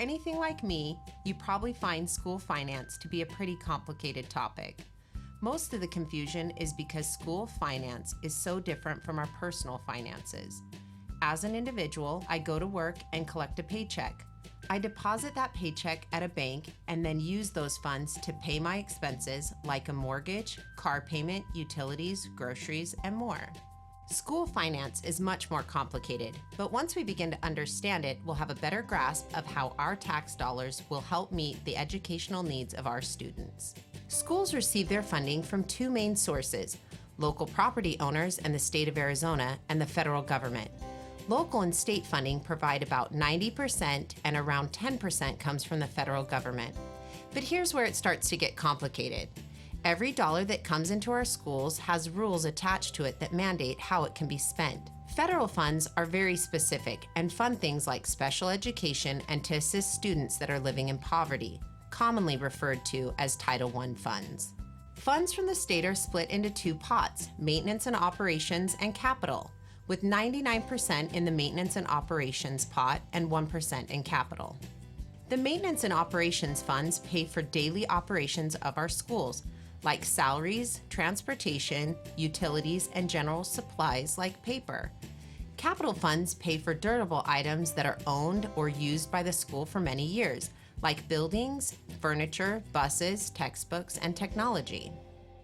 anything like me, you probably find school finance to be a pretty complicated topic. Most of the confusion is because school finance is so different from our personal finances. As an individual, I go to work and collect a paycheck. I deposit that paycheck at a bank and then use those funds to pay my expenses like a mortgage, car payment, utilities, groceries, and more. School finance is much more complicated, but once we begin to understand it, we'll have a better grasp of how our tax dollars will help meet the educational needs of our students. Schools receive their funding from two main sources: local property owners and the state of Arizona, and the federal government. Local and state funding provide about 90% and around 10% comes from the federal government. But here's where it starts to get complicated. Every dollar that comes into our schools has rules attached to it that mandate how it can be spent. Federal funds are very specific and fund things like special education and to assist students that are living in poverty, commonly referred to as Title I funds. Funds from the state are split into two pots: maintenance and operations and capital, with 99% in the maintenance and operations pot and 1% in capital. The maintenance and operations funds pay for daily operations of our schools, like salaries, transportation, utilities, and general supplies like paper. Capital funds pay for durable items that are owned or used by the school for many years, like buildings, furniture, buses, textbooks, and technology.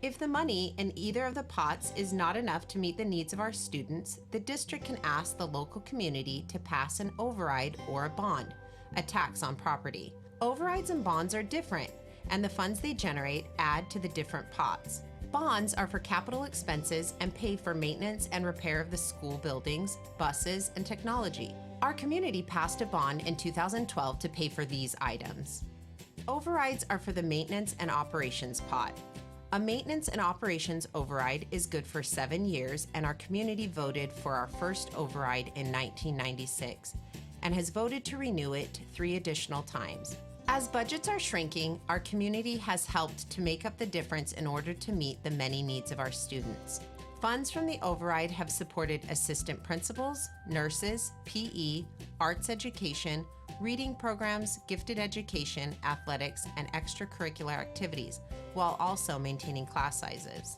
If the money in either of the pots is not enough to meet the needs of our students, the district can ask the local community to pass an override or a bond, a tax on property. Overrides and bonds are different, and the funds they generate add to the different pots. Bonds are for capital expenses and pay for maintenance and repair of the school buildings, buses, and technology. Our community passed a bond in 2012 to pay for these items. Overrides are for the maintenance and operations pot. A maintenance and operations override is good for 7 years, and our community voted for our first override in 1996 and has voted to renew it 3 additional times. As budgets are shrinking, our community has helped to make up the difference in order to meet the many needs of our students. Funds from the override have supported assistant principals, nurses, PE, arts education, reading programs, gifted education, athletics, and extracurricular activities, while also maintaining class sizes.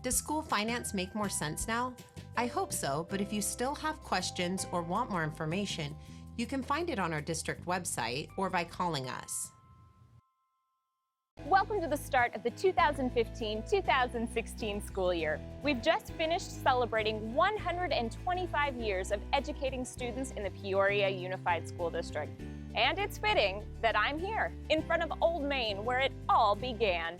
Does school finance make more sense now? I hope so, but if you still have questions or want more information, you can find it on our district website or by calling us. Welcome to the start of the 2015-2016 school year. We've just finished celebrating 125 years of educating students in the Peoria Unified School District. And it's fitting that I'm here in front of Old Main, where it all began.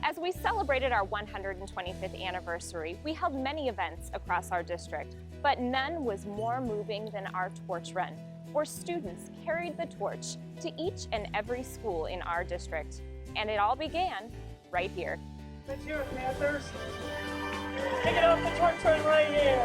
As we celebrated our 125th anniversary, we held many events across our district, but none was more moving than our torch run, where students carried the torch to each and every school in our district. And it all began right here. Let's hear it, Panthers. Take it off the torch run right here.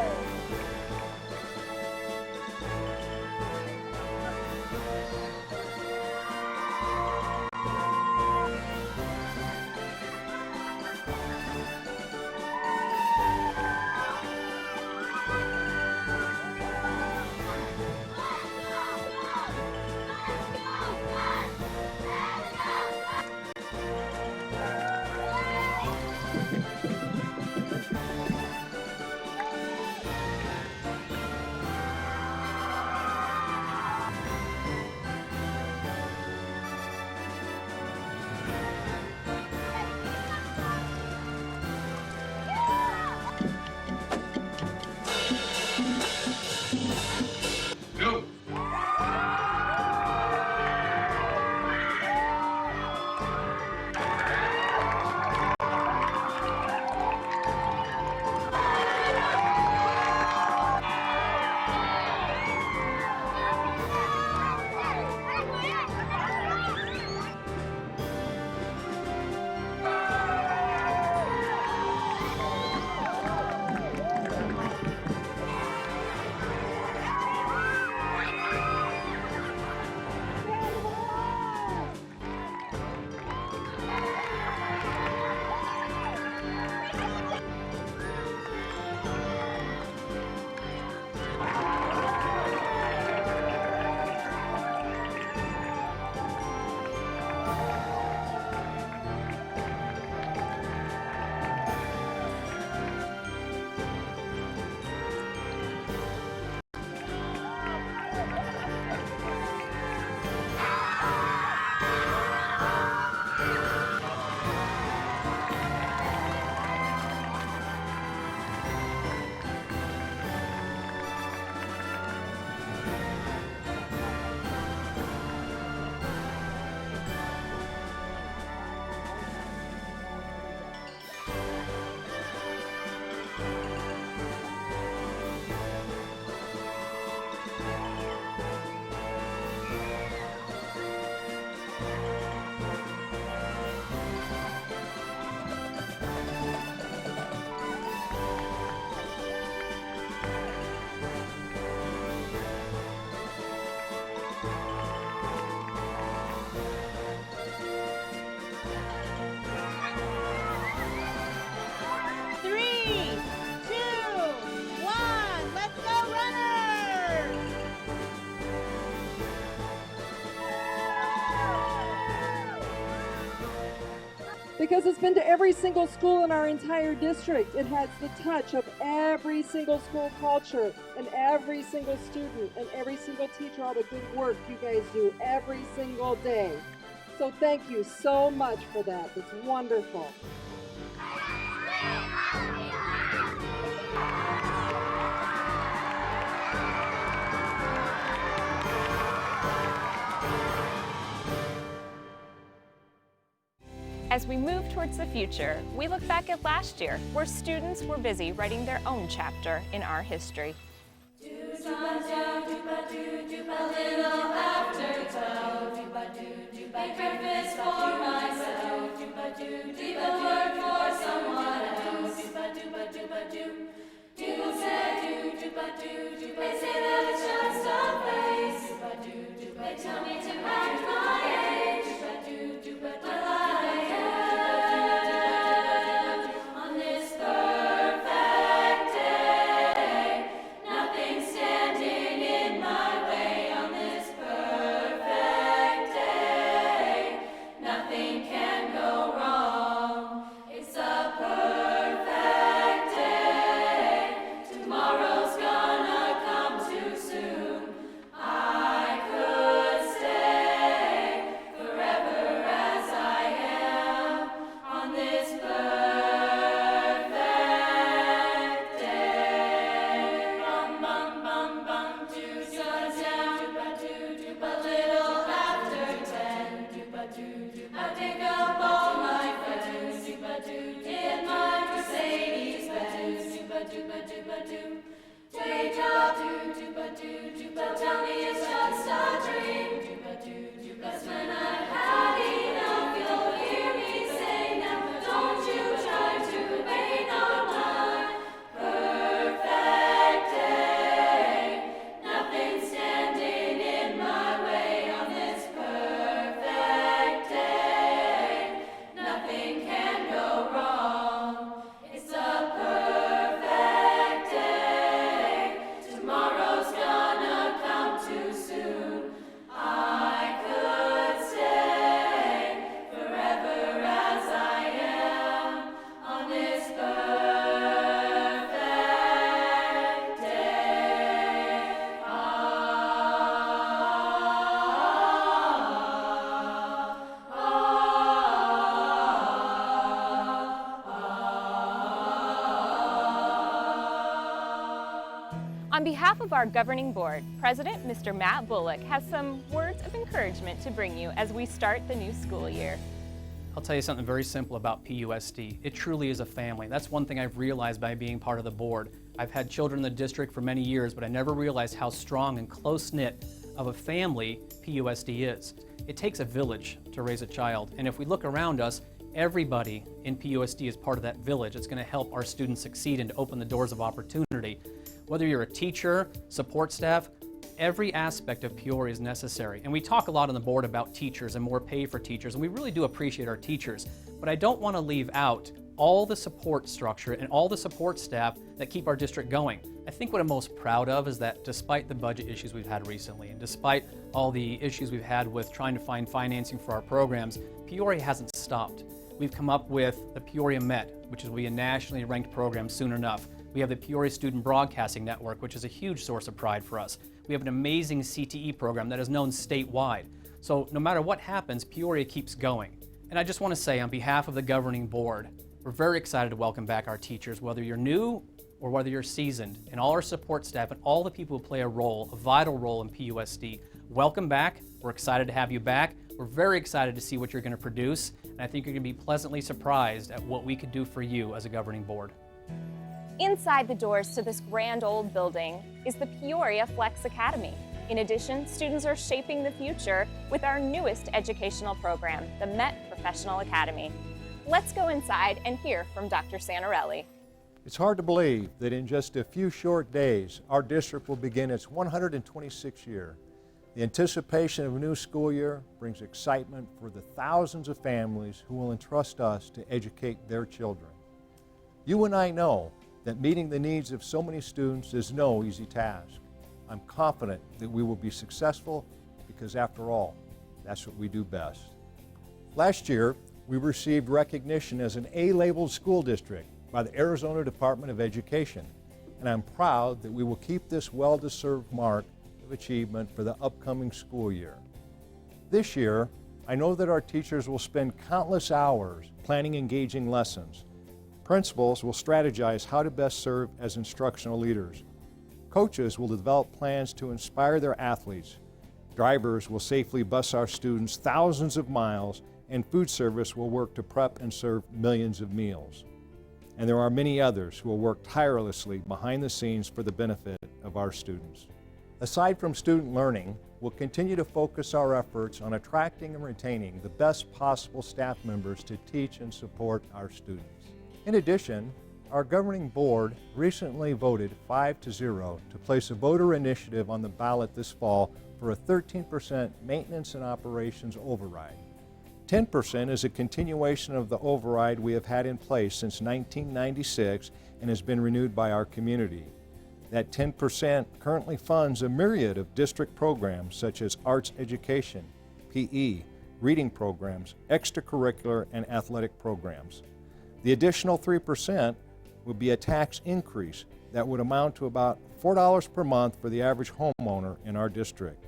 because it's been to every single school in our entire district. It has the touch of every single school culture and every single student and every single teacher, all the good work you guys do every single day. So thank you so much for that. It's wonderful. As we move towards the future, we look back at last year, where students were busy writing their own chapter in our history. Make breakfast for myself. Leave a word for someone else. People say, they say that it's just a phase. They tell me to act my age. Well, I am on this perfect day. Nothing standing in my way on this perfect day. Nothing can go wrong. It's a perfect day. Tomorrow's gonna come too soon. I could stay forever as I am on this perfect day. Bum bum bum bum doo sundown, a little after 10. I'll pick up all my friends in my Mercedes Benz. Wake up, don't tell me it's just a dream. 'Cause when I've had enough, you'll hear me say, now don't you try to rain on my perfect day. Nothing standing in my way on this perfect day. Nothing can go wrong. It's a perfect day. Tomorrow's gonna come too soon. I could stay forever as I am on this perfect day. On behalf of our governing board, President Mr. Matt Bullock has some words of encouragement to bring you as we start the new school year. I'll tell you something very simple about PUSD. It truly is a family. That's one thing I've realized by being part of the board. I've had children in the district for many years, but I never realized how strong and close-knit of a family PUSD is. It takes a village to raise a child, and if we look around us, everybody in PUSD is part of that village. It's going to help our students succeed and to open the doors of opportunity. Whether you're a teacher, support staff, every aspect of Peoria is necessary. And we talk a lot on the board about teachers and more pay for teachers, and we really do appreciate our teachers. But I don't want to leave out all the support structure and all the support staff that keep our district going. I think what I'm most proud of is that despite the budget issues we've had recently, and despite all the issues we've had with trying to find financing for our programs, Peoria hasn't stopped. We've come up with the Peoria Met, which will be a nationally ranked program soon enough. We have the Peoria Student Broadcasting Network, which is a huge source of pride for us. We have an amazing CTE program that is known statewide. So no matter what happens, Peoria keeps going. And I just want to say on behalf of the governing board, we're very excited to welcome back our teachers, whether you're new or whether you're seasoned, and all our support staff and all the people who play a role, a vital role in PUSD. Welcome back. We're excited to have you back. We're very excited to see what you're going to produce, and I think you're going to be pleasantly surprised at what we could do for you as a governing board. Inside the doors to this grand old building is the Peoria Flex Academy. In addition, students are shaping the future with our newest educational program, the Met Professional Academy. Let's go inside and hear from Dr. Santarelli. It's hard to believe that in just a few short days, our district will begin its 126th year. The anticipation of a new school year brings excitement for the thousands of families who will entrust us to educate their children. You and I know that meeting the needs of so many students is no easy task. I'm confident that we will be successful because, after all, that's what we do best. Last year, we received recognition as an A-labeled school district by the Arizona Department of Education, and I'm proud that we will keep this well-deserved mark of achievement for the upcoming school year. This year, I know that our teachers will spend countless hours planning engaging lessons. Principals will strategize how to best serve as instructional leaders. Coaches will develop plans to inspire their athletes. Drivers will safely bus our students thousands of miles, and food service will work to prep and serve millions of meals. And there are many others who will work tirelessly behind the scenes for the benefit of our students. Aside from student learning, we'll continue to focus our efforts on attracting and retaining the best possible staff members to teach and support our students. In addition, our governing board recently voted 5-0 to place a voter initiative on the ballot this fall for a 13% maintenance and operations override. 10% is a continuation of the override we have had in place since 1996 and has been renewed by our community. That 10% currently funds a myriad of district programs such as arts education, PE, reading programs, extracurricular and athletic programs. The additional 3% would be a tax increase that would amount to about $4 per month for the average homeowner in our district.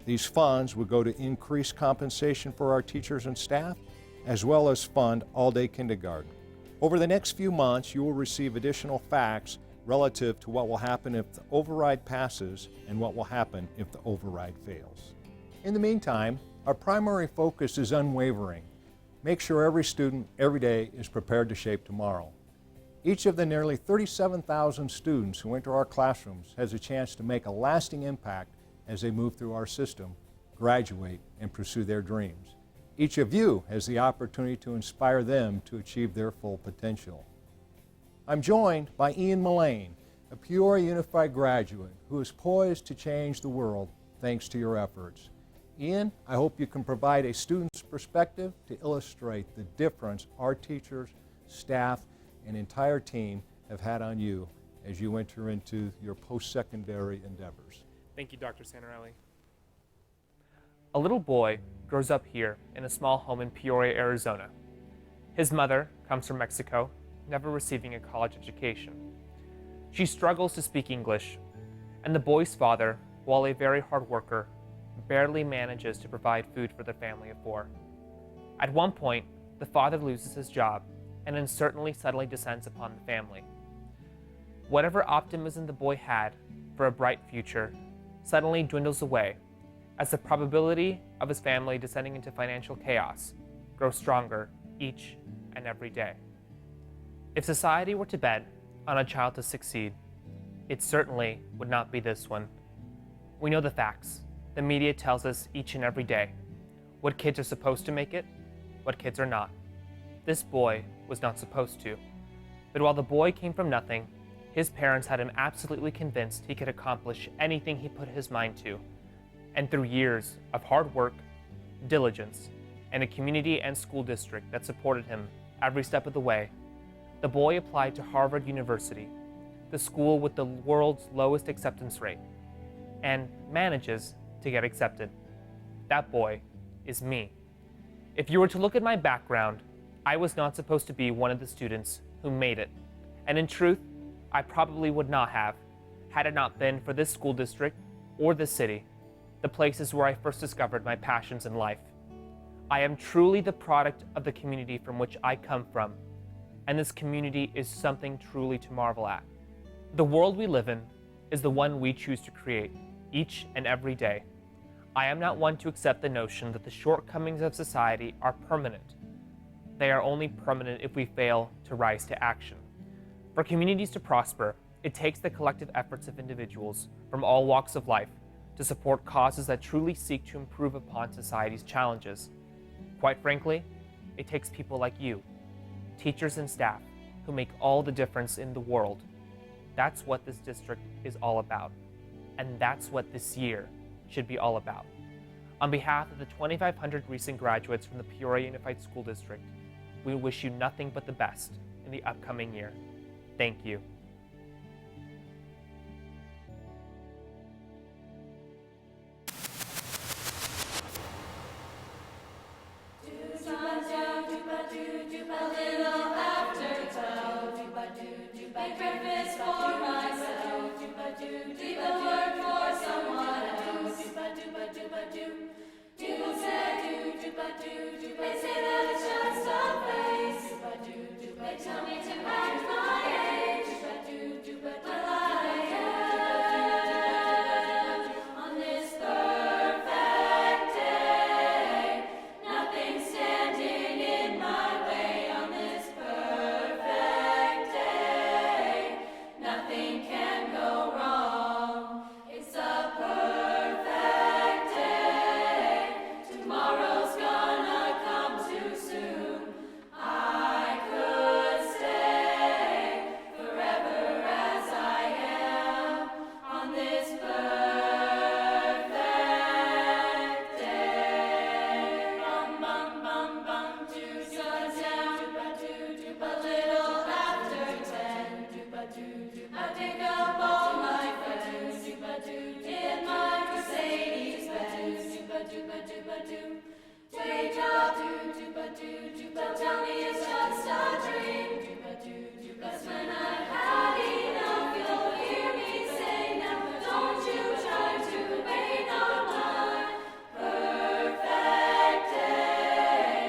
These funds would go to increase compensation for our teachers and staff, as well as fund all-day kindergarten. Over the next few months, you will receive additional facts relative to what will happen if the override passes and what will happen if the override fails. In the meantime, our primary focus is unwavering. Make sure every student, every day, is prepared to shape tomorrow. Each of the nearly 37,000 students who enter our classrooms has a chance to make a lasting impact as they move through our system, graduate, and pursue their dreams. Each of you has the opportunity to inspire them to achieve their full potential. I'm joined by Ian Mullane, a Peoria Unified graduate who is poised to change the world thanks to your efforts. Ian, I hope you can provide a student's perspective to illustrate the difference our teachers, staff, and entire team have had on you as you enter into your post-secondary endeavors. Thank you, Dr. Santarelli. A little boy grows up here in a small home in Peoria, Arizona. His mother comes from Mexico, never receiving a college education. She struggles to speak English, and the boy's father, while a very hard worker, barely manages to provide food for the family of four. At one point, the father loses his job and uncertainly suddenly descends upon the family. Whatever optimism the boy had for a bright future suddenly dwindles away as the probability of his family descending into financial chaos grows stronger each and every day. If society were to bet on a child to succeed, it certainly would not be this one. We know the facts. The media tells us each and every day what kids are supposed to make it, what kids are not. This boy was not supposed to. But while the boy came from nothing, his parents had him absolutely convinced he could accomplish anything he put his mind to. And through years of hard work, diligence, and a community and school district that supported him every step of the way, the boy applied to Harvard University, the school with the world's lowest acceptance rate, and manages to get accepted. That boy is me. If you were to look at my background, I was not supposed to be one of the students who made it. And in truth, I probably would not have, had it not been for this school district or this city, the places where I first discovered my passions in life. I am truly the product of the community from which I come from, and this community is something truly to marvel at. The world we live in is the one we choose to create each and every day. I am not one to accept the notion that the shortcomings of society are permanent. They are only permanent if we fail to rise to action. For communities to prosper, it takes the collective efforts of individuals from all walks of life to support causes that truly seek to improve upon society's challenges. Quite frankly, it takes people like you, teachers and staff, who make all the difference in the world. That's what this district is all about. And that's what this year should be all about. On behalf of the 2,500 recent graduates from the Peoria Unified School District, we wish you nothing but the best in the upcoming year. Thank you. Do-ba-do, do-ba-do. make breakfast for myself. Leave the work for someone else. People say that it's just a phase. They tell me to act my age. But I am on this perfect day. Nothing standing in my way on this perfect day. Nothing can go wrong. It's a perfect day. Tomorrow's gonna come too soon. I could stay forever as I am on this perfect day. Bum bum bum bum, do sundown, a little after 10. I pick up all my friends in my Mercedes Benz. Wake up, don't tell me it's just a dream. 'Cause when I've had enough, you'll hear me say now. Don't you try to rain on my perfect day.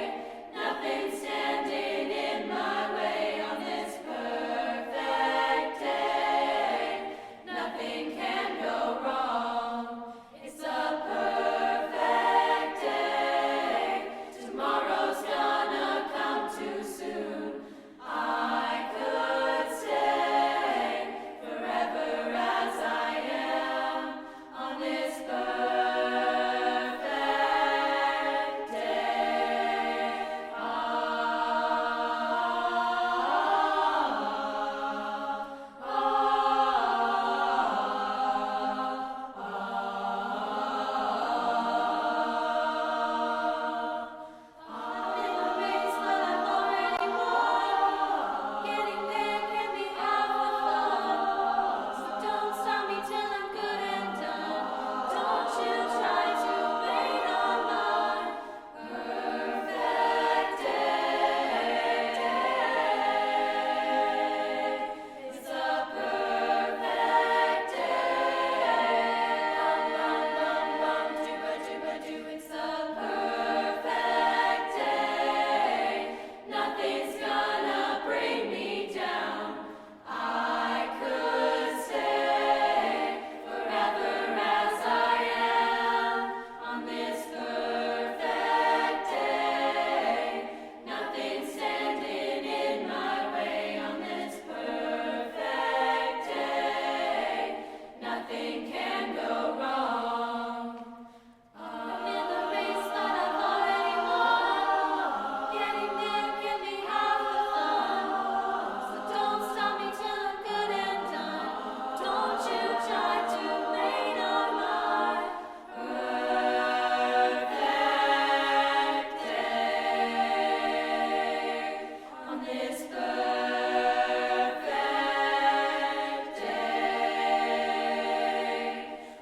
Nothing standing in my way on this perfect day. Nothing can go wrong. It's a perfect day. Tomorrow's gonna come too soon. I could stay forever as I am on this perfect day. I'm in the race, but I've already won. Getting there can be half the fun. So don't stop me till I'm good and done. Don't you try to rain on my perfect day. It's a perfect day. Bum bum bum bum, do. It's a perfect day. Nothing's gonna bring me down. I could stay forever as I am on this perfect day. Nothing standing in my way on this perfect day. Nothing can go wrong. I'm in the race, but I've already won. Getting there can be half the fun. So don't stop me till I'm good and done. Don't you try to rain on my perfect day. On this perfect day.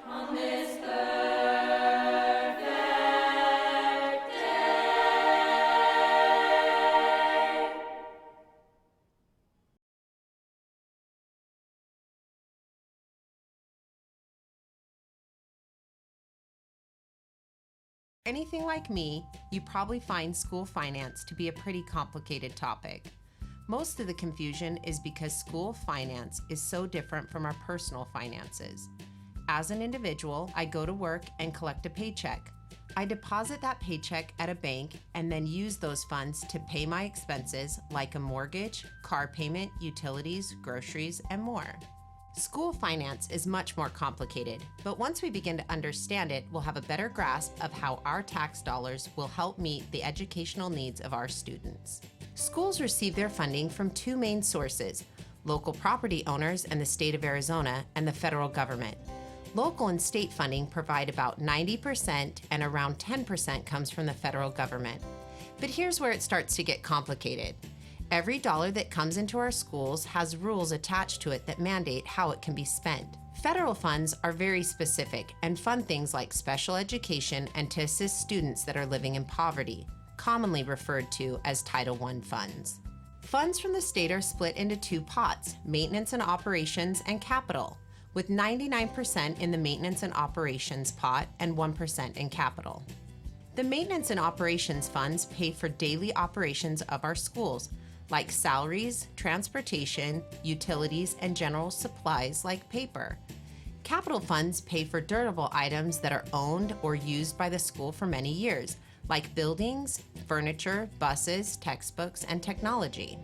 On this perfect day. Anything like me, you probably find school finance to be a pretty complicated topic. Most of the confusion is because school finance is so different from our personal finances. As an individual, I go to work and collect a paycheck. I deposit that paycheck at a bank and then use those funds to pay my expenses like a mortgage, car payment, utilities, groceries, and more. School finance is much more complicated, but once we begin to understand it, we'll have a better grasp of how our tax dollars will help meet the educational needs of our students. Schools receive their funding from two main sources: local property owners and the state of Arizona, and the federal government. Local and state funding provide about 90%, and around 10% comes from the federal government. But here's where it starts to get complicated. Every dollar that comes into our schools has rules attached to it that mandate how it can be spent. Federal funds are very specific and fund things like special education and to assist students that are living in poverty, commonly referred to as Title I funds. Funds from the state are split into two pots, maintenance and operations and capital, with 99% in the maintenance and operations pot and 1% in capital. The maintenance and operations funds pay for daily operations of our schools, like salaries, transportation, utilities, and general supplies like paper. Capital funds pay for durable items that are owned or used by the school for many years, like buildings, furniture, buses, textbooks, and technology.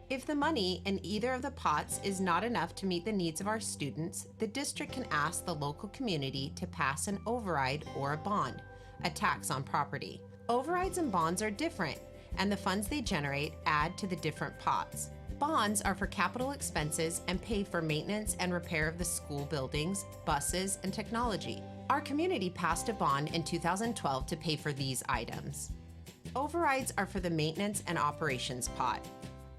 If the money in either of the pots is not enough to meet the needs of our students, the district can ask the local community to pass an override or a bond, a tax on property. Overrides and bonds are different, and the funds they generate add to the different pots. Bonds are for capital expenses and pay for maintenance and repair of the school buildings, buses, and technology. Our community passed a bond in 2012 to pay for these items. Overrides are for the maintenance and operations pot.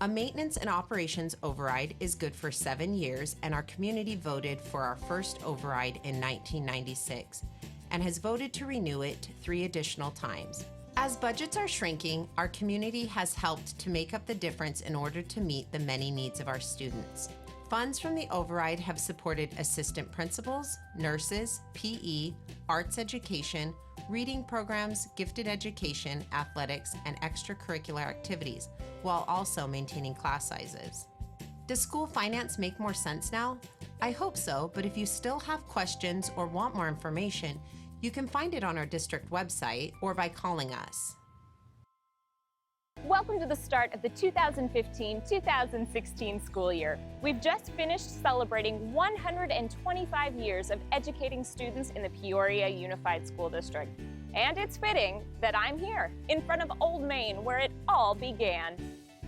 A maintenance and operations override is good for 7 years, and our community voted for our first override in 1996 and has voted to renew it 3 additional times. As budgets are shrinking, our community has helped to make up the difference in order to meet the many needs of our students. Funds from the override have supported assistant principals, nurses, PE, arts education, reading programs, gifted education, athletics, and extracurricular activities, while also maintaining class sizes. Does school finance make more sense now? I hope so, but if you still have questions or want more information, you can find it on our district website or by calling us. Welcome to the start of the 2015-2016 school year. We've just finished celebrating 125 years of educating students in the Peoria Unified School District. And it's fitting that I'm here, in front of Old Main, where it all began.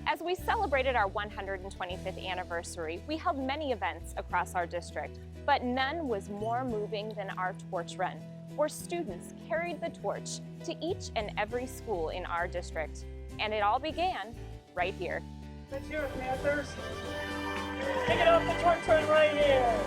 As we celebrated our 125th anniversary, we held many events across our district, but none was more moving than our torch run, where students carried the torch to each and every school in our district. And it all began right here. Let's hear it, Panthers. Take it off the torch run right here.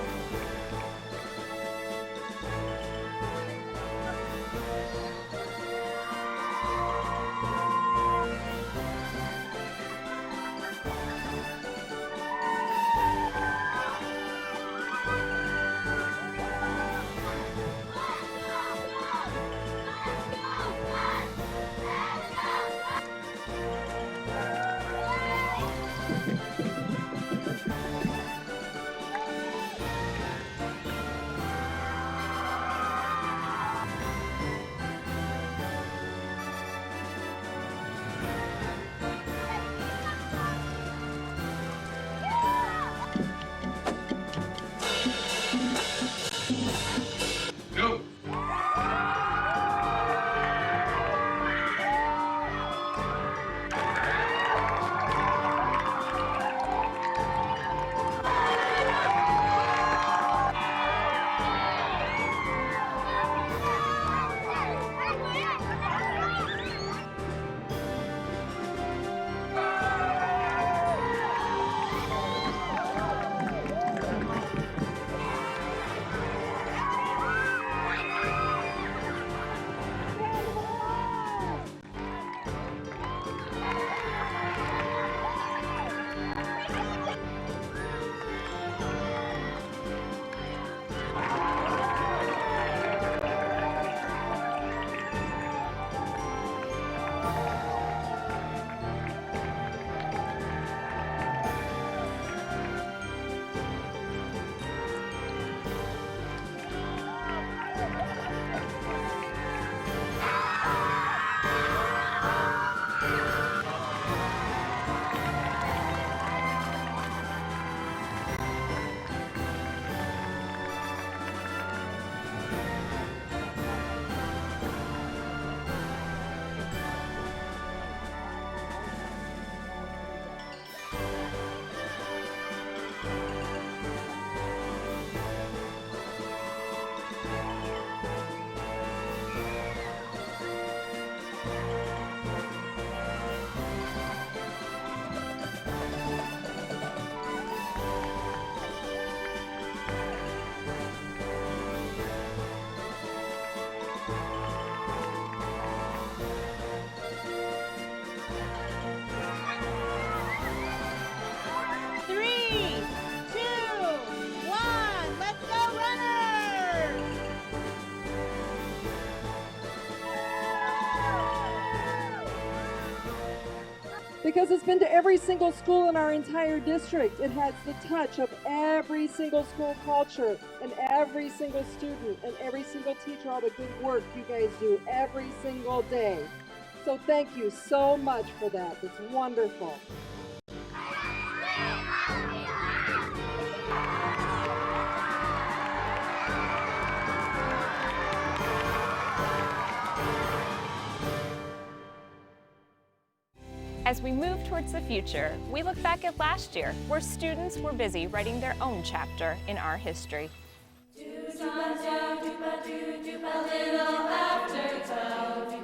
because it's been to every single school in our entire district. It has the touch of every single school culture and every single student and every single teacher, all the good work you guys do every single day. So thank you so much for that. It's wonderful. As we move towards the future, we look back at last year, where students were busy writing their own chapter in our history. A little afterglow.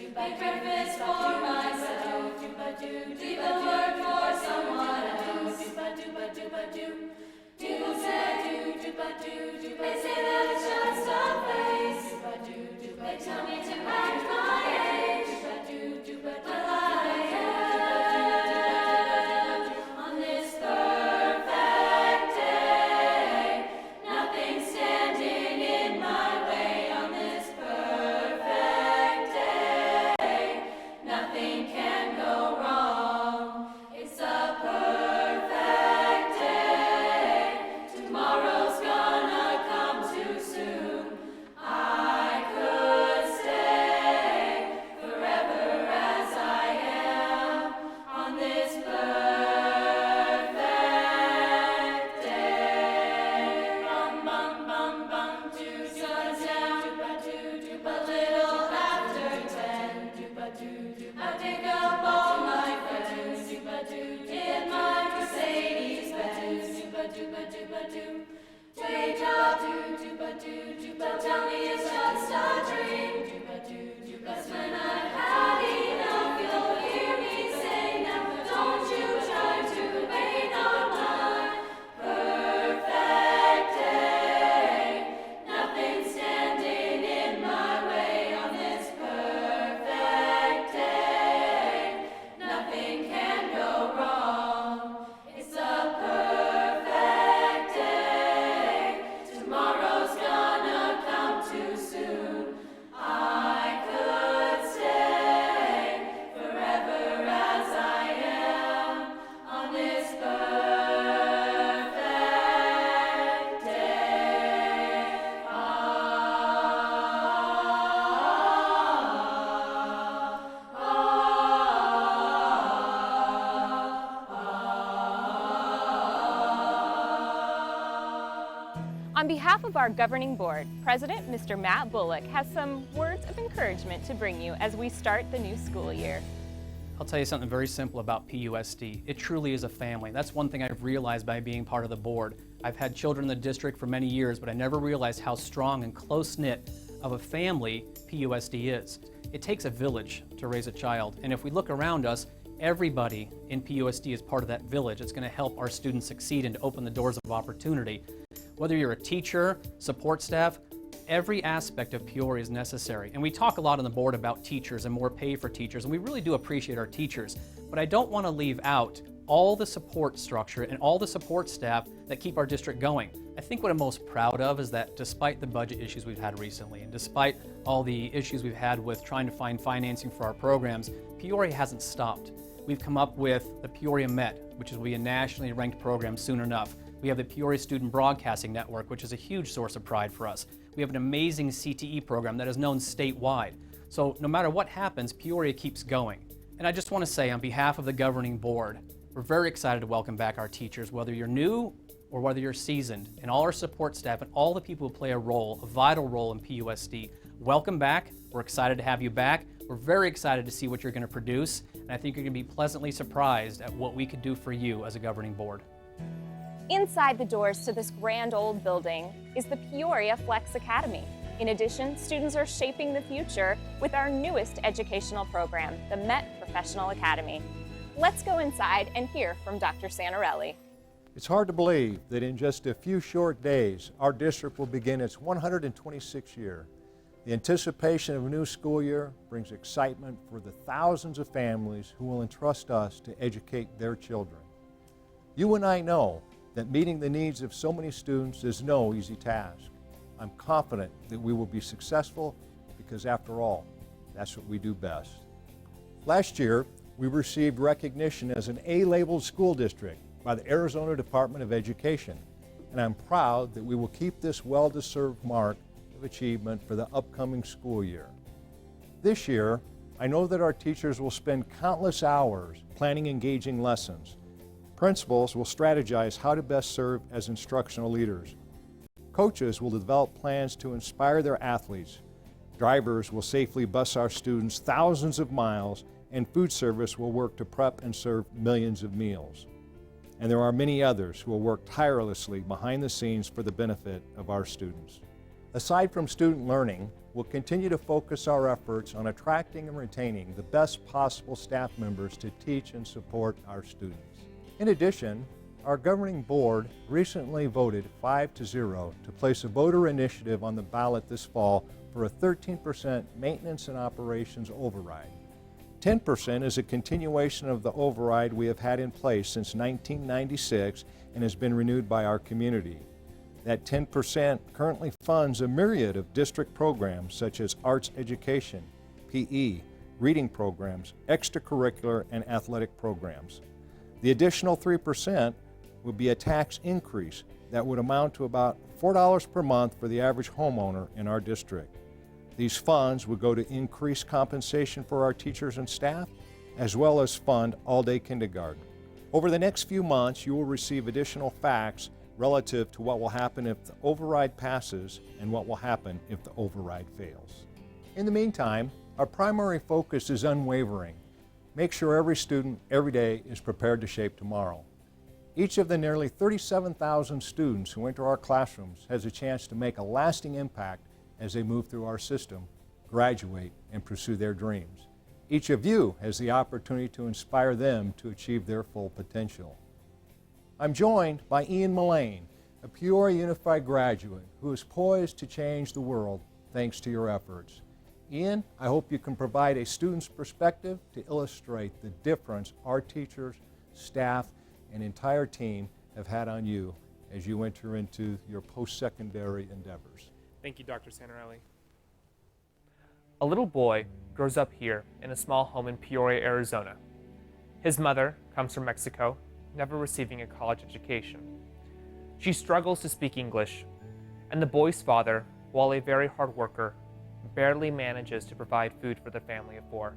Make breakfast for myself. Leave the work for someone else. People say, they say that it's just a phase. They tell me to act my age. But I am on this perfect day. Nothing standing in my way on this perfect day. Nothing can go wrong. It's a perfect day. Tomorrow's gonna come too soon. I could stay forever as I am on this perfect day. Bum bum bum bum, do sundown, a little after 10. I pick up all my friends in my Mercedes Benz. Wake up, don't tell me it's just a dream. 'Cause when I've had enough, you'll hear me say, now don't you try to wait on my perfect day. Nothing standing in my way on this perfect day. Nothing can go wrong. It's a perfect day. Tomorrow's gonna come too soon. I could stay forever as I am on this perfect day. On behalf of our governing board, President Mr. Matt Bullock has some words of encouragement to bring you as we start the new school year. I'll tell you something very simple about PUSD. It truly is a family. That's one thing I've realized by being part of the board. I've had children in the district for many years, but I never realized how strong and close-knit of a family PUSD is. It takes a village to raise a child, and if we look around us, everybody in PUSD is part of that village. It's going to help our students succeed and to open the doors of opportunity. Whether you're a teacher, support staff, every aspect of Peoria is necessary. And we talk a lot on the board about teachers and more pay for teachers, and we really do appreciate our teachers. But I don't want to leave out all the support structure and all the support staff that keep our district going. I think what I'm most proud of is that despite the budget issues we've had recently, and despite all the issues we've had with trying to find financing for our programs, Peoria hasn't stopped. We've come up with the Peoria Met, which will be a nationally ranked program soon enough. We have the Peoria Student Broadcasting Network, which is a huge source of pride for us. We have an amazing CTE program that is known statewide. So no matter what happens, Peoria keeps going. And I just want to say on behalf of the governing board, we're very excited to welcome back our teachers, whether you're new or whether you're seasoned, and all our support staff and all the people who play a role, a vital role in PUSD. Welcome back. We're excited to have you back. We're very excited to see what you're going to produce, and I think you're going to be pleasantly surprised at what we could do for you as a governing board. Inside the doors to this grand old building is the Peoria Flex Academy. In addition, students are shaping the future with our newest educational program, the Met Professional Academy. Let's go inside and hear from Dr. Santarelli. It's hard to believe that in just a few short days, our district will begin its 126th year. The anticipation of a new school year brings excitement for the thousands of families who will entrust us to educate their children. You and I know that meeting the needs of so many students is no easy task. I'm confident that we will be successful because, after all, that's what we do best. Last year, we received recognition as an A-labeled school district by the Arizona Department of Education, and I'm proud that we will keep this well-deserved mark of achievement for the upcoming school year. This year, I know that our teachers will spend countless hours planning engaging lessons. Principals will strategize how to best serve as instructional leaders. Coaches will develop plans to inspire their athletes. Drivers will safely bus our students thousands of miles, and food service will work to prep and serve millions of meals. And there are many others who will work tirelessly behind the scenes for the benefit of our students. Aside from student learning, we'll continue to focus our efforts on attracting and retaining the best possible staff members to teach and support our students. In addition, our governing board recently voted 5-0 to place a voter initiative on the ballot this fall for a 13% maintenance and operations override. 10% is a continuation of the override we have had in place since 1996 and has been renewed by our community. That 10% currently funds a myriad of district programs such as arts education, PE, reading programs, extracurricular and athletic programs. The additional 3% would be a tax increase that would amount to about $4 per month for the average homeowner in our district. These funds would go to increase compensation for our teachers and staff, as well as fund all-day kindergarten. Over the next few months, you will receive additional facts relative to what will happen if the override passes and what will happen if the override fails. In the meantime, our primary focus is unwavering. Make sure every student, every day, is prepared to shape tomorrow. Each of the nearly 37,000 students who enter our classrooms has a chance to make a lasting impact as they move through our system, graduate, and pursue their dreams. Each of you has the opportunity to inspire them to achieve their full potential. I'm joined by Ian Mullane, a Peoria Unified graduate who is poised to change the world thanks to your efforts. Ian, I hope you can provide a student's perspective to illustrate the difference our teachers, staff, and entire team have had on you as you enter into your post-secondary endeavors. Thank you, Dr. Santarelli. A little boy grows up here in a small home in Peoria, Arizona. His mother comes from Mexico, never receiving a college education. She struggles to speak English, and the boy's father, while a very hard worker, barely manages to provide food for the family of four.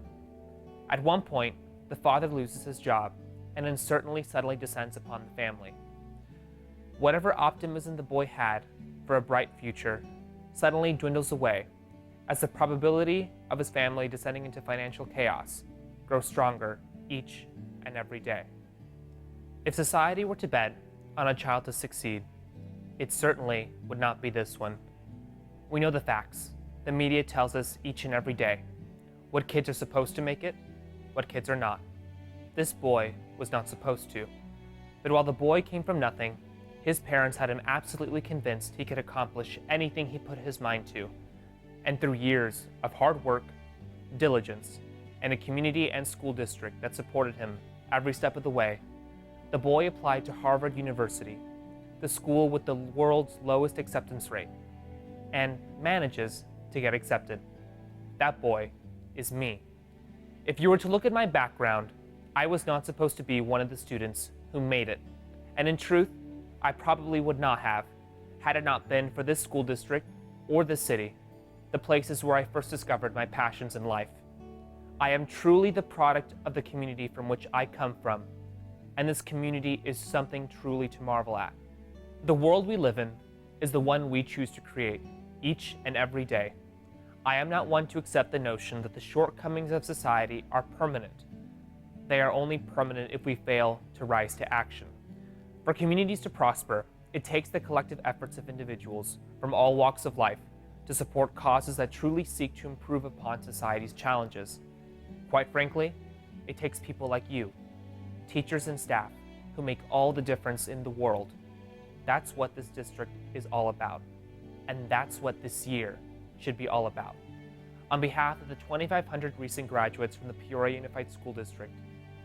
At one point, the father loses his job and uncertainly suddenly descends upon the family. Whatever optimism the boy had for a bright future suddenly dwindles away as the probability of his family descending into financial chaos grows stronger each and every day. If society were to bet on a child to succeed, it certainly would not be this one. We know the facts. The media tells us each and every day what kids are supposed to make it, what kids are not. This boy was not supposed to. But while the boy came from nothing, his parents had him absolutely convinced he could accomplish anything he put his mind to. And through years of hard work, diligence, and a community and school district that supported him every step of the way, the boy applied to Harvard University, the school with the world's lowest acceptance rate, and manages to get accepted. That boy is me. If you were to look at my background, I was not supposed to be one of the students who made it. And in truth, I probably would not have, had it not been for this school district or this city, the places where I first discovered my passions in life. I am truly the product of the community from which I come from, and this community is something truly to marvel at. The world we live in is the one we choose to create each and every day. I am not one to accept the notion that the shortcomings of society are permanent. They are only permanent if we fail to rise to action. For communities to prosper, it takes the collective efforts of individuals from all walks of life to support causes that truly seek to improve upon society's challenges. Quite frankly, it takes people like you, teachers and staff, who make all the difference in the world. That's what this district is all about. And that's what this year should be all about. On behalf of the 2,500 recent graduates from the Peoria Unified School District,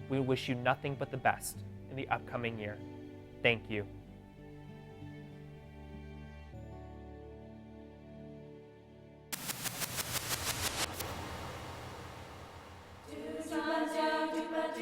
we wish you nothing but the best in the upcoming year. Thank you. Do-sa-do, do-ba-do.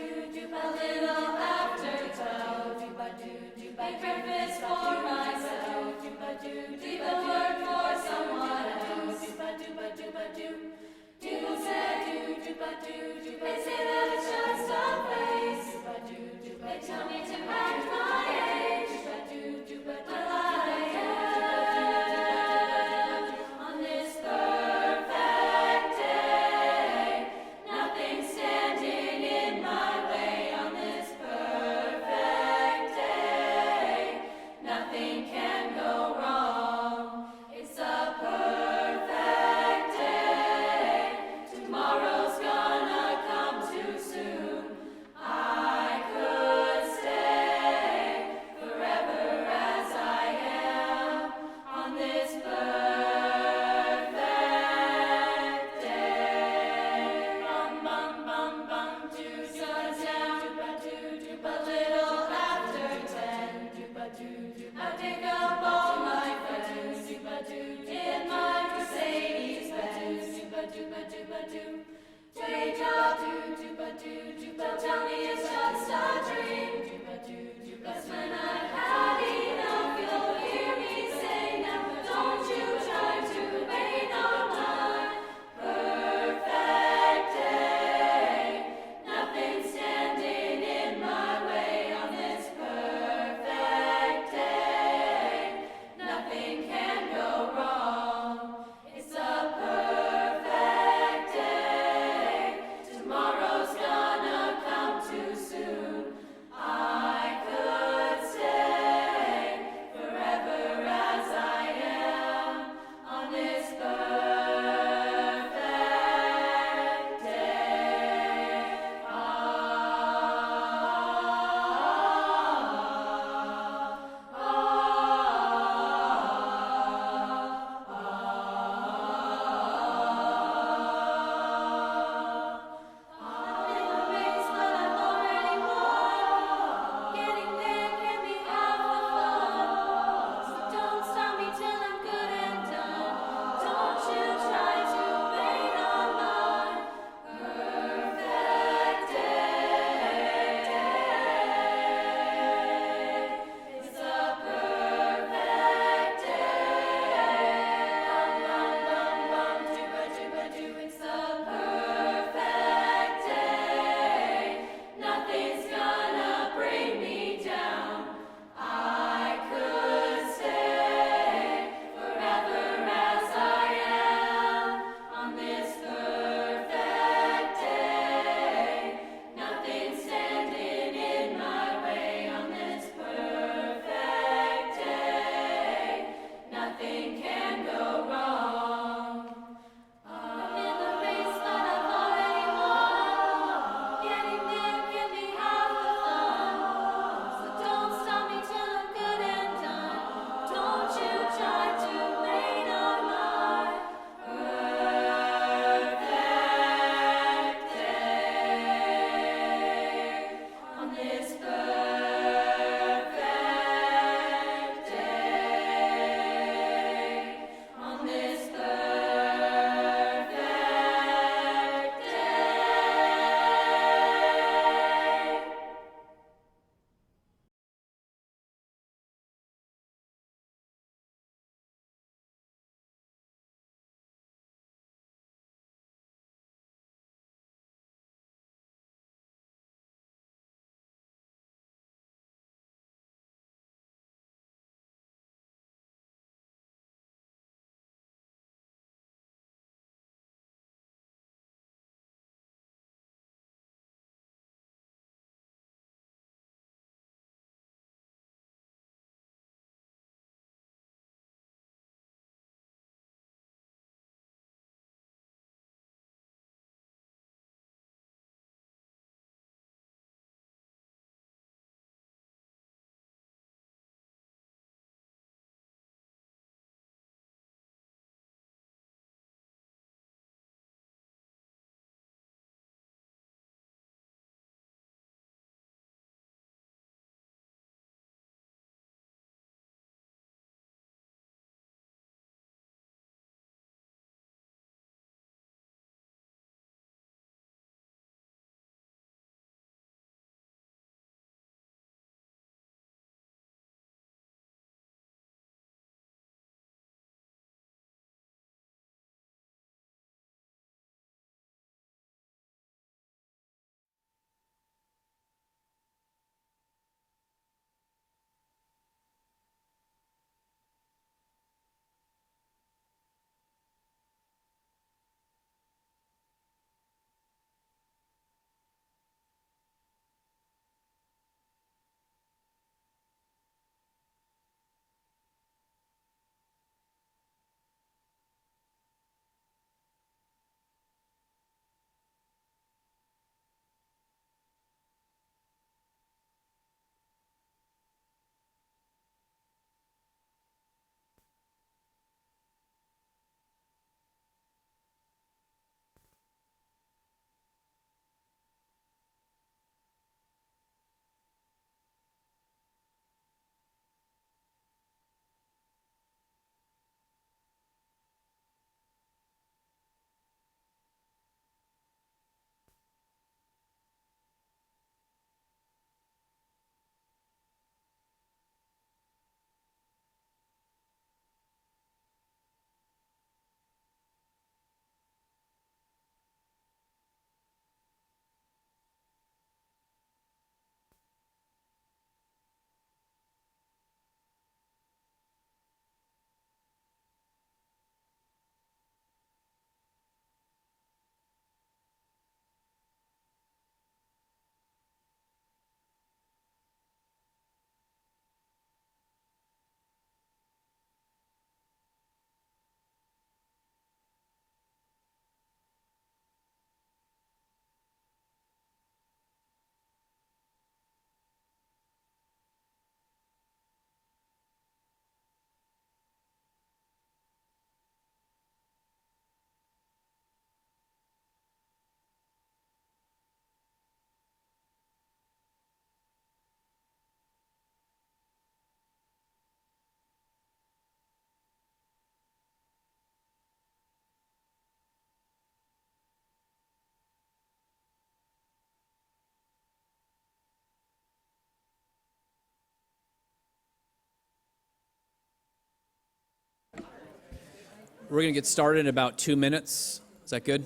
We're going to get started in about 2 minutes. Is that good?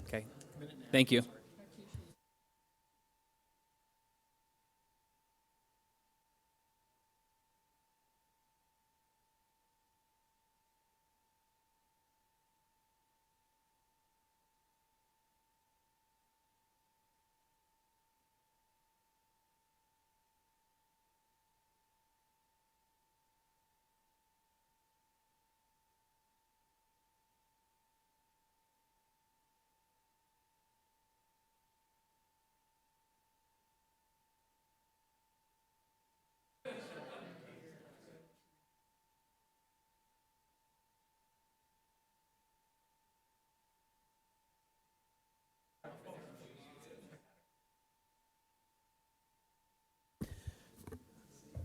Okay. Thank you.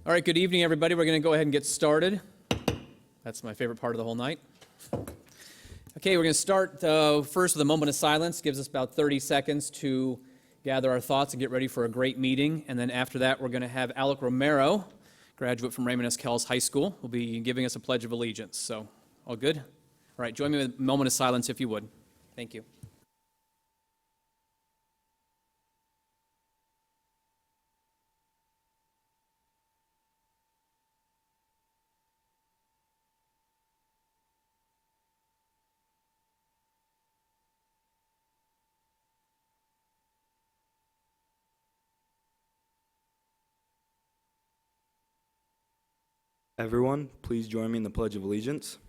All right, good evening, everybody. We're going to go ahead and get started. That's my favorite part of the whole night. Okay, we're going to start first with a moment of silence. Gives us about 30 seconds to gather our thoughts and get ready for a great meeting. And then after that, we're going to have Alec Romero, graduate from Raymond S. Kells High School, will be giving us a Pledge of Allegiance. So, all good? All right, join me with a moment of silence if you would. Thank you. Everyone, please join me in the Pledge of Allegiance.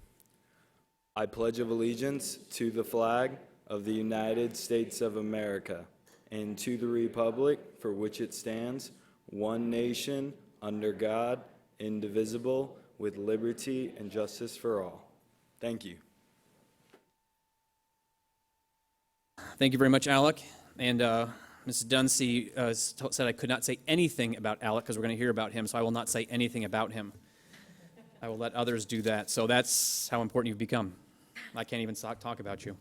I pledge of allegiance to the flag of the United States of America and to the republic for which it stands, one nation, under God, indivisible, with liberty and justice for all. Thank you. Thank you very much, Alec. And Mrs. Dunsey said I could not say anything about Alec because we're going to hear about him, so I will not say anything about him. I will let others do that. So that's how important you've become. I can't even talk about you.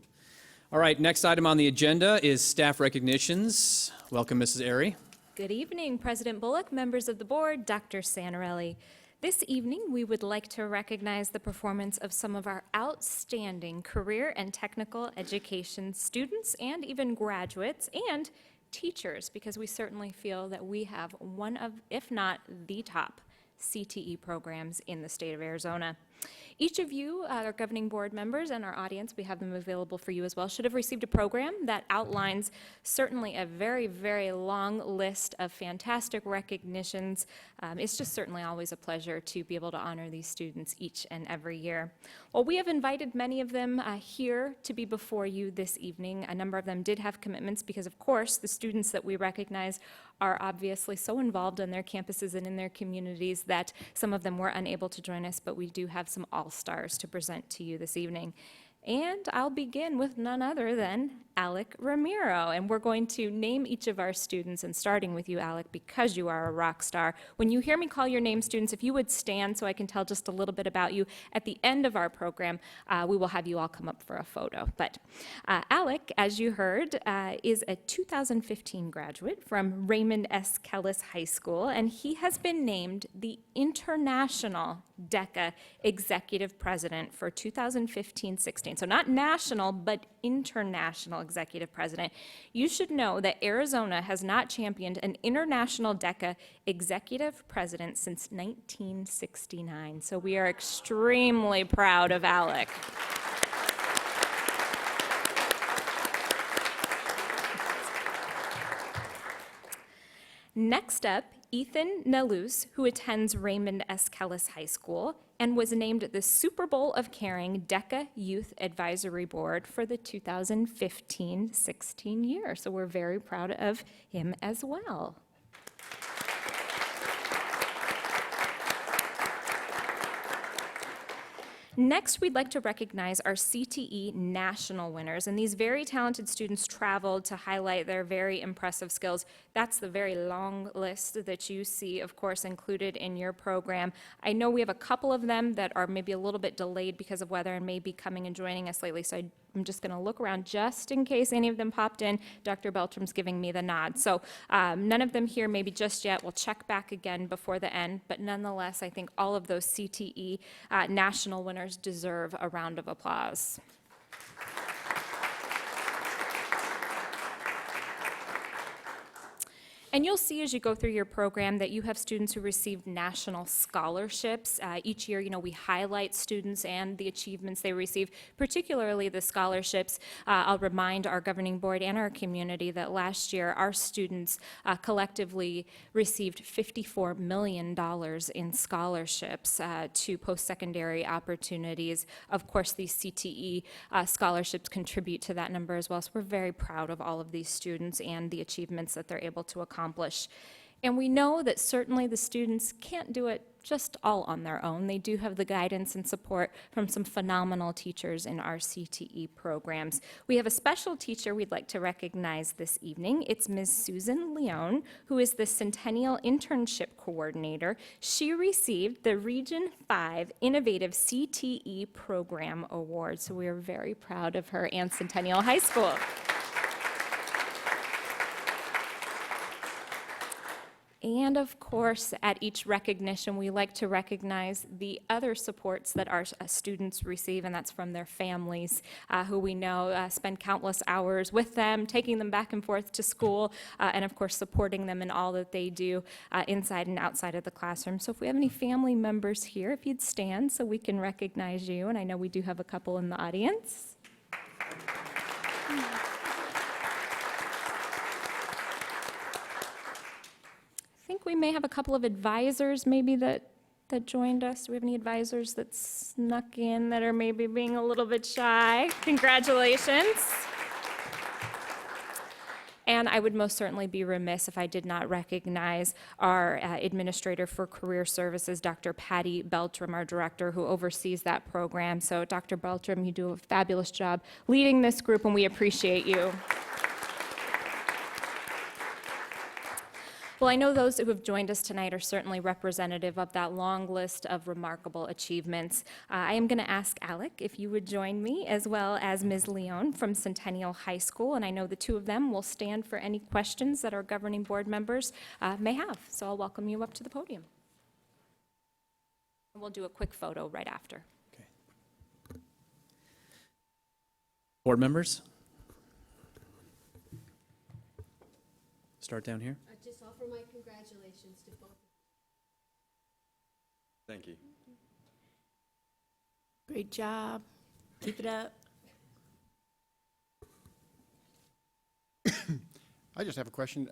All right, next item on the agenda is staff recognitions. Welcome, Mrs. Airy. Good evening, President Bullock, members of the board, Dr. Santarelli. This evening, we would like to recognize the performance of some of our outstanding career and technical education students and even graduates and teachers, because we certainly feel that we have one of, if not the top, CTE programs in the state of Arizona. Each of you, our governing board members and our audience, we have them available for you as well, should have received a program that outlines certainly a very, very long list of fantastic recognitions. It's just certainly always a pleasure to be able to honor these students each and every year. Well, we have invited many of them here to be before you this evening. A number of them did have commitments because, of course, the students that we recognize are obviously so involved in their campuses and in their communities that some of them were unable to join us, but we do have some all-stars to present to you this evening. And I'll begin with none other than Alec Ramiro. And we're going to name each of our students, and starting with you, Alec, because you are a rock star. When you hear me call your name, students, if you would stand so I can tell just a little bit about you. At the end of our program, we will have you all come up for a photo. But Alec, as you heard, is a 2015 graduate from Raymond S. Kells High School, and he has been named the International DECA Executive President for 2015-16. So not national, but international executive president. You should know that Arizona has not championed an international DECA executive president since 1969. So we are extremely proud of Alec. Next up, Ethan Nalus, who attends Raymond S. Kells High School and was named the Super Bowl of Caring DECA Youth Advisory Board for the 2015-16 year. So we're very proud of him as well. Next, we'd like to recognize our CTE national winners, and these very talented students traveled to highlight their very impressive skills. That's the very long list that you see, of course, included in your program. I know we have a couple of them that are maybe a little bit delayed because of weather and may be coming and joining us lately, so I I'm just going to look around just in case any of them popped in. Dr. Beltram's giving me the nod. So none of them here maybe just yet. We'll check back again before the end. But nonetheless, I think all of those CTE national winners deserve a round of applause. And you'll see as you go through your program that you have students who received national scholarships. Each year, we highlight students and the achievements they receive, particularly the scholarships. I'll remind our governing board and our community that last year our students collectively received $54 million in scholarships to post-secondary opportunities. Of course, these CTE scholarships contribute to that number as well, so we're very proud of all of these students and the achievements that they're able to accomplish. And we know that certainly the students can't do it just all on their own. They do have the guidance and support from some phenomenal teachers in our CTE programs. We have a special teacher we'd like to recognize this evening. It's Ms. Susan Leone, who is the Centennial Internship Coordinator. She received the Region 5 Innovative CTE Program Award, so we are very proud of her and Centennial High School. And of course, at each recognition, we like to recognize the other supports that our students receive, and that's from their families, who we know spend countless hours with them, taking them back and forth to school, and of course, supporting them in all that they do inside and outside of the classroom. So if we have any family members here, if you'd stand so we can recognize you, and I know we do have a couple in the audience. I think we may have a couple of advisors maybe that joined us. Do we have any advisors that snuck in that are maybe being a little bit shy? Congratulations. And I would most certainly be remiss if I did not recognize our Administrator for Career Services, Dr. Patty Beltram, our director who oversees that program. So Dr. Beltram, you do a fabulous job leading this group, and we appreciate you. Well, I know those who have joined us tonight are certainly representative of that long list of remarkable achievements. I am going to ask Alec if you would join me, as well as Ms. Leone from Centennial High School, and I know the two of them will stand for any questions that our governing board members may have. So I'll welcome you up to the podium. And we'll do a quick photo right after. Okay. Board members? Start down here. Just offer my congratulations to both. Thank you. Great job. Keep it up. I just have a question.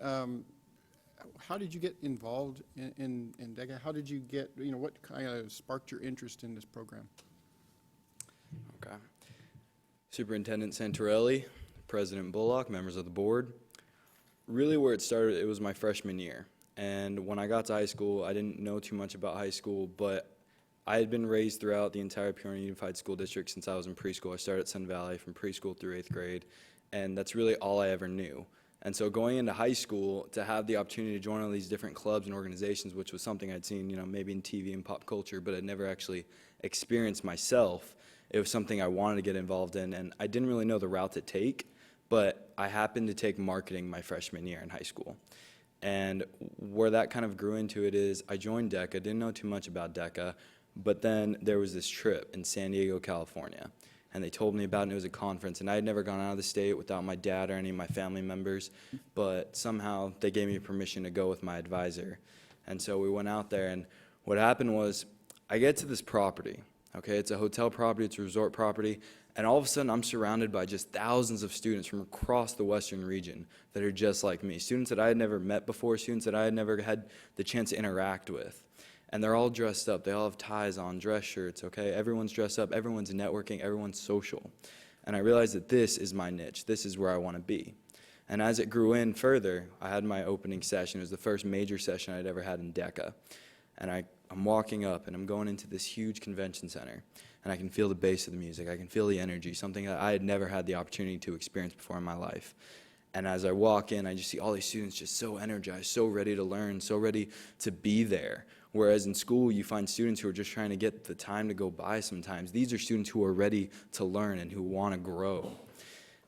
How did you get involved in DECA? How did you get, what kind of sparked your interest in this program? Okay. Superintendent Santorelli, President Bullock, members of the board. Really where it started, it was my freshman year. And when I got to high school, I didn't know too much about high school, but I had been raised throughout the entire Peoria Unified School District since I was in preschool. I started at Sun Valley from preschool through 8th grade, and that's really all I ever knew. And so going into high school, to have the opportunity to join all these different clubs and organizations, which was something I'd seen, maybe in TV and pop culture, but I'd never actually experienced myself, it was something I wanted to get involved in, and I didn't really know the route to take. But I happened to take marketing my freshman year in high school. And where that kind of grew into it is I joined DECA, didn't know too much about DECA, but then there was this trip in San Diego, California. And they told me about it, and it was a conference. And I had never gone out of the state without my dad or any of my family members, but somehow they gave me permission to go with my advisor. And so we went out there, and what happened was I get to this property. Okay, it's a hotel property, it's a resort property, and all of a sudden I'm surrounded by just thousands of students from across the western region that are just like me, students that I had never met before, students that I had never had the chance to interact with. And they're all dressed up, they all have ties on, dress shirts, okay? Everyone's dressed up, everyone's networking, everyone's social. And I realized that this is my niche, this is where I want to be. And as it grew in further, I had my opening session. It was the first major session I'd ever had in DECA. And I'm walking up, and I'm going into this huge convention center, and I can feel the bass of the music. I can feel the energy, something that I had never had the opportunity to experience before in my life. And as I walk in, I just see all these students just so energized, so ready to learn, so ready to be there, Whereas in school, you find students who are just trying to get the time to go by sometimes. These are students who are ready to learn and who want to grow.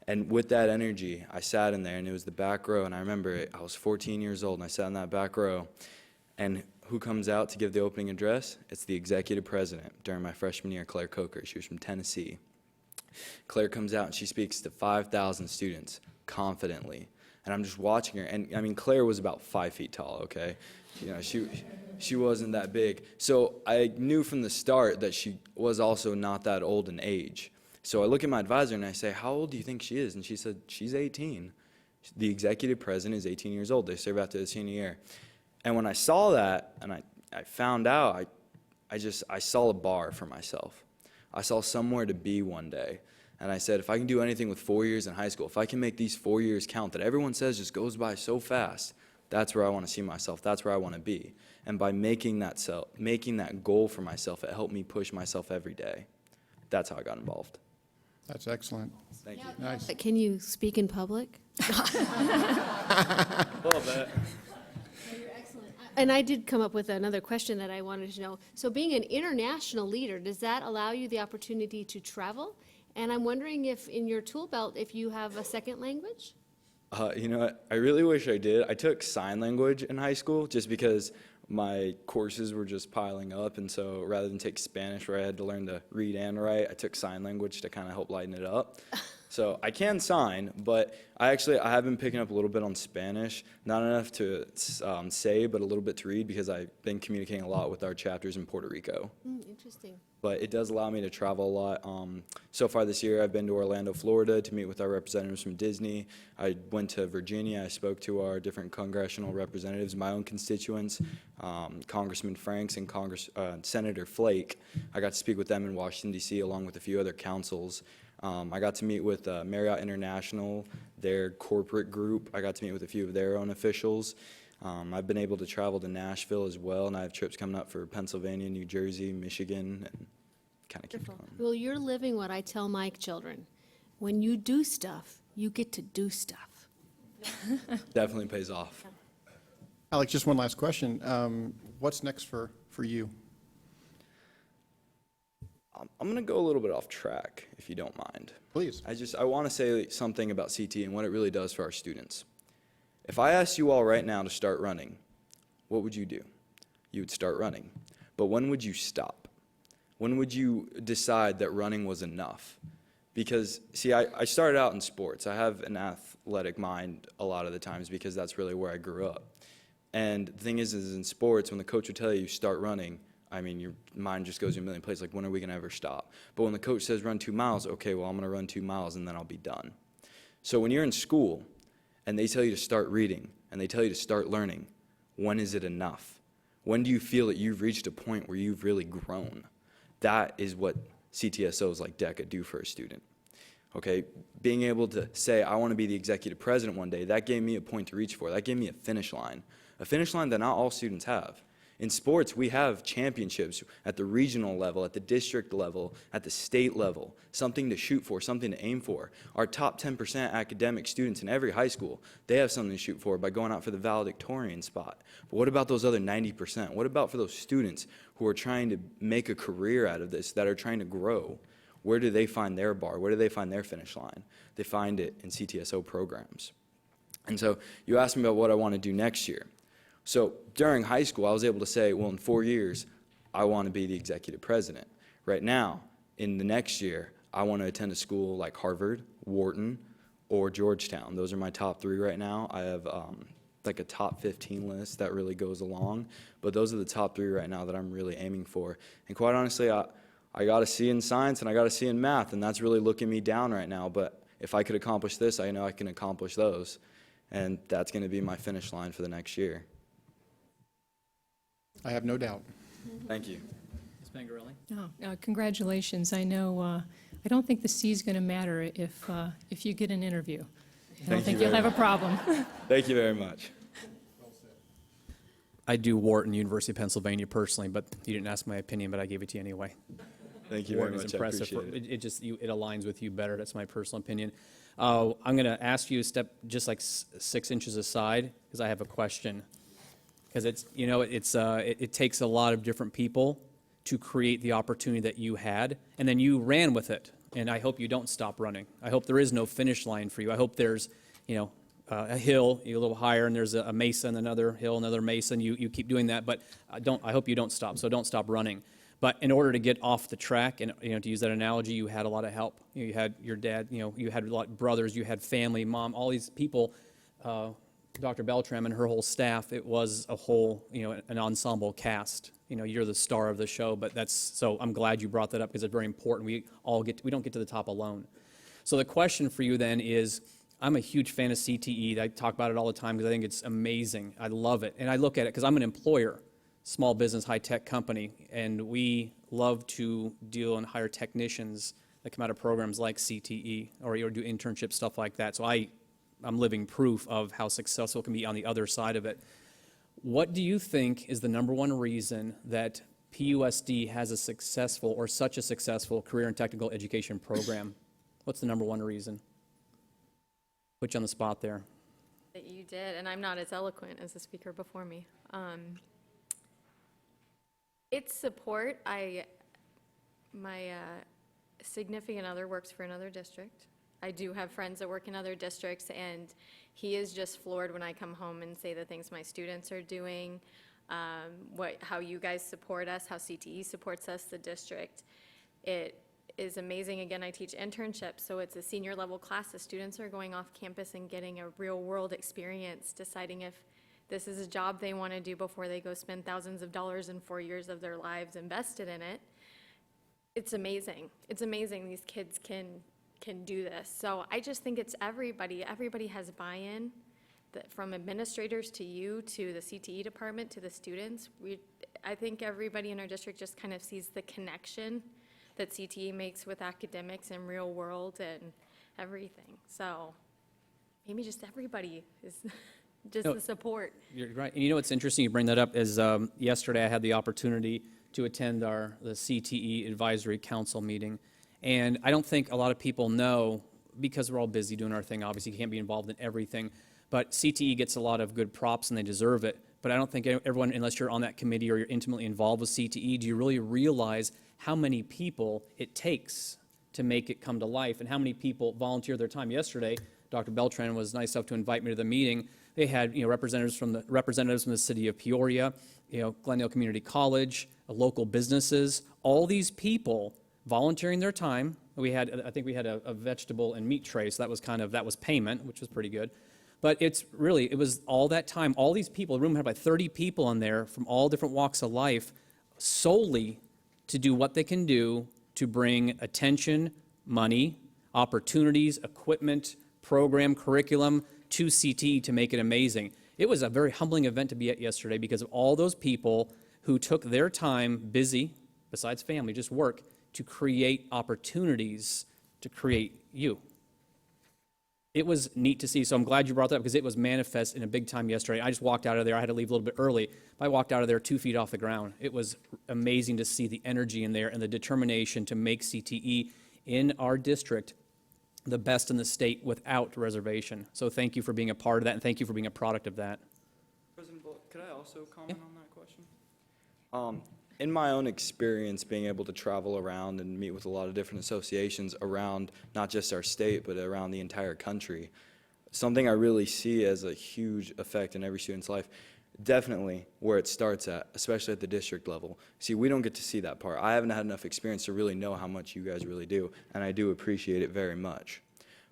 And with that energy, I sat in there, and it was the back row, and I remember I was 14 years old, and I sat in that back row, and who comes out to give the opening address? It's the executive president during my freshman year, Claire Coker. She was from Tennessee. Claire comes out, and she speaks to 5,000 students confidently. And I'm just watching her, and I mean, Claire was about 5 feet tall, okay? You know, she wasn't that big. So I knew from the start that she was also not that old in age. So I look at my advisor and I say, how old do you think she is? And she said, she's 18. The executive president is 18 years old. They serve after the senior year. And when I saw that and I found out, I saw a bar for myself. I saw somewhere to be one day. And I said, if I can do anything with 4 years in high school, if I can make these 4 years count that everyone says just goes by so fast, that's where I want to see myself. That's where I want to be. And by making that goal for myself, it helped me push myself every day. That's how I got involved. That's excellent. Thank you. Nice. Can you speak in public? A little bit. You're excellent. And I did come up with another question that I wanted to know. So being an international leader, does that allow you the opportunity to travel? And I'm wondering if in your tool belt, if you have a second language? You know what? I really wish I did. I took sign language in high school just because my courses were just piling up, and so rather than take Spanish where I had to learn to read and write, I took sign language to kind of help lighten it up. So I can sign, but I have been picking up a little bit on Spanish, not enough to say, but a little bit to read because I've been communicating a lot with our chapters in Puerto Rico. Interesting. But it does allow me to travel a lot. So far this year, I've been to Orlando, Florida to meet with our representatives from Disney. I went to Virginia. I spoke to our different congressional representatives, my own constituents, Congressman Franks and Senator Flake. I got to speak with them in Washington, D.C., along with a few other councils. I got to meet with Marriott International, their corporate group. I got to meet with a few of their own officials. I've been able to travel to Nashville as well, and I have trips coming up for Pennsylvania, New Jersey, Michigan, and kind of keep going. Well, you're living what I tell my children. When you do stuff, you get to do stuff. Definitely pays off. Alex, just one last question. What's next for you? I'm going to go a little bit off track, if you don't mind. Please. I want to say something about CT and what it really does for our students. If I asked you all right now to start running, what would you do? You would start running. But when would you stop? When would you decide that running was enough? Because, see, I started out in sports. I have an athletic mind a lot of the times because that's really where I grew up. And the thing is in sports, when the coach would tell you start running, I mean, your mind just goes to a million places, like, when are we going to ever stop? But when the coach says run 2 miles, okay, well, I'm going to run 2 miles and then I'll be done. So when you're in school and they tell you to start reading and they tell you to start learning, when is it enough? When do you feel that you've reached a point where you've really grown? That is what CTSOs like DECA do for a student. Okay, being able to say, I want to be the executive president one day, that gave me a point to reach for. That gave me a finish line that not all students have. In sports, we have championships at the regional level, at the district level, at the state level, something to shoot for, something to aim for. Our top 10% academic students in every high school, they have something to shoot for by going out for the valedictorian spot. But what about those other 90%? What about for those students who are trying to make a career out of this, that are trying to grow? Where do they find their bar? Where do they find their finish line? They find it in CTSO programs. And so you asked me about what I want to do next year. So during high school, I was able to say, well, in 4 years, I want to be the executive president. Right now, in the next year, I want to attend a school like Harvard, Wharton, or Georgetown. Those are my top 3 right now. I have like a top 15 list that really goes along, but those are the top 3 right now that I'm really aiming for. And quite honestly, I got a C in science and I got a C in math, and that's really looking me down right now. But if I could accomplish this, I know I can accomplish those. And that's going to be my finish line for the next year. I have no doubt. Thank you. Ms. Mangarelli? Oh, congratulations. I know, I don't think the C is going to matter if you get an interview. I don't think you'll have a problem. Thank you very much. I do Wharton, University of Pennsylvania personally, but you didn't ask my opinion, but I gave it to you anyway. Thank you Wharton very much. is impressive. I appreciate it. It aligns with you better. That's my personal opinion. I'm going to ask you to step just like 6 inches aside because I have a question. Because it takes a lot of different people to create the opportunity that you had, and then you ran with it. And I hope you don't stop running. I hope there is no finish line for you. I hope there's, a hill, a little higher, and there's a mesa, and another hill, another mesa, and you keep doing that. But I hope you don't stop. So don't stop running. But in order to get off the track, and to use that analogy, you had a lot of help. You had your dad. You had a lot of brothers. You had family, mom, all these people. Dr. Beltram and her whole staff. It was a whole, an ensemble cast. You're the star of the show. But so I'm glad you brought that up because it's very important. We don't get to the top alone. So the question for you then is, I'm a huge fan of CTE. I talk about it all the time because I think it's amazing. I love it. And I look at it because I'm an employer, small business, high-tech company, and we love to deal and hire technicians that come out of programs like CTE or do internships, stuff like that. So I'm living proof of how successful it can be on the other side of it. What do you think is the number one reason that PUSD has a successful or such a successful career and technical education program? What's the number one reason? Put you on the spot there. That you did, and I'm not as eloquent as the speaker before me. It's support. My significant other works for another district. I do have friends that work in other districts, and he is just floored when I come home and say the things my students are doing, how you guys support us, how CTE supports us, the district. It is amazing. Again, I teach internships, so it's a senior level class. The students are going off campus and getting a real world experience, deciding if this is a job they want to do before they go spend thousands of dollars and 4 years of their lives invested in it. It's amazing. It's amazing these kids can do this. So I just think it's everybody. Everybody has buy-in, from administrators to you, to the CTE department, to the students. I think everybody in our district just kind of sees the connection that CTE makes with academics and real world and everything. So maybe just everybody is just the support. You're right. And what's interesting, you bring that up, is yesterday I had the opportunity to attend the CTE Advisory Council meeting. And I don't think a lot of people know, because we're all busy doing our thing, obviously you can't be involved in everything, but CTE gets a lot of good props and they deserve it. But I don't think everyone, unless you're on that committee or you're intimately involved with CTE, do you really realize how many people it takes to make it come to life and how many people volunteer their time. Yesterday, Dr. Beltran was nice enough to invite me to the meeting. They had representatives from the city of Peoria, Glendale Community College, local businesses, all these people volunteering their time. I think we had a vegetable and meat tray, so that was payment, which was pretty good. But it was all that time, all these people, the room had about 30 people in there from all different walks of life, solely to do what they can do to bring attention, money, opportunities, equipment, program, curriculum to CTE to make it amazing. It was a very humbling event to be at yesterday because of all those people who took their time, busy, besides family, just work, to create opportunities to create you. It was neat to see, so I'm glad you brought that up because it was manifest in a big time yesterday. I just walked out of there. I had to leave a little bit early, but I walked out of there 2 feet off the ground. It was amazing to see the energy in there and the determination to make CTE in our district the best in the state without reservation. So thank you for being a part of that, and thank you for being a product of that. President Bullock, could I also comment on that question? In my own experience, being able to travel around and meet with a lot of different associations around not just our state, but around the entire country, something I really see as a huge effect in every student's life, definitely where it starts at, especially at the district level. See, we don't get to see that part. I haven't had enough experience to really know how much you guys really do, and I do appreciate it very much.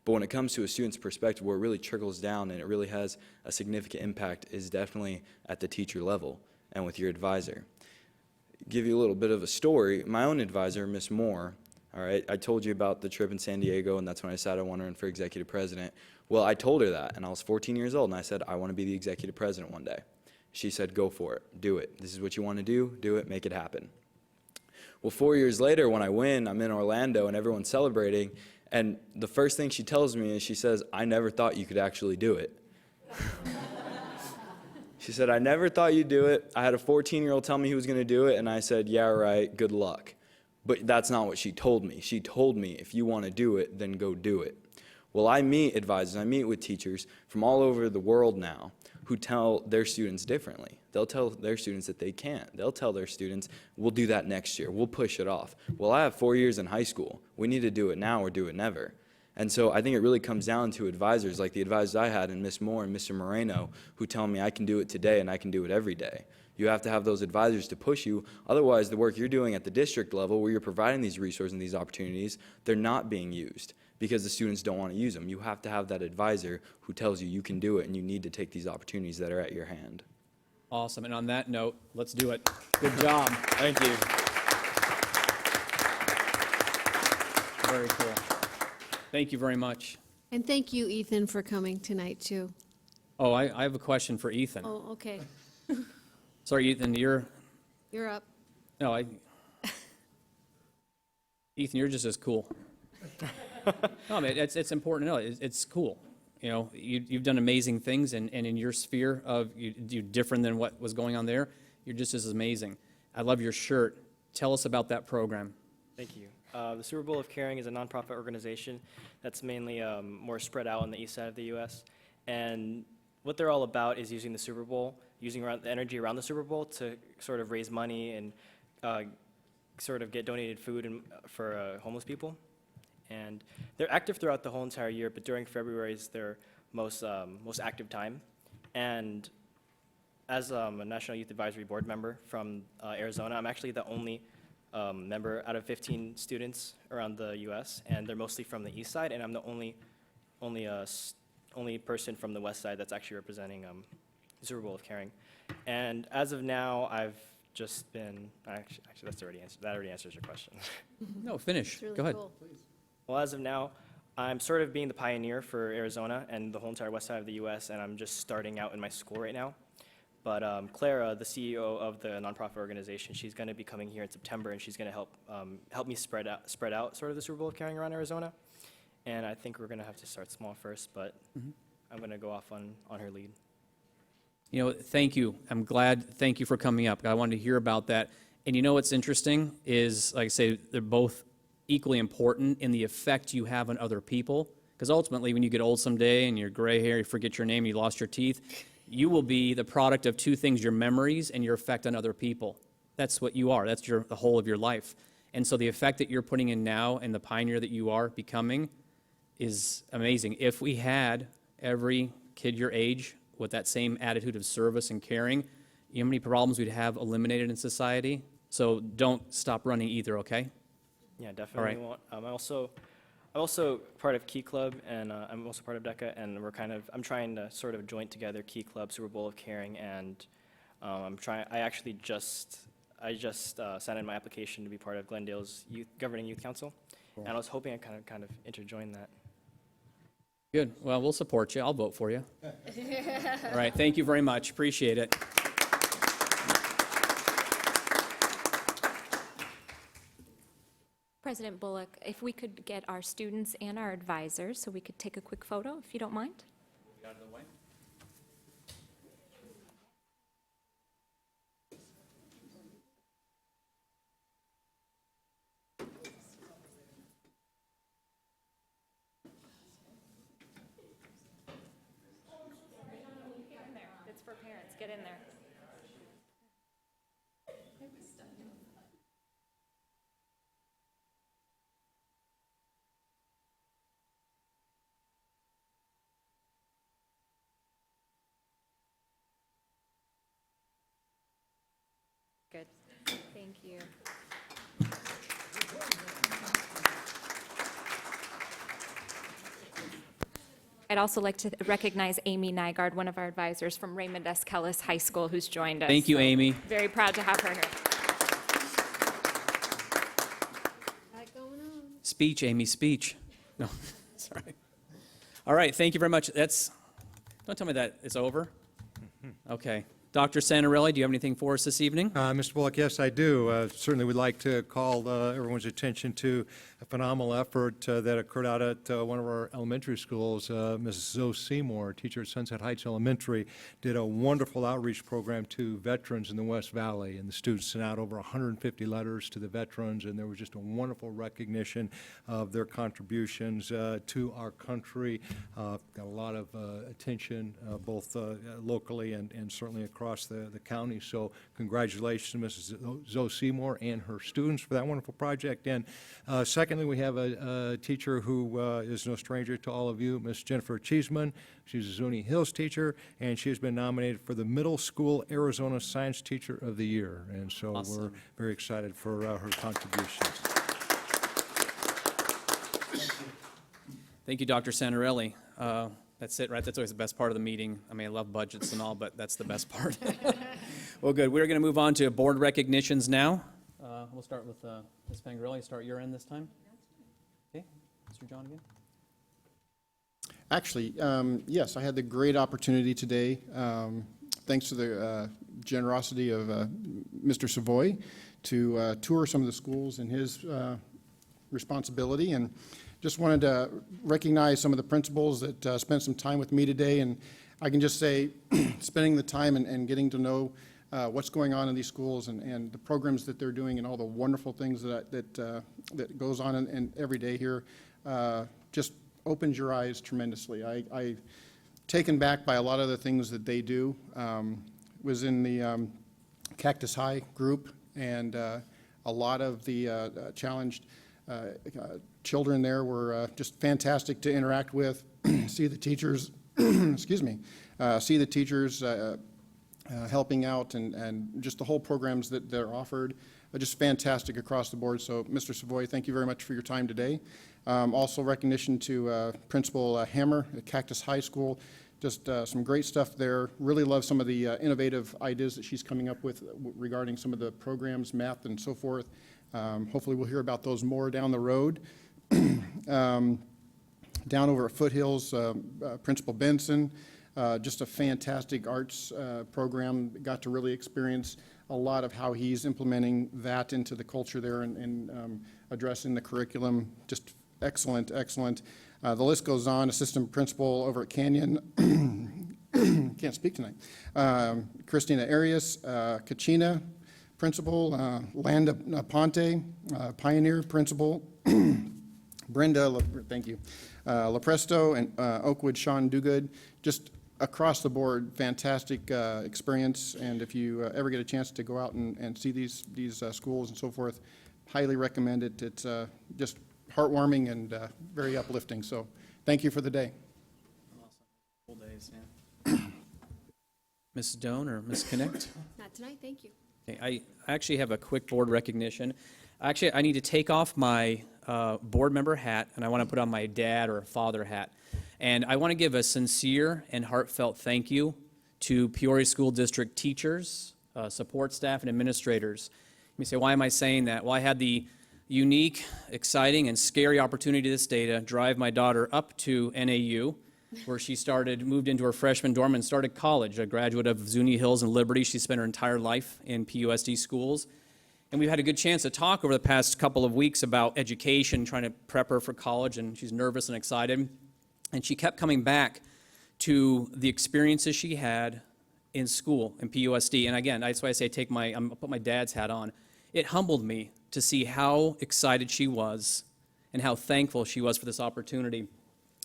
But when it comes to a student's perspective, where it really trickles down and it really has a significant impact is definitely at the teacher level and with your advisor. Give you a little bit of a story. My own advisor, Miss Moore, all right, I told you about the trip in San Diego, and that's when I decided I wanted to run for executive president. Well, I told her that, and I was 14 years old, and I said, I want to be the executive president one day. She said, go for it. Do it. This is what you want to do it, make it happen. Well, 4 years later, when I win, I'm in Orlando, and everyone's celebrating, and the first thing she tells me is she says, I never thought you could actually do it. She said, I never thought you'd do it. I had a 14-year-old tell me he was going to do it, and I said, yeah, right, good luck. But that's not what she told me. She told me, if you want to do it, then go do it. Well, I meet advisors, I meet with teachers from all over the world now who tell their students differently. They'll tell their students that they can't. They'll tell their students, we'll do that next year. We'll push it off. Well, I have 4 years in high school. We need to do it now or do it never. And so I think it really comes down to advisors like the advisors I had and Ms. Moore and Mr. Moreno who tell me I can do it today and I can do it every day. You have to have those advisors to push you. Otherwise, the work you're doing at the district level where you're providing these resources and these opportunities, they're not being used because the students don't want to use them. You have to have that advisor who tells you you can do it and you need to take these opportunities that are at your hand. Awesome. And on that note, let's do it. Good job. Thank you. Very cool. Thank you very much. And thank you, Ethan, for coming tonight, too. Oh, I have a question for Ethan. Oh, okay. Sorry, Ethan, You're up. no, Ethan, you're just as cool. No, I mean, it's important to know. It's cool. You know, you've done amazing things, and in your sphere of you're different than what was going on there. You're just as amazing. I love your shirt. Tell us about that program. Thank you. The Super Bowl of Caring is a nonprofit organization that's mainly more spread out on the east side of the U.S. And what they're all about is using the Super Bowl, using the energy around the Super Bowl to sort of raise money and sort of get donated food for homeless people. And they're active throughout the whole entire year, but during February is their most active time. And as a National Youth Advisory Board member from Arizona, I'm actually the only member out of 15 students around the U.S., and they're mostly from the east side, and I'm the only person from the west side that's actually representing the Super Bowl of Caring. And as of now, I've just been, actually that's already answered, that already answers your question. No, finish. Really Go ahead. cool. Well, as of now, I'm sort of being the pioneer for Arizona and the whole entire west side of the U.S., and I'm just starting out in my school right now. But Clara, the CEO of the nonprofit organization, she's going to be coming here in September, and she's going to help me spread out sort of the Super Bowl of Caring around Arizona. And I think we're going to have to start small first, but I'm going to go off on her lead. You know, thank you. I'm glad. Thank you for coming up. I wanted to hear about that. And you know what's interesting is, like I say, they're both equally important in the effect you have on other people. Because ultimately, when you get old someday and you're gray hair, you forget your name, you lost your teeth, you will be the product of two things: your memories and your effect on other people. That's what you are. That's the whole of your life. And so the effect that you're putting in now and the pioneer that you are becoming is amazing. If we had every kid your age with that same attitude of service and caring, you know how many problems we'd have eliminated in society? So don't stop running either, okay? Yeah, definitely. All right. I'm also part of Key Club, and I'm also part of DECA, and I'm trying to sort of joint together Key Club, Super Bowl of Caring, and I just sent in my application to be part of Glendale's Governing Youth Council, and I was hoping I kind of interjoin that. Good. Well, we'll support you. I'll vote for you. All right. Thank you very much. Appreciate it. President Bullock, if we could get our students and our advisors so we could take a quick photo, if you don't mind. Out of the way. It's for parents. Get in there. Good. Thank you. I'd also like to recognize Amy Nygaard, one of our advisors from Raymond S. Kellis High School, who's joined us. Thank you, Amy. Very proud to have her here. Speech, Amy, speech. No, sorry. All right, thank you very much. Don't tell me that it's over. Okay. Dr. Santarelli, do you have anything for us this evening? Mr. Bullock, yes, I do. Certainly would like to call everyone's attention to a phenomenal effort that occurred out at one of our elementary schools. Mrs. Zoe Seymour, teacher at Sunset Heights Elementary, did a wonderful outreach program to veterans in the West Valley, and the students sent out over 150 letters to the veterans, and there was just a wonderful recognition of their contributions to our country. Got a lot of attention, both locally and certainly across across the county. So congratulations to Mrs. Zoe Seymour and her students for that wonderful project. And secondly, we have a teacher who is no stranger to all of you, Miss Jennifer Cheeseman. She's a Zuni Hills teacher, and she has been nominated for the Middle School Arizona Science Teacher of the Year. And so we're very excited for her contributions. Thank you, Dr. Santarelli. That's it, right? That's always the best part of the meeting. I mean, I love budgets and all, but that's the best part. Well, good. We're going to move on to board recognitions now. We'll start with Ms. Pangarelli. Start your end this time. Okay, Mr. John again. Actually, yes, I had the great opportunity today, thanks to the generosity of Mr. Savoy, to tour some of the schools in his responsibility, and just wanted to recognize some of the principals that spent some time with me today. And I can just say, spending the time and getting to know what's going on in these schools and the programs that they're doing and all the wonderful things that goes on in every day here, just opens your eyes tremendously. I taken back by a lot of the things that they do. Was in the Cactus High group, and a lot of the challenged children there were just fantastic to interact with, see the teachers, excuse me, see the teachers helping out, and just the whole programs that they're offered are just fantastic across the board. So, Mr. Savoy, thank you very much for your time today. Also recognition to Principal Hammer at Cactus High School. Just some great stuff there. Really love some of the innovative ideas that she's coming up with regarding some of the programs, math and so forth. Hopefully we'll hear about those more down the road. Down over at Foothills, Principal Benson, just a fantastic arts program. Got to really experience a lot of how he's implementing that into the culture there and addressing the curriculum. Just excellent, excellent. The list goes on. Assistant principal over at Canyon, can't speak tonight. Christina Arias, Kachina principal, Landa Ponte, Pioneer principal, Brenda, thank you, LaPresto, and Oakwood Sean Dugood. Just across the board, fantastic experience. And if you ever get a chance to go out and see these schools and so forth, highly recommend it. It's just heartwarming and very uplifting. So thank you for the day. Awesome. Full days, yeah. Ms. Doan or Ms. Connect? Not tonight, thank you. Okay, I actually have a quick board recognition. Actually, I need to take off my board member hat, and I want to put on my dad or father hat. And I want to give a sincere and heartfelt thank you to Peoria School District teachers, support staff, and administrators. You may say, why am I saying that? Well, I had the unique, exciting, and scary opportunity this day to drive my daughter up to NAU, where she moved into her freshman dorm and started college, a graduate of Zuni Hills and Liberty. She spent her entire life in PUSD schools. And we've had a good chance to talk over the past couple of weeks about education, trying to prep her for college, and she's nervous and excited. And she kept coming back to the experiences she had in school, in PUSD. And again, that's why I say I'll put my dad's hat on. It humbled me to see how excited she was and how thankful she was for this opportunity.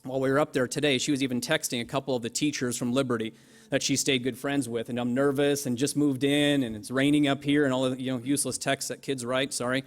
While we were up there today, she was even texting a couple of the teachers from Liberty that she stayed good friends with, and I'm nervous and just moved in, and it's raining up here, and all the useless texts that kids write, sorry,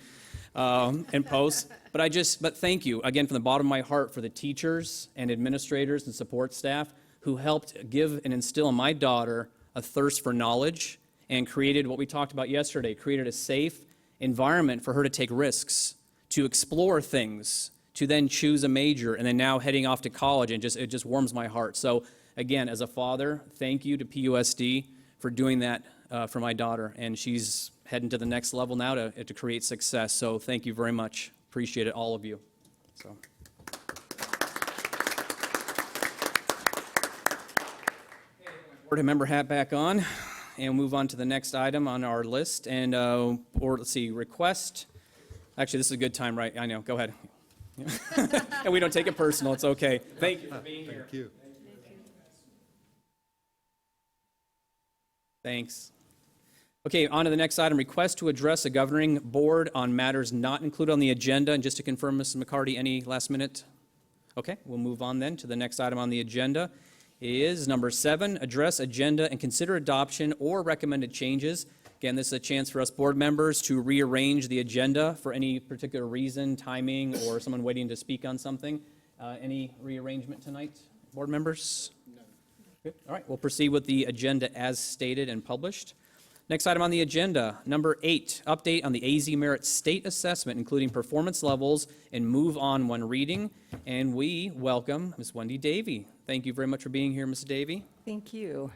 and post. But thank you, again, from the bottom of my heart for the teachers and administrators and support staff who helped give and instill in my daughter a thirst for knowledge and created what we talked about yesterday, created a safe environment for her to take risks, to explore things, to then choose a major, and then now heading off to college, and it just warms my heart. So again, as a father, thank you to PUSD for doing that for my daughter, and she's heading to the next level now to create success. So thank you very much. Appreciate it, all of you. So. Board member hat back on, and move on to the next item on our list. And let's see, request. Actually, this is a good time, right? I know. Go ahead. And we don't take it personal. It's okay. Thank you for being here. Thank you. Thanks. Okay, on to the next item. Request to address the governing board on matters not included on the agenda. And just to confirm, Mrs. McCarty, any last minute? Okay, we'll move on then to the next item on the agenda. is number 7, address agenda and consider adoption or recommended changes. Again, this is a chance for us board members to rearrange the agenda for any particular reason, timing, or someone waiting to speak on something. Any rearrangement tonight, board members? No. Good. All right, we'll proceed with the agenda as stated and published. Next item on the agenda, number 8, update on the AZ Merit State Assessment, including performance levels, and move on when reading. And we welcome Ms. Wendy Davey. Thank you very much for being here, Ms. Davey. Thank you.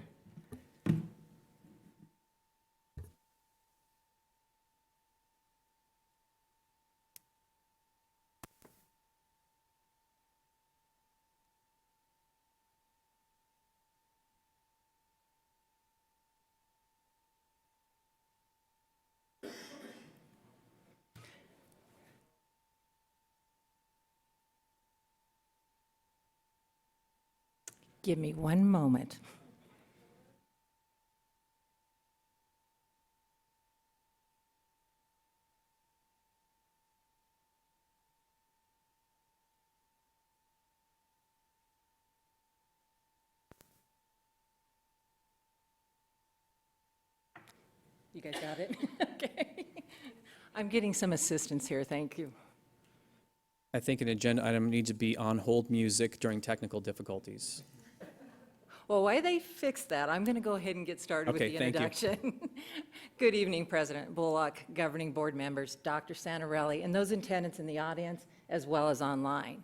Give me one moment. You guys got it? Okay. I'm getting some assistance here, thank you. I think an agenda item needs to be on hold music during technical difficulties. Well, while they fix that, I'm going to go ahead and get started with the introduction. Good evening, President Bullock, governing board members, Dr. Santarelli, and those in attendance in the audience, as well as online.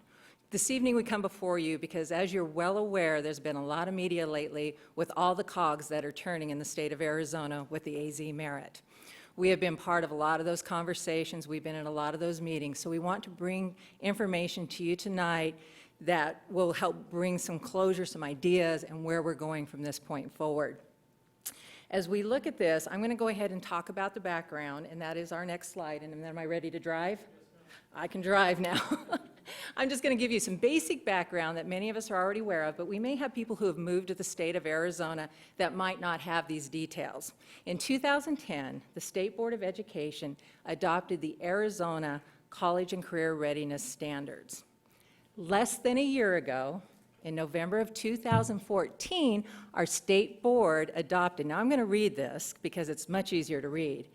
This evening we come before you because, as you're well aware, there's been a lot of media lately with all the cogs that are turning in the state of Arizona with the AZ Merit. We have been part of a lot of those conversations. We've been in a lot of those meetings. So we want to bring information to you tonight that will help bring some closure, some ideas, and where we're going from this point forward. As we look at this, I'm going to go ahead and talk about the background, and that is our next slide. And then am I ready to drive? I can drive now. I'm just going to give you some basic background that many of us are already aware of, but we may have people who have moved to the state of Arizona that might not have these details. In 2010, the State Board of Education adopted the Arizona College and Career Readiness Standards. Less than a year ago, in November of 2014, our state board adopted, now I'm going to read this because it's much easier to read,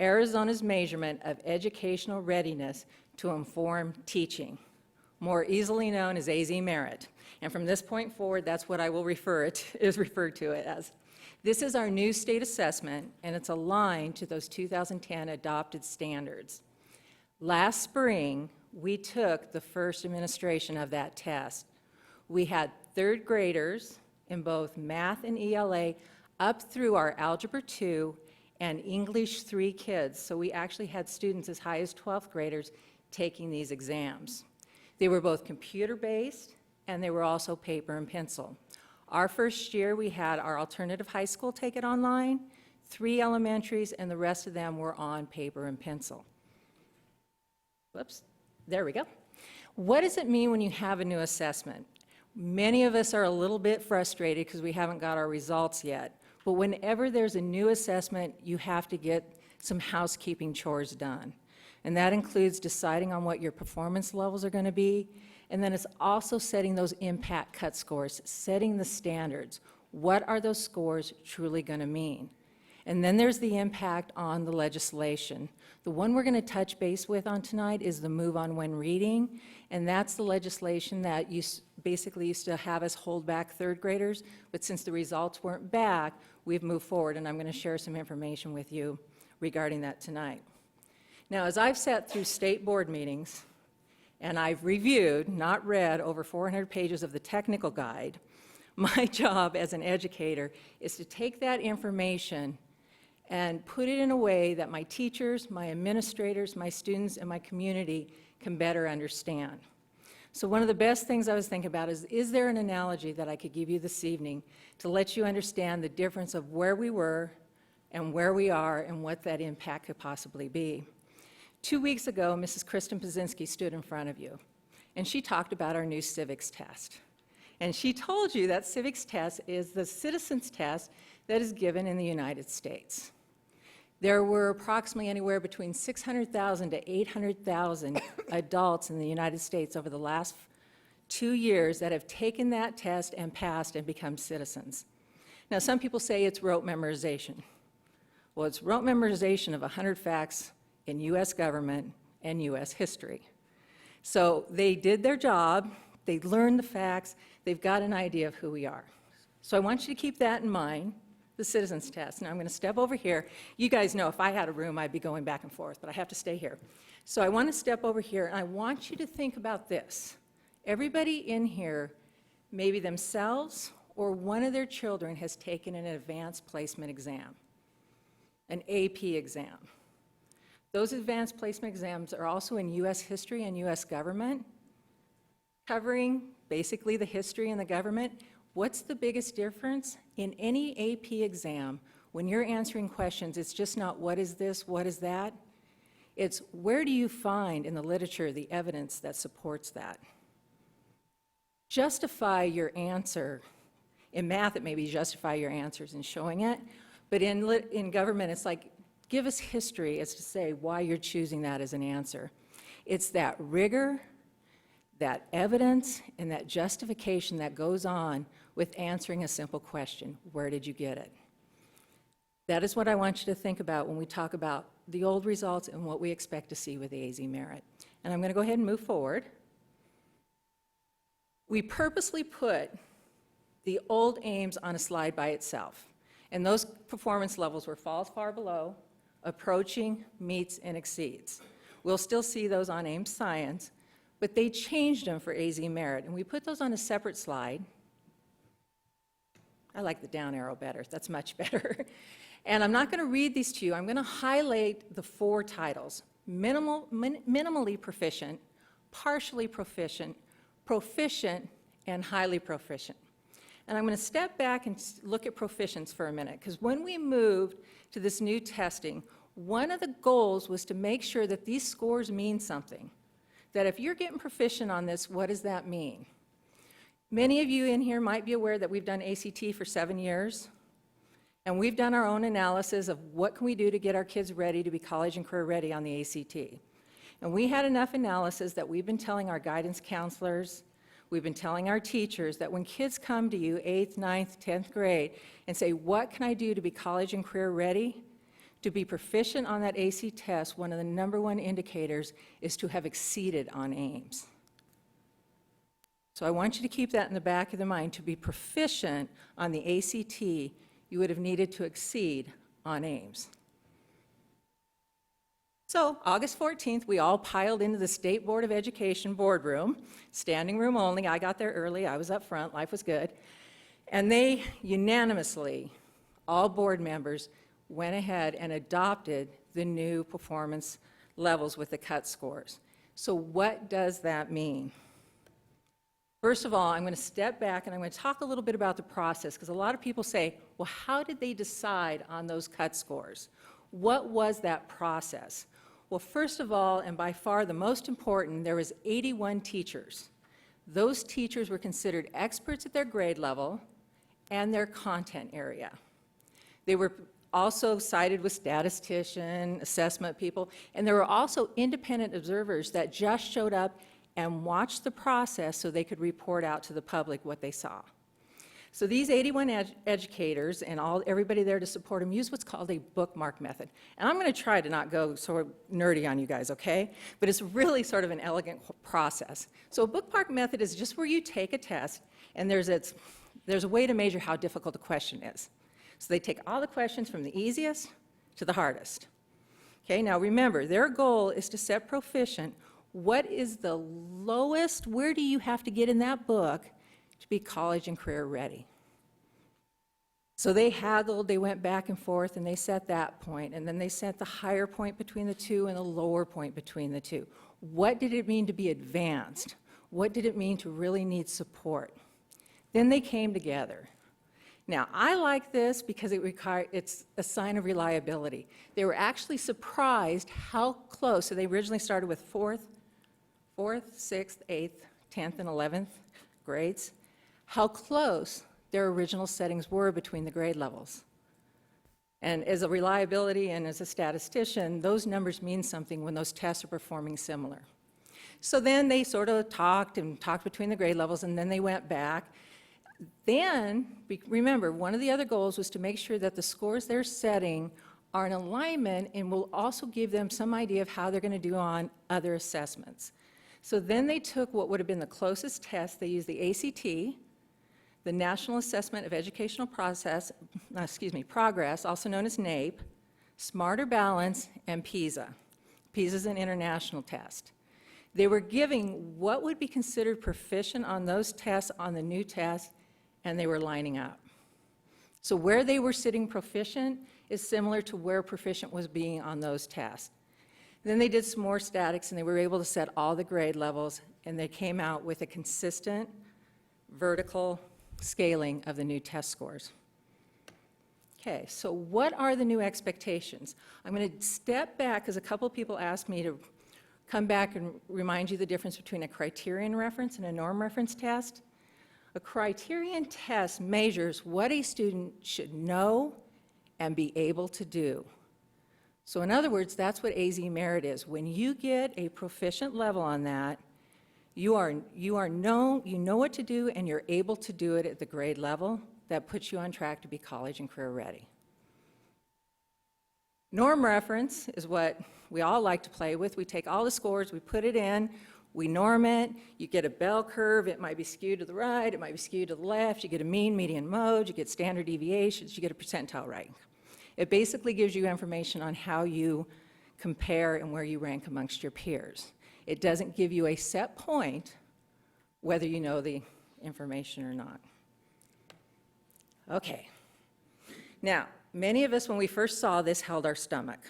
Arizona's measurement of educational readiness to inform teaching, more easily known as AZ Merit. And from this point forward, that's what I will refer to it as. This is our new state assessment, and it's aligned to those 2010 adopted standards. Last spring, we took the first administration of that test. We had third graders in both math and ELA up through our Algebra 2 and English 3 kids. So we actually had students as high as 12th graders taking these exams. They were both computer-based and they were also paper and pencil. Our first year, we had our alternative high school take it online, 3 elementaries, and the rest of them were on paper and pencil. Whoops. There we go. What does it mean when you have a new assessment? Many of us are a little bit frustrated because we haven't got our results yet. But whenever there's a new assessment, you have to get some housekeeping chores done. And that includes deciding on what your performance levels are going to be. And then it's also setting those impact cut scores, setting the standards. What are those scores truly going to mean? And then there's the impact on the legislation. The one we're going to touch base with on tonight is the move on when reading, and that's the legislation that basically used to have us hold back third graders, but since the results weren't back, we've moved forward, and I'm going to share some information with you regarding that tonight. Now, as I've sat through state board meetings, and I've reviewed, not read, over 400 pages of the technical guide, my job as an educator is to take that information and put it in a way that my teachers, my administrators, my students, and my community can better understand. So one of the best things I was thinking about is there an analogy that I could give you this evening to let you understand the difference of where we were and where we are and what that impact could possibly be? 2 weeks ago, Mrs. Kristen Pazinski stood in front of you, and she talked about our new civics test. And she told you that civics test is the citizens test that is given in the United States. There were approximately anywhere between 600,000 to 800,000 adults in the United States over the last 2 years that have taken that test and passed and become citizens. Now, some people say it's rote memorization. Well, it's rote memorization of 100 facts in U.S. government and U.S. history. So they did their job, they learned the facts, they've got an idea of who we are. So I want you to keep that in mind, the citizens test. Now I'm going to step over here. You guys know if I had a room, I'd be going back and forth, but I have to stay here. So I want to step over here, and I want you to think about this. Everybody in here, maybe themselves or one of their children has taken an advanced placement exam, an AP exam. Those advanced placement exams are also in U.S. history and U.S. government, covering basically the history and the government. What's the biggest difference? In any AP exam, when you're answering questions, it's just not what is this, what is that? It's where do you find in the literature the evidence that supports that? Justify your answer. In math, it may be justify your answers and showing it, but in government, it's like, give us history as to say why you're choosing that as an answer. It's that rigor, that evidence, and that justification that goes on with answering a simple question. Where did you get it? That is what I want you to think about when we talk about the old results and what we expect to see with the AZ Merit. And I'm going to go ahead and move forward. We purposely put the old aims on a slide by itself. And those performance levels were falls far below, approaching, meets, and exceeds. We'll still see those on AIM Science, but they changed them for AZ Merit, and we put those on a separate slide. I like the down arrow better. That's much better. And I'm not going to read these to you. I'm going to highlight the 4 titles: minimally proficient, partially proficient, proficient, and highly proficient. And I'm going to step back and look at proficiency for a minute, because when we moved to this new testing, one of the goals was to make sure that these scores mean something. That if you're getting proficient on this, what does that mean? Many of you in here might be aware that we've done ACT for 7 years, and we've done our own analysis of what can we do to get our kids ready to be college and career ready on the ACT. And we had enough analysis that we've been telling our guidance counselors, we've been telling our teachers that when kids come to you 8th, 9th, 10th grade and say, what can I do to be college and career ready? To be proficient on that AC test, one of the #1 indicators is to have exceeded on AIMS. So I want you to keep that in the back of the mind. To be proficient on the ACT, you would have needed to exceed on AIMS. So August 14th, we all piled into the State Board of Education boardroom, standing room only. I got there early. I was up front. Life was good. And they unanimously, all board members, went ahead and adopted the new performance levels with the cut scores. So what does that mean? First of all, I'm going to step back and I'm going to talk a little bit about the process, because a lot of people say, well, how did they decide on those cut scores? What was that process? Well, first of all, and by far the most important, there was 81 teachers. Those teachers were considered experts at their grade level and their content area. They were also cited with statistician, assessment people, and there were also independent observers that just showed up and watched the process so they could report out to the public what they saw. So these 81 educators and everybody there to support them use what's called a bookmark method. And I'm going to try to not go sort of nerdy on you guys, okay? But it's really sort of an elegant process. So a bookmark method is just where you take a test and there's a way to measure how difficult a question is. So they take all the questions from the easiest to the hardest. Okay, now remember, their goal is to set proficient. What is the lowest, where do you have to get in that book to be college and career ready? So they haggled, they went back and forth, and they set that point, and then they set the higher point between the two and the lower point between the two. What did it mean to be advanced? What did it mean to really need support? Then they came together. Now, I like this because it's a sign of reliability. They were actually surprised how close, so they originally started with 4th, 6th, 8th, 10th, and 11th grades, how close their original settings were between the grade levels. And as a reliability and as a statistician, those numbers mean something when those tests are performing similar. So then they sort of talked between the grade levels, and then they went back. Then, remember, one of the other goals was to make sure that the scores they're setting are in alignment and will also give them some idea of how they're going to do on other assessments. So then they took what would have been the closest test. They used the ACT, the National Assessment of Educational Progress, also known as NAEP, Smarter Balance, and PISA. PISA is an international test. They were giving what would be considered proficient on those tests on the new test, and they were lining up. So where they were sitting proficient is similar to where proficient was being on those tests. Then they did some more statics, and they were able to set all the grade levels, and they came out with a consistent vertical scaling of the new test scores. Okay, so what are the new expectations? I'm going to step back because a couple of people asked me to come back and remind you the difference between a criterion reference and a norm reference test. A criterion test measures what a student should know and be able to do. So in other words, that's what AZ Merit is. When you get a proficient level on that, you know what to do and you're able to do it at the grade level that puts you on track to be college and career ready. Norm reference is what we all like to play with. We take all the scores, we put it in, we norm it, you get a bell curve, it might be skewed to the right, it might be skewed to the left, you get a mean, median, mode, you get standard deviations, you get a percentile rank. It basically gives you information on how you compare and where you rank amongst your peers. It doesn't give you a set point whether you know the information or not. Okay. Now, many of us, when we first saw this, held our stomach.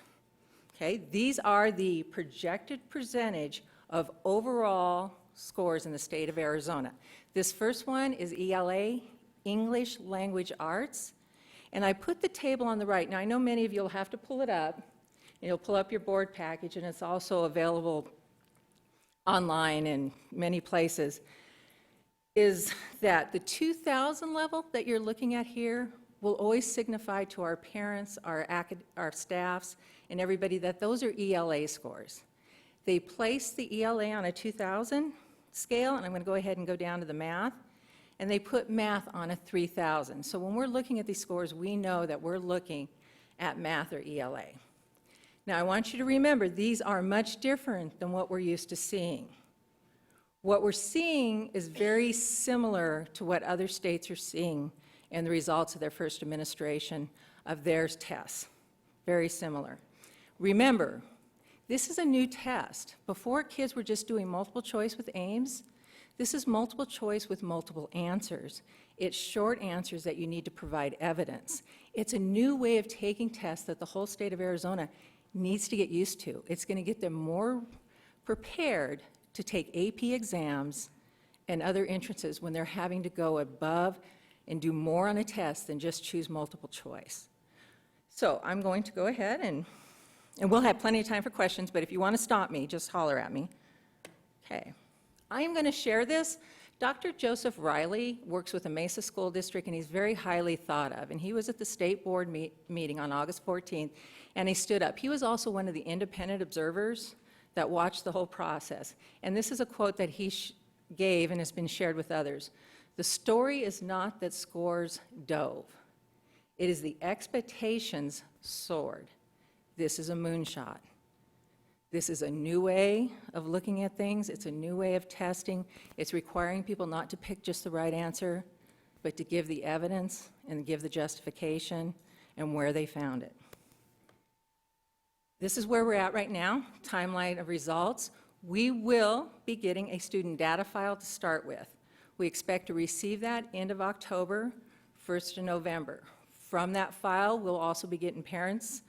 Okay, these are the projected percentage of overall scores in the state of Arizona. This first one is ELA, English Language Arts, and I put the table on the right. Now, I know many of you will have to pull it up, and you'll pull up your board package, and it's also available online in many places, is that the 2000 level that you're looking at here will always signify to our parents, our staffs, and everybody that those are ELA scores. They place the ELA on a 2000 scale, and I'm going to go ahead and go down to the math, and they put math on a 3000. So when we're looking at these scores, we know that we're looking at math or ELA. Now, I want you to remember, these are much different than what we're used to seeing. What we're seeing is very similar to what other states are seeing in the results of their first administration of their tests. Very similar. Remember, this is a new test. Before, kids were just doing multiple choice with Ames. This is multiple choice with multiple answers. It's short answers that you need to provide evidence. It's a new way of taking tests that the whole state of Arizona needs to get used to. It's going to get them more prepared to take AP exams and other entrances when they're having to go above and do more on a test than just choose multiple choice. So I'm going to go ahead and we'll have plenty of time for questions, but if you want to stop me, just holler at me. Okay. I am going to share this. Dr. Joseph Riley works with the Mesa School District, and he's very highly thought of. And he was at the state board meeting on August 14th, and he stood up. He was also one of the independent observers that watched the whole process. And this is a quote that he gave and has been shared with others. The story is not that scores dove. It is the expectations soared. This is a moonshot. This is a new way of looking at things. It's a new way of testing. It's requiring people not to pick just the right answer, but to give the evidence and give the justification and where they found it. This is where we're at right now, timeline of results. We will be getting a student data file to start with. We expect to receive that end of October, 1st of November. From that file, we'll also be getting parents'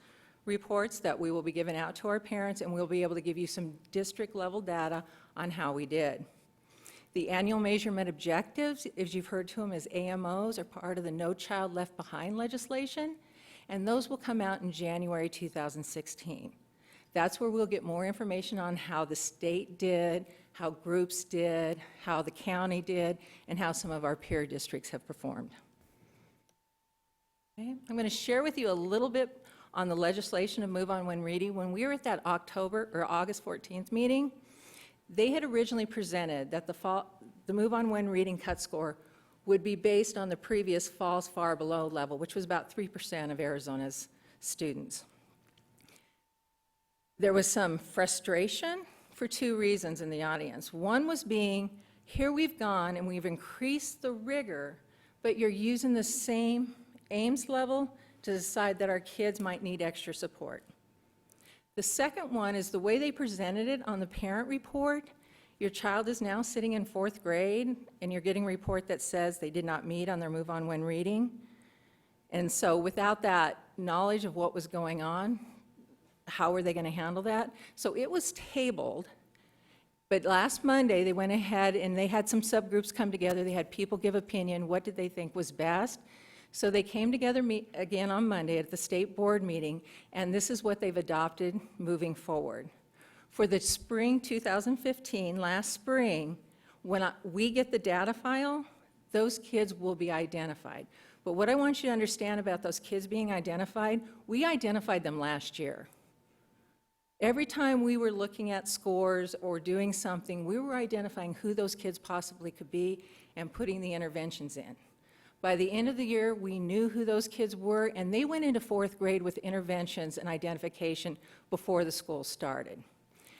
reports that we will be giving out to our parents, and we'll be able to give you some district-level data on how we did. The annual measurement objectives, as you've heard to them as AMOs, are part of the No Child Left Behind legislation, and those will come out in January 2016. That's where we'll get more information on how the state did, how groups did, how the county did, and how some of our peer districts have performed. Okay. I'm going to share with you a little bit on the legislation of Move On When Ready. When we were at that August 14th meeting, They had originally presented that the Move on When reading cut score would be based on the previous falls far below level, which was about 3% of Arizona's students. There was some frustration for two reasons in the audience. One was being, here we've gone and we've increased the rigor, but you're using the same Ames level to decide that our kids might need extra support. The second one is the way they presented it on the parent report. Your child is now sitting in 4th grade and you're getting a report that says they did not meet on their Move on When reading. And so without that knowledge of what was going on, how were they going to handle that? So it was tabled, but last Monday they went ahead and they had some subgroups come together. They had people give opinion. What did they think was best? So they came together again on Monday at the state board meeting, and this is what they've adopted moving forward. For the spring 2015, last spring, when we get the data file, those kids will be identified. But what I want you to understand about those kids being identified, we identified them last year. Every time we were looking at scores or doing something, we were identifying who those kids possibly could be and putting the interventions in. By the end of the year, we knew who those kids were, and they went into 4th grade with interventions and identification before the school started.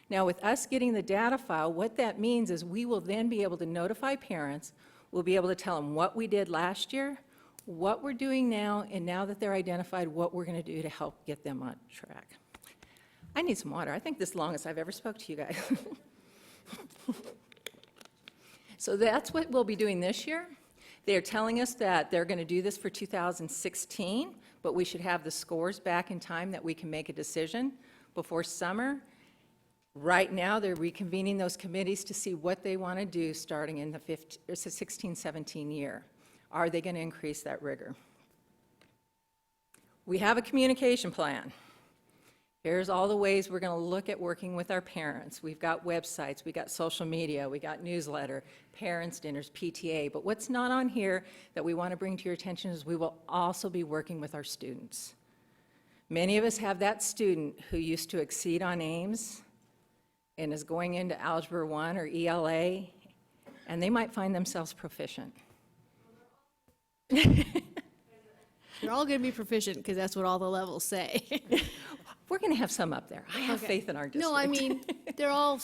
Now, with us getting the data file, what that means is we will then be able to notify parents. We'll be able to tell them what we did last year, what we're doing now, and now that they're identified, what we're going to do to help get them on track. I need some water. I think this is the longest I've ever spoke to you guys. So that's what we'll be doing this year. They're telling us that they're going to do this for 2016, but we should have the scores back in time that we can make a decision before summer. Right now, they're reconvening those committees to see what they want to do starting in the 16-17 year. Are they going to increase that rigor? We have a communication plan. Here's all the ways we're going to look at working with our parents. We've got websites, we got social media, we got newsletter, parents' dinners, PTA. But what's not on here that we want to bring to your attention is we will also be working with our students. Many of us have that student who used to exceed on Ames and is going into Algebra 1 or ELA, and they might find themselves proficient. You're all going to be proficient because that's what all the levels say. We're going to have some up there. I have faith in our district. No, I mean, they're all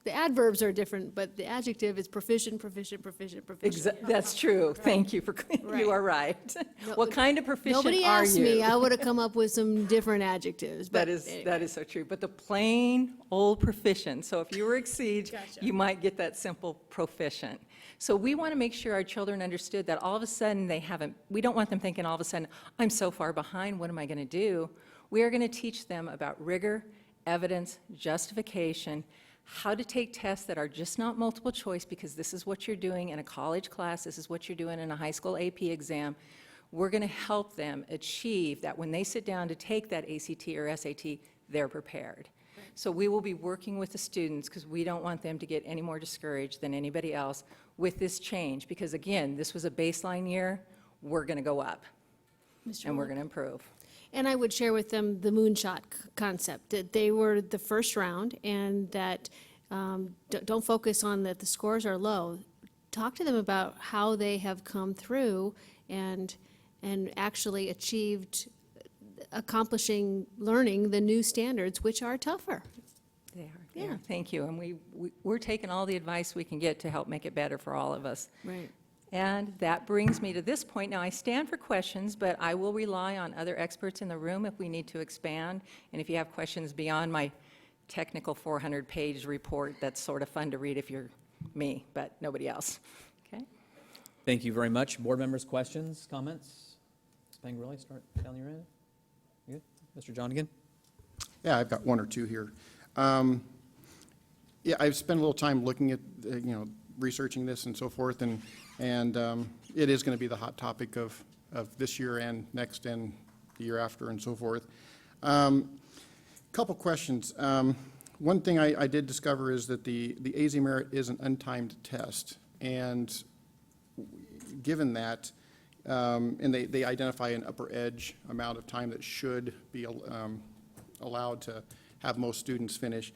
the adverbs are different, but the adjective is proficient, proficient, proficient, proficient. That's true. Thank you for, you are right. What kind of proficient are you? Nobody asked me. I would have come up with some different adjectives. That is so true. But the plain old proficient. So if you were exceed, you might get that simple proficient. So we want to make sure our children understood that all of a sudden we don't want them thinking all of a sudden, I'm so far behind, what am I going to do? We are going to teach them about rigor, evidence, justification, how to take tests that are just not multiple choice, because this is what you're doing in a college class, this is what you're doing in a high school AP exam. We're going to help them achieve that when they sit down to take that ACT or SAT, they're prepared. So we will be working with the students because we don't want them to get any more discouraged than anybody else with this change, because again, this was a baseline year. We're going to go up and we're going to improve. And I would share with them the moonshot concept, that they were the first round, and that don't focus on that the scores are low. Talk to them about how they have come through and actually achieved learning the new standards, which are tougher. They are. Yeah. Thank you. And we're taking all the advice we can get to help make it better for all of us. Right. And that brings me to this point. Now, I stand for questions, but I will rely on other experts in the room if we need to expand. And if you have questions beyond my technical 400-page report, that's sort of fun to read if you're me, but nobody else. Okay? Thank you very much. Board members, questions, comments? Ms. Pangarelli, start down your end. You good? Mr. Johnigan? Yeah, I've got one or two here. Yeah, I've spent a little time looking at, researching this and so forth, and it is going to be the hot topic of this year and next and the year after and so forth. Couple questions. One thing I did discover is that the AZ Merit is an untimed test, and given that, and they identify an upper edge amount of time that should be allowed to have most students finish.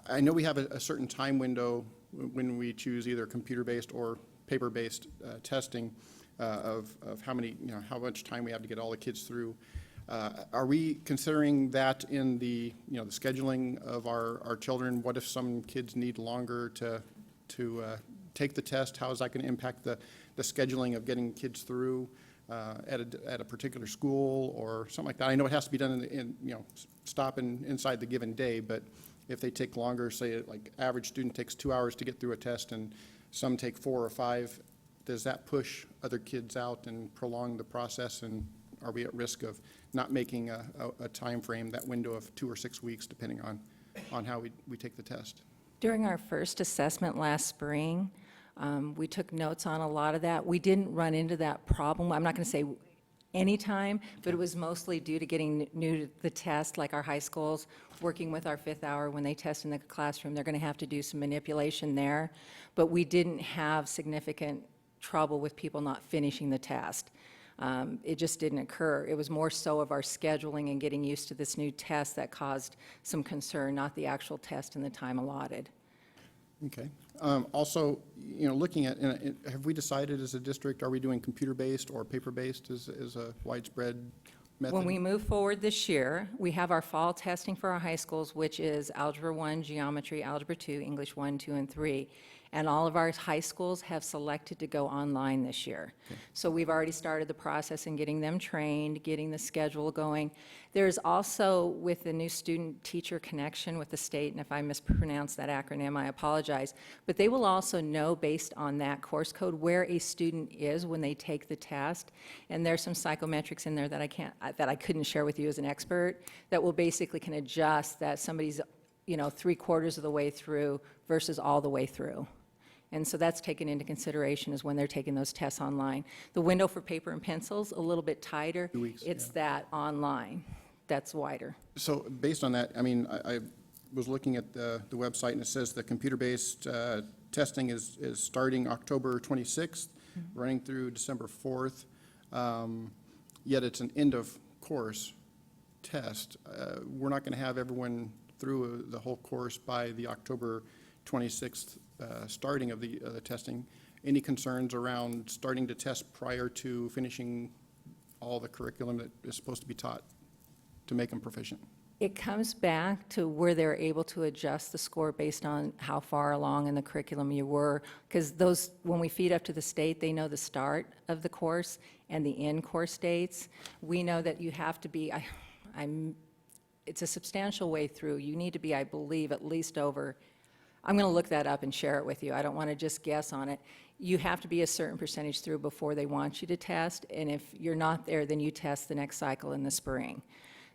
I know we have a certain time window when we choose either computer-based or paper-based testing of how many, how much time we have to get all the kids through. Are we considering that in the, the scheduling of our children? What if some kids need longer to take the test? How is that going to impact the scheduling of getting kids through at a particular school or something like that? I know it has to be done inside the given day, but if they take longer, say like average student takes 2 hours to get through a test and some take 4 or 5, does that push other kids out and prolong the process? And are we at risk of not making a time frame, that window of 2 or 6 weeks, depending on how we take the test? During our first assessment last spring, we took notes on a lot of that. We didn't run into that problem. I'm not going to say any time, but it was mostly due to getting new to the test, like our high schools, working with our 5th hour when they test in the classroom. They're going to have to do some manipulation there. But we didn't have significant trouble with people not finishing the test. It just didn't occur. It was more so of our scheduling and getting used to this new test that caused some concern, not the actual test and the time allotted. Okay. Also, looking at, have we decided as a district, are we doing computer-based or paper-based as a widespread method? When we move forward this year, we have our fall testing for our high schools, which is Algebra 1, Geometry, Algebra 2, English 1, 2, and 3. And all of our high schools have selected to go online this year. Okay. So we've already started the process in getting them trained, getting the schedule going. There's also, with the new student-teacher connection with the state, and if I mispronounce that acronym, I apologize, but they will also know based on that course code where a student is when they take the test. And there's some psychometrics in there that I couldn't share with you as an expert that will basically can adjust that somebody's 3/4 of the way through versus all the way through. And so that's taken into consideration as when they're taking those tests online. The window for paper and pencils, a little bit tighter. 2 weeks, it's that online that's wider. So based on that, I was looking at the website, and it says the computer-based testing is starting October 26th, running through December 4th, yet it's an end-of-course test. We're not going to have everyone through the whole course by the October 26th starting of the testing. Any concerns around starting to test prior to finishing all the curriculum that is supposed to be taught to make them proficient? It comes back to where they're able to adjust the score based on how far along in the curriculum you were, because when we feed up to the state, they know the start of the course and the end course dates. We know that you have to be, it's a substantial way through. You need to be, I believe, at least over, I'm going to look that up and share it with you. I don't want to just guess on it. You have to be a certain percentage through before they want you to test, and if you're not there, then you test the next cycle in the spring.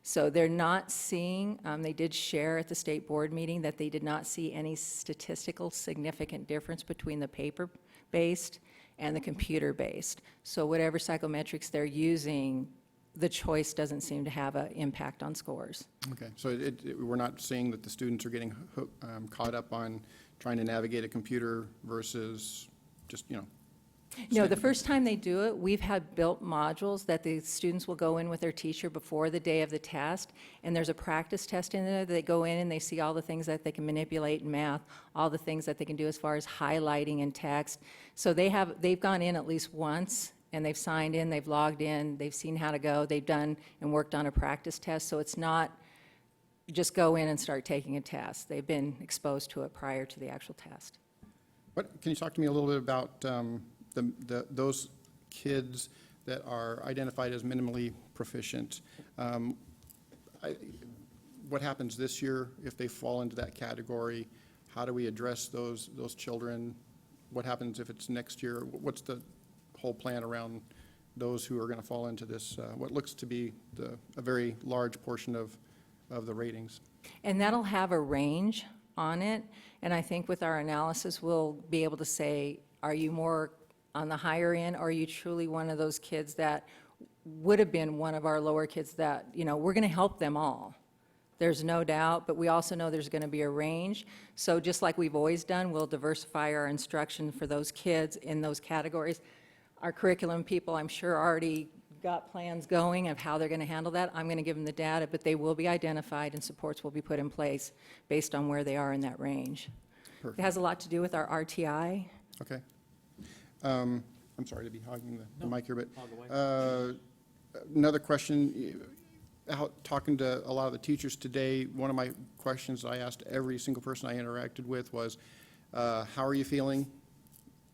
So they're not seeing, they did share at the state board meeting that they did not see any statistical significant difference between the paper-based and the computer-based. So whatever psychometrics they're using, the choice doesn't seem to have an impact on scores. Okay, so we're not seeing that the students are getting caught up on trying to navigate a computer versus just, No, the first time they do it, we've had built modules that the students will go in with their teacher before the day of the test, and there's a practice test in there. They go in and they see all the things that they can manipulate in math, all the things that they can do as far as highlighting in text. So they've gone in at least once, and they've signed in, they've logged in, they've seen how to go, they've done and worked on a practice test. So it's not just go in and start taking a test. They've been exposed to it prior to the actual test. Can you talk to me a little bit about those kids that are identified as minimally proficient? What happens this year if they fall into that category? How do we address those children? What happens if it's next year? What's the whole plan around those who are going to fall into this, what looks to be a very large portion of the ratings? And that'll have a range on it, and I think with our analysis, we'll be able to say, are you more on the higher end, or are you truly one of those kids that would have been one of our lower kids that, we're going to help them all. There's no doubt, but we also know there's going to be a range. So just like we've always done, we'll diversify our instruction for those kids in those categories. Our curriculum people, I'm sure, already got plans going of how they're going to handle that. I'm going to give them the data, but they will be identified and supports will be put in place based on where they are in that range. Perfect. It has a lot to do with our RTI. Okay. I'm sorry to be hogging the mic here, but another question. Talking to a lot of the teachers today, one of my questions I asked every single person I interacted with was, how are you feeling?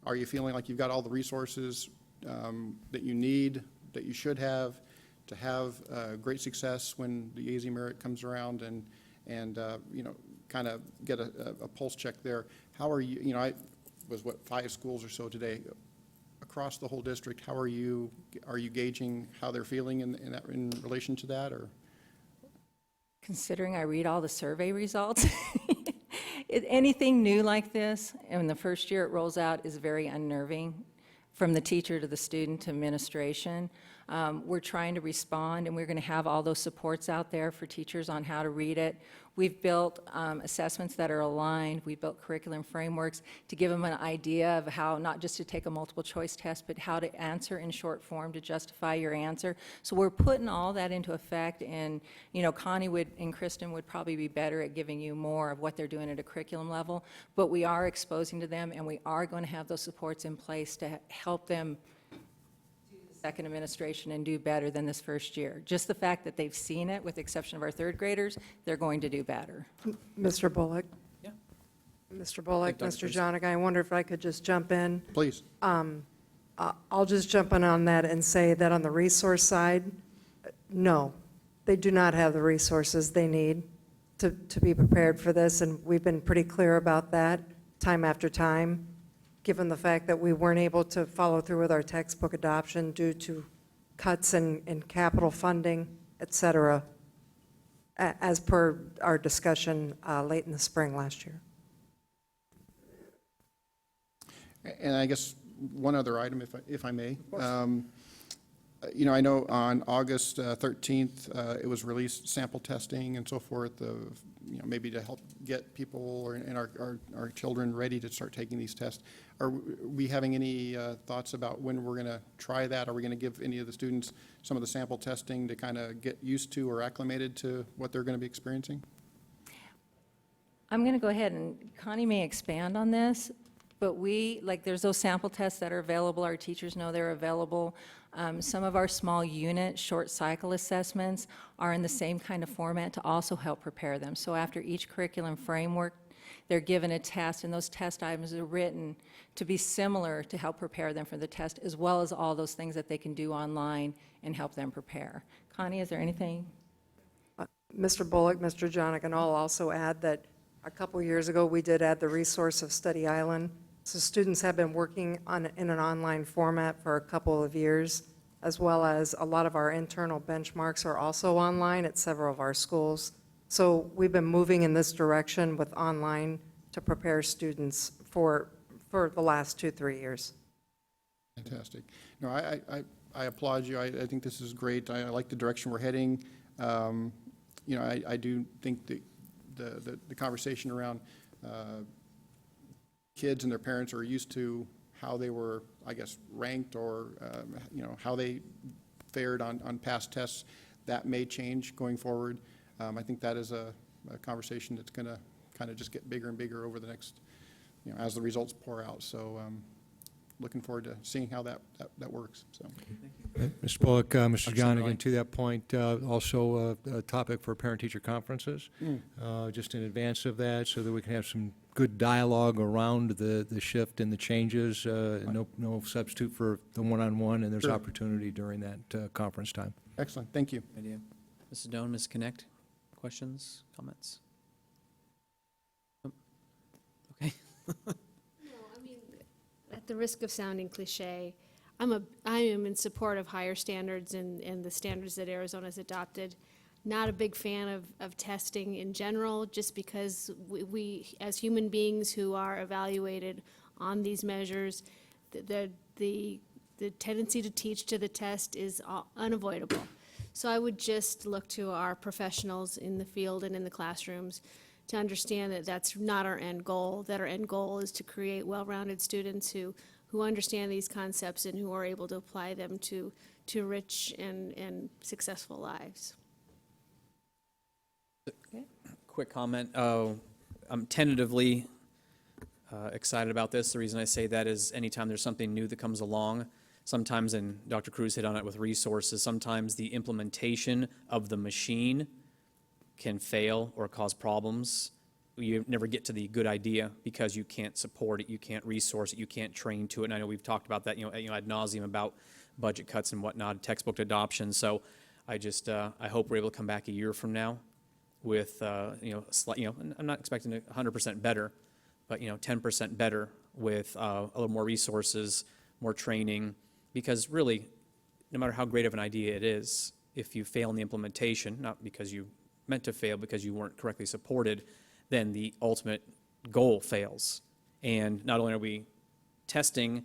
Are you feeling like you've got all the resources that you need, that you should have to have great success when the AZ merit comes around, and you know, kind of get a pulse check there? How are you? You know, I was 5 schools or so today across the whole district. How are you gauging how they're feeling in relation to that, or? Considering I read all the survey results, anything new like this, and the first year it rolls out, is very unnerving, from the teacher to the student to administration. We're trying to respond, and we're going to have all those supports out there for teachers on how to read it. We've built assessments that are aligned. We've built curriculum frameworks to give them an idea of how, not just to take a multiple choice test, but how to answer in short form to justify your answer. So we're putting all that into effect, and you know, Connie and Kristen would probably be better at giving you more of what they're doing at a curriculum level, but we are exposing to them, and we are going to have those supports in place to help them second administration and do better than this first year. Just the fact that they've seen it, with the exception of our third graders, they're going to do better. Mr. Bullock? Yeah. Mr. Bullock, Dr. Mr. Priest. Jonig, I wonder if I could just jump in. Please. I'll just jump in on that and say that on the resource side, no, they do not have the resources they need to be prepared for this, and we've been pretty clear about that time after time, given the fact that we weren't able to follow through with our textbook adoption due to cuts in capital funding, et cetera, as per our discussion late in the spring last year. And I guess one other item, if I may. You know, I know on August 13th, it was released sample testing and so forth of, you know, maybe to help get people and our children ready to start taking these tests. Are we having any thoughts about when we're going to try that? Are we going to give any of the students some of the sample testing to kind of get used to or acclimated to what they're going to be experiencing? I'm going to go ahead, and Connie may expand on this, but there's those sample tests that are available. Our teachers know they're available. Some of our small unit, short cycle assessments are in the same kind of format to also help prepare them. So after each curriculum framework, they're given a test, and those test items are written to be similar to help prepare them for the test, as well as all those things that they can do online and help them prepare. Connie, is there anything? Mr. Bullock, Mr. Jonig, and I'll also add that a couple years ago, we did add the resource of Study Island. So students have been working in an online format for a couple of years, as well as a lot of our internal benchmarks are also online at several of our schools. So we've been moving in this direction with online to prepare students for the last 2-3 years. Fantastic. No, I applaud you. I think this is great. I like the direction we're heading. You know, I do think the conversation around kids and their parents are used to how they were, I guess, ranked, or you know, how they fared on past tests. That may change going forward. I think that is a conversation that's going to kind of just get bigger and bigger over the next, you know, as the results pour out. So looking forward to seeing how that works. So, Mr. Bullock, Mr. Jonig, to that point, also a topic for parent-teacher conferences, just in advance of that, so that we can have some good dialogue around the shift and the changes. No substitute for the one-on-one, and there's opportunity during that conference time. Excellent. Thank you. Idea. Mrs. Doan, Ms. Connect, questions, comments? Okay. At the risk of sounding cliche, I am in support of higher standards and the standards that Arizona's adopted. Not a big fan of testing in general, just because we as human beings who are evaluated on these measures, the tendency to teach to the test is unavoidable. So I would just look to our professionals in the field and in the classrooms to understand that that's not our end goal, that our end goal is to create well-rounded students who understand these concepts and who are able to apply them to rich and successful lives. Quick comment. I'm tentatively excited about this. The reason I say that is anytime there's something new that comes along, sometimes, and Dr. Cruz hit on it with resources, sometimes the implementation of the machine can fail or cause problems. You never get to the good idea because you can't support it, you can't resource it, you can't train to it. And I know we've talked about that, ad nauseum about budget cuts and whatnot, textbook adoption. So I just, I hope we're able to come back a year from now with, I'm not expecting 100% better, but 10% better with a little more resources, more training, because really, no matter how great of an idea it is, if you fail in the implementation, not because you meant to fail, because you weren't correctly supported, then the ultimate goal fails. And not only are we testing,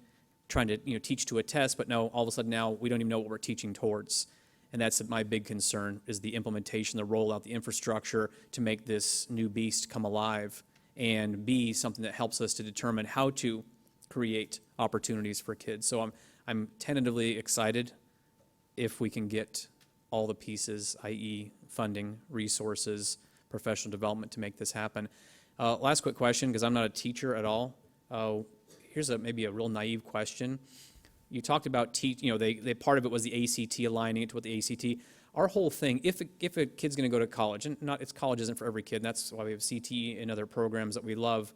trying to teach to a test, but no, all of a sudden now we don't even know what we're teaching towards. And that's my big concern, is the implementation, the rollout, the infrastructure to make this new beast come alive and be something that helps us to determine how to create opportunities for kids. So I'm tentatively excited if we can get all the pieces, i.e. funding, resources, professional development to make this happen. Last quick question, because I'm not a teacher at all. Here's maybe a real naive question. You talked about they part of it was the ACT, aligning it to what the ACT. Our whole thing, if a kid's going to go to college, and college isn't for every kid, and that's why we have CTE and other programs that we love.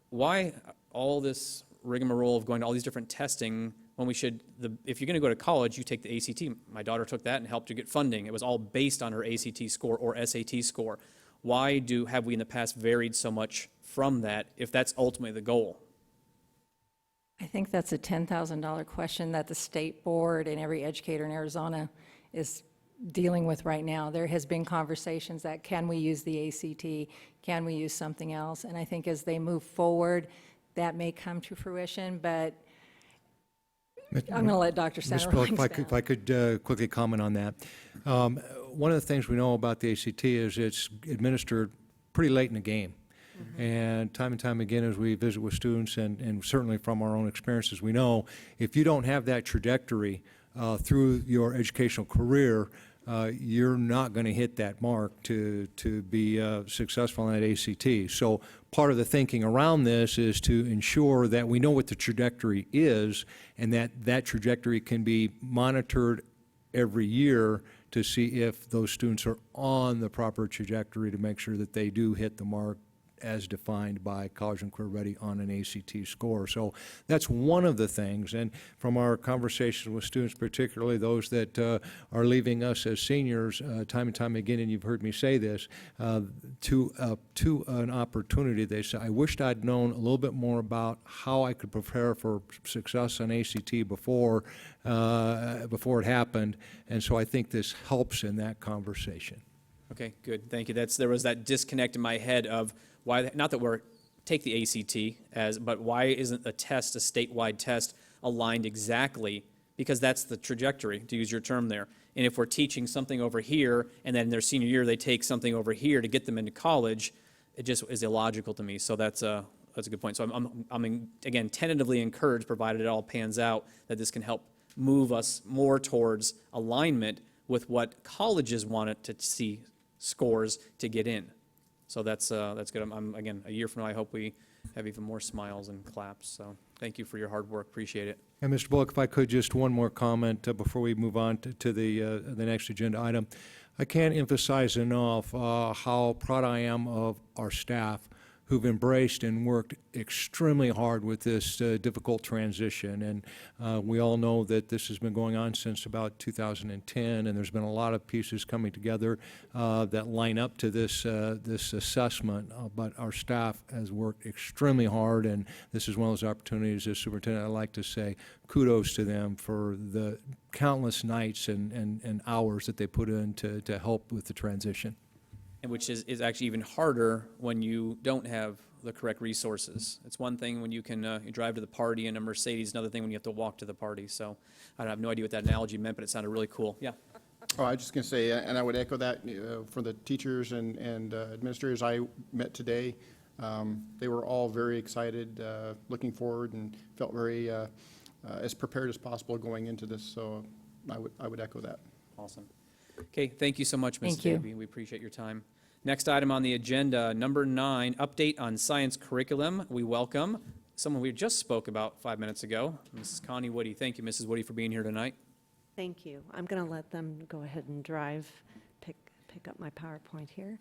Why all this rigmarole of going to all these different testing when we should, if you're going to go to college, you take the ACT. My daughter took that and helped her get funding. It was all based on her ACT score or SAT score. Why have we in the past varied so much from that if that's ultimately the goal? I think that's a $10,000 question that the state board and every educator in Arizona is dealing with right now. There has been conversations that can we use the ACT, can we use something else? And I think as they move forward, that may come to fruition, but I'm going to let Dr. Santarelli If I could quickly comment on that. One of the things we know about the ACT is it's administered pretty late in the game. Mm-hmm. And time again, as we visit with students, and certainly from our own experiences, we know if you don't have that trajectory through your educational career, you're not going to hit that mark to be successful in that ACT. So part of the thinking around this is to ensure that we know what the trajectory is, and that trajectory can be monitored every year to see if those students are on the proper trajectory to make sure that they do hit the mark as defined by College and Career Ready on an ACT score. So that's one of the things. And from our conversations with students, particularly those that are leaving us as seniors, time and time again, and you've heard me say this, to an opportunity, they say, I wished I'd known a little bit more about how I could prepare for success on ACT before it happened. And so I think this helps in that conversation. Okay, good. Thank you. There was that disconnect in my head of why, not that we're take the ACT but why isn't a test, a statewide test, aligned exactly? Because that's the trajectory, to use your term there. And if we're teaching something over here, and then in their senior year they take something over here to get them into college, it just is illogical to me. So that's a good point. So I'm again tentatively encouraged, provided it all pans out, that this can help move us more towards alignment with what colleges wanted to see scores to get in. So that's good. Again, a year from now, I hope we have even more smiles and claps. So thank you for your hard work. Appreciate it. And Mr. Bullock, if I could, just one more comment before we move on to the next agenda item. I can't emphasize enough how proud I am of our staff who've embraced and worked extremely hard with this difficult transition. And we all know that this has been going on since about 2010, and there's been a lot of pieces coming together that line up to this assessment. But our staff has worked extremely hard, and this is one of those opportunities as superintendent, I'd like to say kudos to them for the countless nights and hours that they put in to help with the transition. And which is actually even harder when you don't have the correct resources. It's one thing when you can you drive to the party in a Mercedes, another thing when you have to walk to the party. So I have no idea what that analogy meant, but it sounded really cool. Yeah. Oh, I was just going to say, and I would echo that for the teachers and administrators I met today. They were all very excited, looking forward, and felt very as prepared as possible going into this. So I would echo that. Awesome. Okay, thank you so much, Ms. Thank you. Davey. We appreciate your time. Next item on the agenda, number 9, update on science curriculum. We welcome someone we just spoke about 5 minutes ago, Mrs. Connie Woody. Thank you, Mrs. Woody, for being here tonight. Thank you. I'm going to let them go ahead and pick up my PowerPoint here.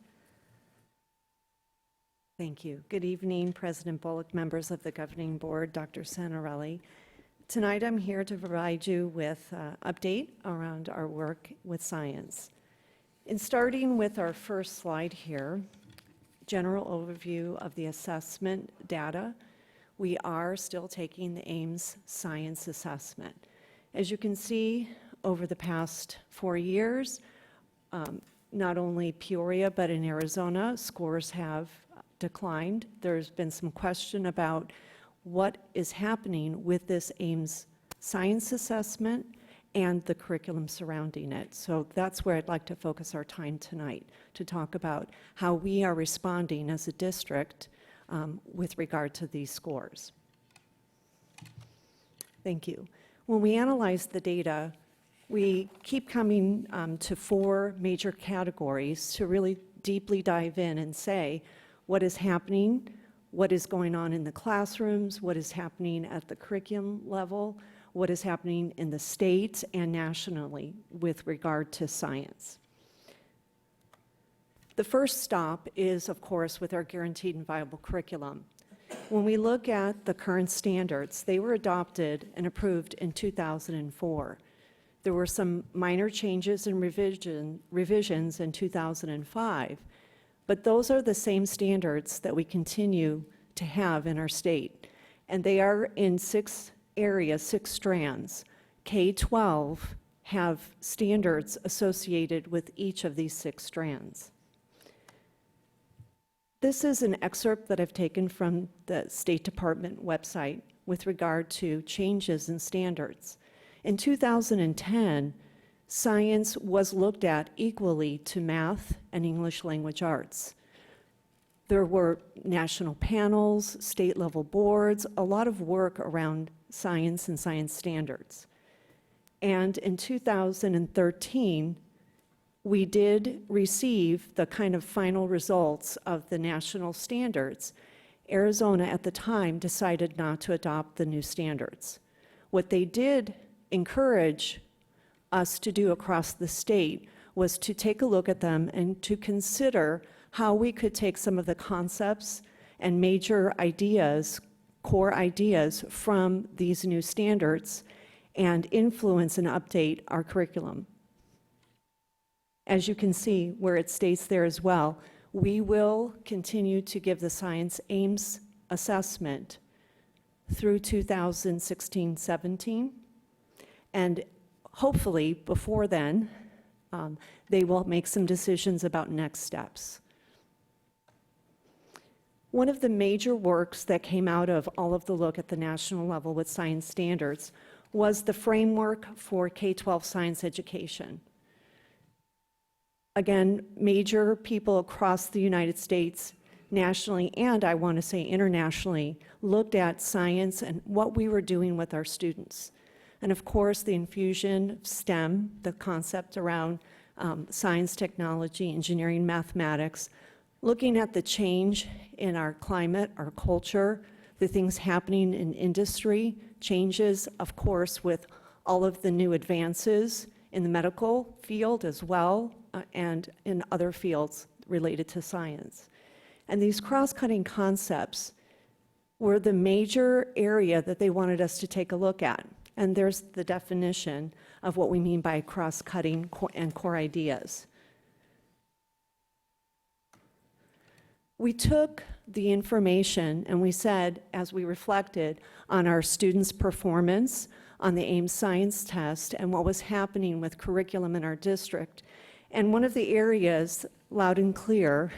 Thank you. Good evening, President Bullock, members of the Governing Board, Dr. Santarelli. Tonight I'm here to provide you with an update around our work with science. In starting with our first slide here, general overview of the assessment data, we are still taking the Ames Science Assessment. As you can see, over the past 4 years, not only Peoria, but in Arizona, scores have declined. There's been some question about what is happening with this Ames Science Assessment and the curriculum surrounding it. So that's where I'd like to focus our time tonight, to talk about how we are responding as a district with regard to these scores. Thank you. When we analyze the data, we keep coming to 4 major categories to really deeply dive in and say what is happening, what is going on in the classrooms, what is happening at the curriculum level, what is happening in the states and nationally with regard to science. The first stop is, of course, with our guaranteed and viable curriculum. When we look at the current standards, they were adopted and approved in 2004. There were some minor changes and revisions in 2005, but those are the same standards that we continue to have in our state. And they are in 6 areas, 6 strands. K-12 have standards associated with each of these 6 strands. This is an excerpt that I've taken from the State Department website with regard to changes in standards. In 2010, science was looked at equally to math and English language arts. There were national panels, state-level boards, a lot of work around science and science standards. And in 2013, we did receive the kind of final results of the national standards. Arizona at the time decided not to adopt the new standards. What they did encourage us to do across the state was to take a look at them and to consider how we could take some of the concepts and major ideas, core ideas from these new standards and influence and update our curriculum. As you can see where it states there as well, we will continue to give the Science Ames assessment through 2016-17, and hopefully before then, they will make some decisions about next steps. One of the major works that came out of all of the look at the national level with science standards was the framework for K-12 science education. Again, major people across the United States, nationally, and I want to say internationally, looked at science and what we were doing with our students. And of course, the infusion of STEM, the concept around science, technology, engineering, mathematics, looking at the change in our climate, our culture, the things happening in industry, changes, of course, with all of the new advances in the medical field as well, and in other fields related to science. And these cross-cutting concepts were the major area that they wanted us to take a look at. And there's the definition of what we mean by cross-cutting and core ideas. We took the information and we said, as we reflected on our students' performance on the Ames Science Test and what was happening with curriculum in our district, and one of the areas, loud and clear,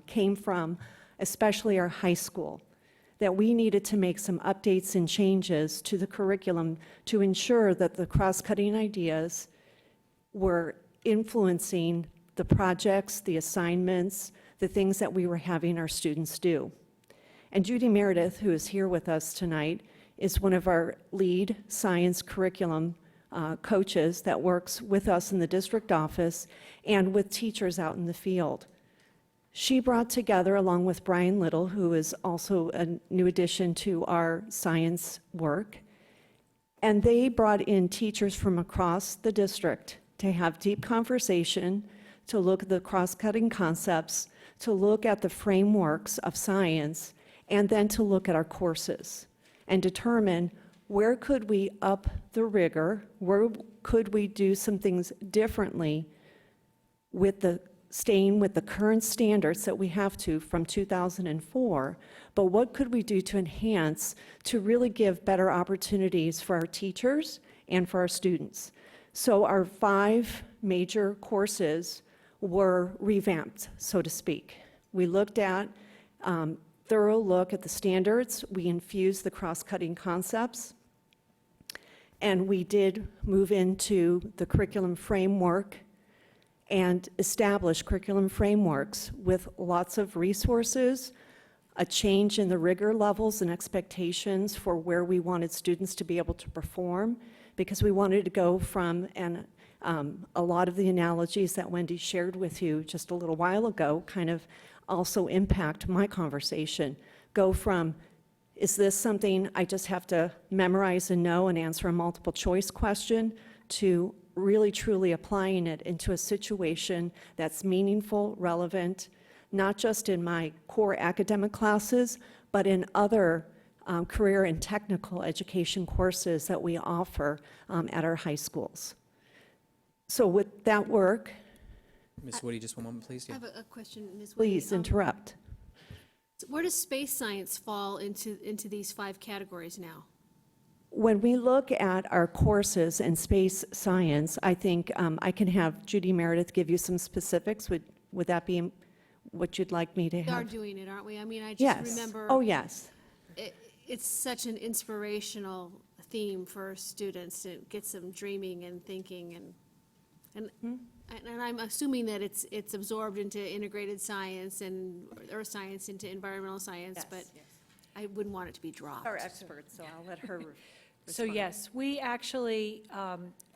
came from especially our high school, that we needed to make some updates and changes to the curriculum to ensure that the cross-cutting ideas were influencing the projects, the assignments, the things that we were having our students do. And Judy Meredith, who is here with us tonight, is one of our lead science curriculum coaches that works with us in the district office and with teachers out in the field. She brought together, along with Brian Little, who is also a new addition to our science work, and they brought in teachers from across the district to have deep conversation, to look at the cross-cutting concepts, to look at the frameworks of science, and then to look at our courses and determine where could we up the rigor, where could we do some things differently with staying with the current standards that we have from 2004, but what could we do to enhance, to really give better opportunities for our teachers and for our students. So our 5 major courses were revamped, so to speak. We looked at thorough look at the standards, we infused the cross-cutting concepts, and we did move into the curriculum framework and establish curriculum frameworks with lots of resources, a change in the rigor levels and expectations for where we wanted students to be able to perform, because we wanted to go from, and a lot of the analogies that Wendy shared with you just a little while ago kind of also impact my conversation. Go from, is this something I just have to memorize and know and answer a multiple choice question, to really truly applying it into a situation that's meaningful, relevant, not just in my core academic classes, but in other career and technical education courses that we offer at our high schools. So with that work, Ms. Woody, just one moment, please. I have a question, Ms. Woody. please interrupt. Where does space science fall into these 5 categories now? When we look at our courses in space science, I think I can have Judy Meredith give you some specifics. Would that be what you'd like me to We are have? doing it, aren't we? I mean, I just Yes. remember. Oh, yes. It's such an inspirational theme for students. It gets them dreaming and thinking, and I'm assuming that it's absorbed into integrated science and earth science into environmental science, Yes, but yes. I wouldn't want it to be dropped. Our expert, so I'll let her So respond. yes, we actually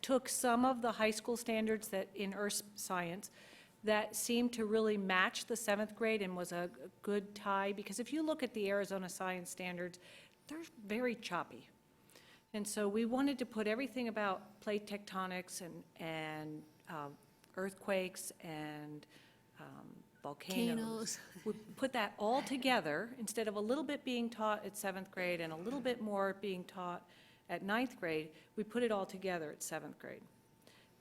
took some of the high school standards that in earth science that seemed to really match the 7th grade and was a good tie, because if you look at the Arizona science standards, they're very choppy. And so we wanted to put everything about plate tectonics and earthquakes and volcanoes. We put that all together, instead of a little bit being taught at 7th grade and a little bit more being taught at 9th grade, we put it all together at 7th grade.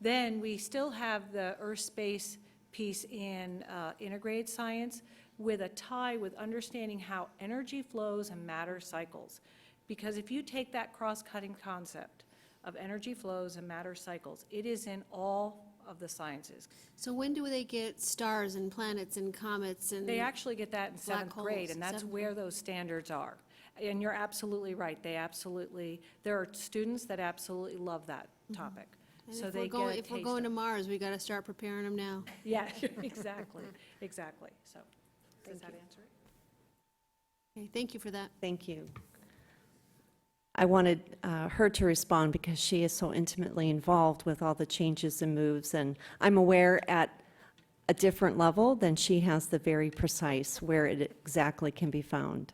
Then we still have the earth space piece in integrated science with a tie with understanding how energy flows and matter cycles. Because if you take that cross-cutting concept of energy flows and matter cycles, it is in all of the sciences. So when do they get stars and planets and comets and They actually get that in black 7th grade, holes, and that's 7th where those standards are. And you're absolutely right, there are students that absolutely love that topic. And So if they we're going, get a if we're taste going of to it. Mars, we got to start preparing them now. Yeah, exactly, exactly, so, does that answer it? Okay, thank you for that. Thank you. I wanted her to respond because she is so intimately involved with all the changes and moves, and I'm aware at a different level than she has the very precise where it exactly can be found.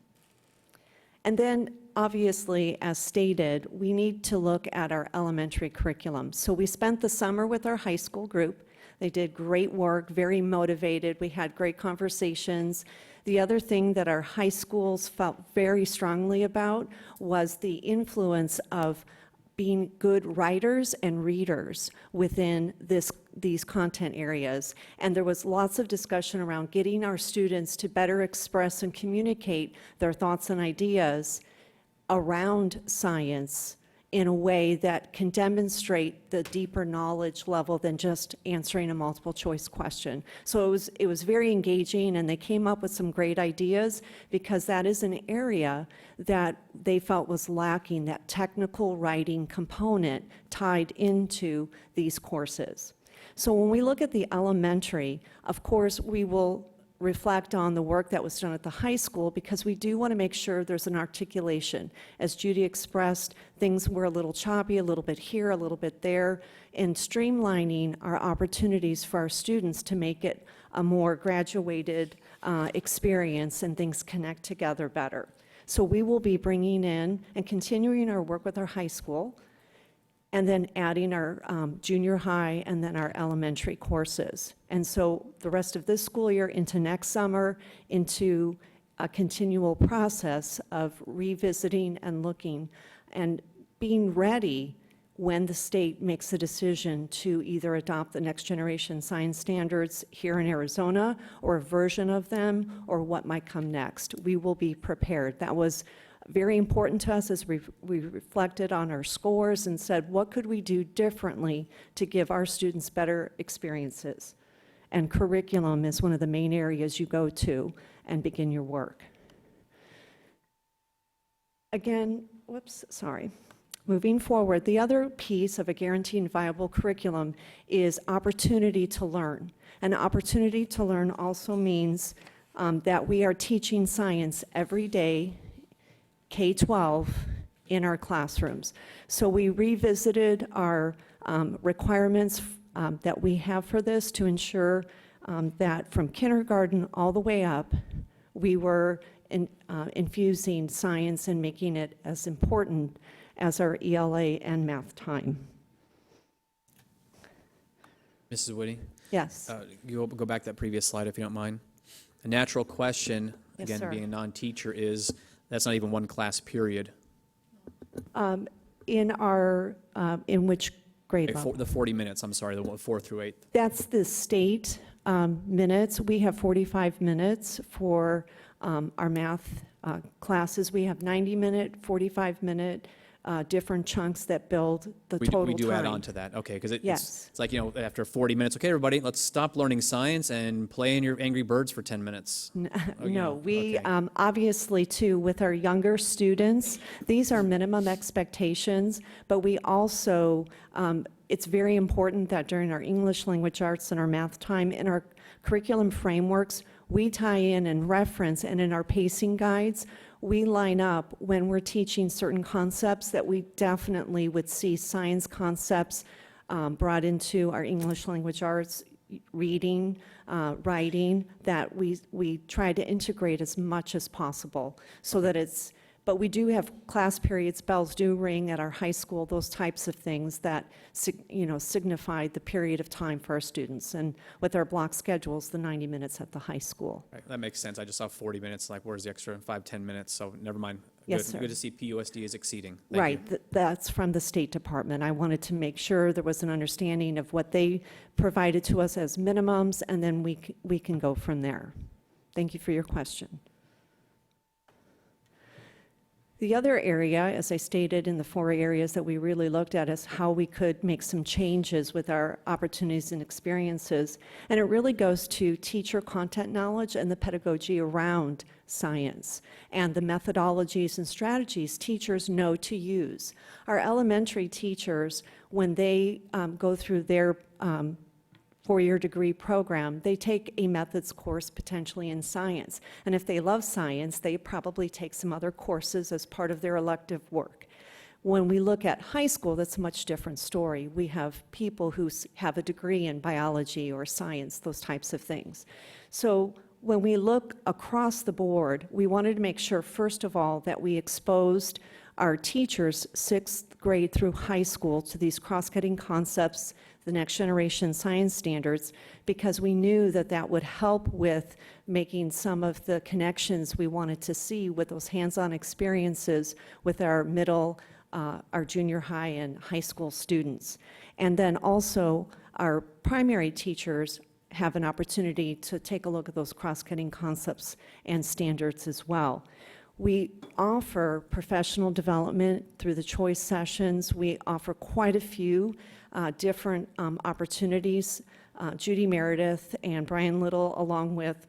And then, obviously, as stated, we need to look at our elementary curriculum. So we spent the summer with our high school group. They did great work, very motivated. We had great conversations. The other thing that our high schools felt very strongly about was the influence of being good writers and readers within these content areas. And there was lots of discussion around getting our students to better express and communicate their thoughts and ideas around science in a way that can demonstrate the deeper knowledge level than just answering a multiple choice question. So it was very engaging, and they came up with some great ideas, because that is an area that they felt was lacking, that technical writing component tied into these courses. So when we look at the elementary, of course, we will reflect on the work that was done at the high school because we do want to make sure there's an articulation. As Judy expressed, things were a little choppy, a little bit here, a little bit there, and streamlining our opportunities for our students to make it a more graduated experience and things connect together better. So we will be bringing in and continuing our work with our high school, and then adding our junior high and then our elementary courses. And so the rest of this school year into next summer, into a continual process of revisiting and looking and being ready when the state makes a decision to either adopt the next generation science standards here in Arizona or a version of them or what might come next. We will be prepared. That was very important to us as we reflected on our scores and said, what could we do differently to give our students better experiences? And curriculum is one of the main areas you go to and begin your work. Again, moving forward, the other piece of a guaranteed and viable curriculum is opportunity to learn. And opportunity to learn also means that we are teaching science every day, K-12, in our classrooms. So we revisited our requirements that we have for this to ensure that from kindergarten all the way up, we were infusing science and making it as important as our ELA and math time. Mrs. Woody? Yes. Go back to that previous slide if you don't mind. A natural question, Yes, again, sir. being a non-teacher, is that's not even one class period. In which grade level? The 40 minutes, I'm sorry, the 4 through 8. That's the state minutes. We have 45 minutes for our math classes. We have 90-minute, 45-minute, different chunks that build the total time. We do add on to that, okay, because Yes. it's like, after 40 minutes, okay, everybody, let's stop learning science and play in your Angry Birds for 10 minutes. No, we obviously too, with our younger students, these are minimum expectations, but we also, it's very important that during our English language arts and our math time, in our curriculum frameworks, we tie in and reference, and in our pacing guides, we line up when we're teaching certain concepts that we definitely would see science concepts brought into our English language arts, reading, writing, that we try to integrate as much as possible so that it's, but we do have class periods, bells do ring at our high school, those types of things that signify the period of time for our students. And with our block schedules, the 90 minutes at the high school. Right, that makes sense. I just saw 40 minutes, like where's the extra 5-10 minutes? So never mind. Yes, Good. sir. Good to see PUSD is exceeding. Thank Right, you. that's from the State Department. I wanted to make sure there was an understanding of what they provided to us as minimums, and then we can go from there. Thank you for your question. The other area, as I stated in the 4 areas that we really looked at, is how we could make some changes with our opportunities and experiences. And it really goes to teacher content knowledge and the pedagogy around science and the methodologies and strategies teachers know to use. Our elementary teachers, when they go through their 4-year degree program, they take a methods course potentially in science. And if they love science, they probably take some other courses as part of their elective work. When we look at high school, that's a much different story. We have people who have a degree in biology or science, those types of things. So when we look across the board, we wanted to make sure, first of all, that we exposed our teachers 6th grade through high school to these cross-cutting concepts, the next generation science standards, because we knew that that would help with making some of the connections we wanted to see with those hands-on experiences with our middle, our junior high and high school students. And then also our primary teachers have an opportunity to take a look at those cross-cutting concepts and standards as well. We offer professional development through the choice sessions. We offer quite a few different opportunities. Judy Meredith and Brian Little, along with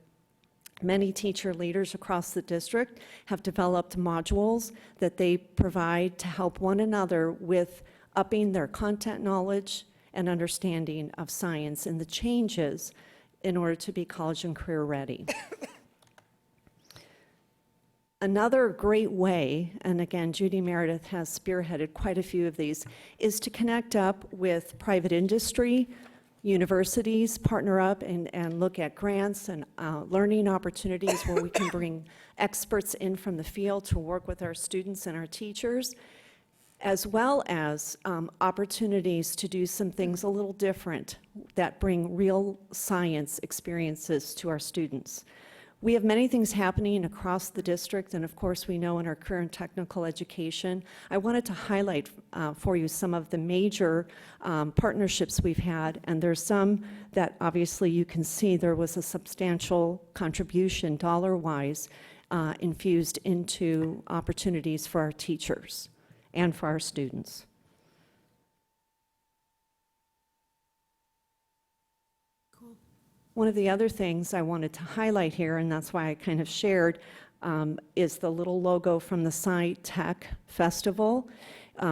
many teacher leaders across the district, have developed modules that they provide to help one another with upping their content knowledge and understanding of science and the changes in order to be college and career ready. Another great way, and again, Judy Meredith has spearheaded quite a few of these, is to connect up with private industry, universities, partner up and look at grants and learning opportunities where we can bring experts in from the field to work with our students and our teachers, as well as opportunities to do some things a little different that bring real science experiences to our students. We have many things happening across the district, and of course we know in our current technical education. I wanted to highlight for you some of the major partnerships we've had, and there's some that obviously you can see there was a substantial contribution dollar-wise infused into opportunities for our teachers and for our students. One of the other things I wanted to highlight here, and that's why I kind of shared, is the little logo from the Sci Tech Festival.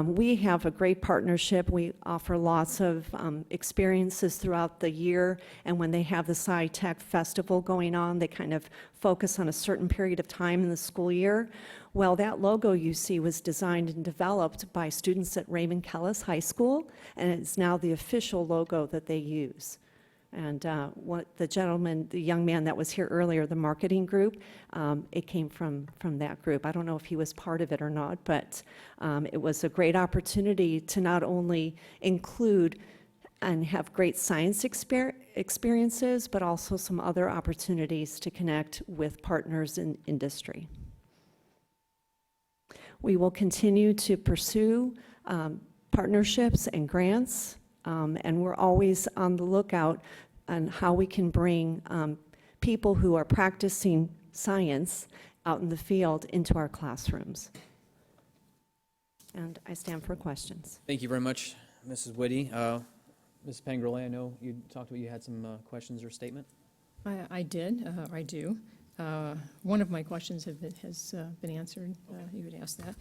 We have a great partnership. We offer lots of experiences throughout the year, and when they have the Sci Tech Festival going on, they kind of focus on a certain period of time in the school year. Well, that logo you see was designed and developed by students at Raymond Kellis High School, and it's now the official logo that they use. And what the gentleman, the young man that was here earlier, the marketing group, it came from that group. I don't know if he was part of it or not, but it was a great opportunity to not only include and have great science experiences, but also some other opportunities to connect with partners in industry. We will continue to pursue partnerships and grants. And we're always on the lookout on how we can bring people who are practicing science out in the field into our classrooms. And I stand for questions. Thank you very much, Mrs. Whitty. Ms. Pangroli, I know you talked about you had some questions or statement. I did. I do. One of my questions has been answered. You had asked that.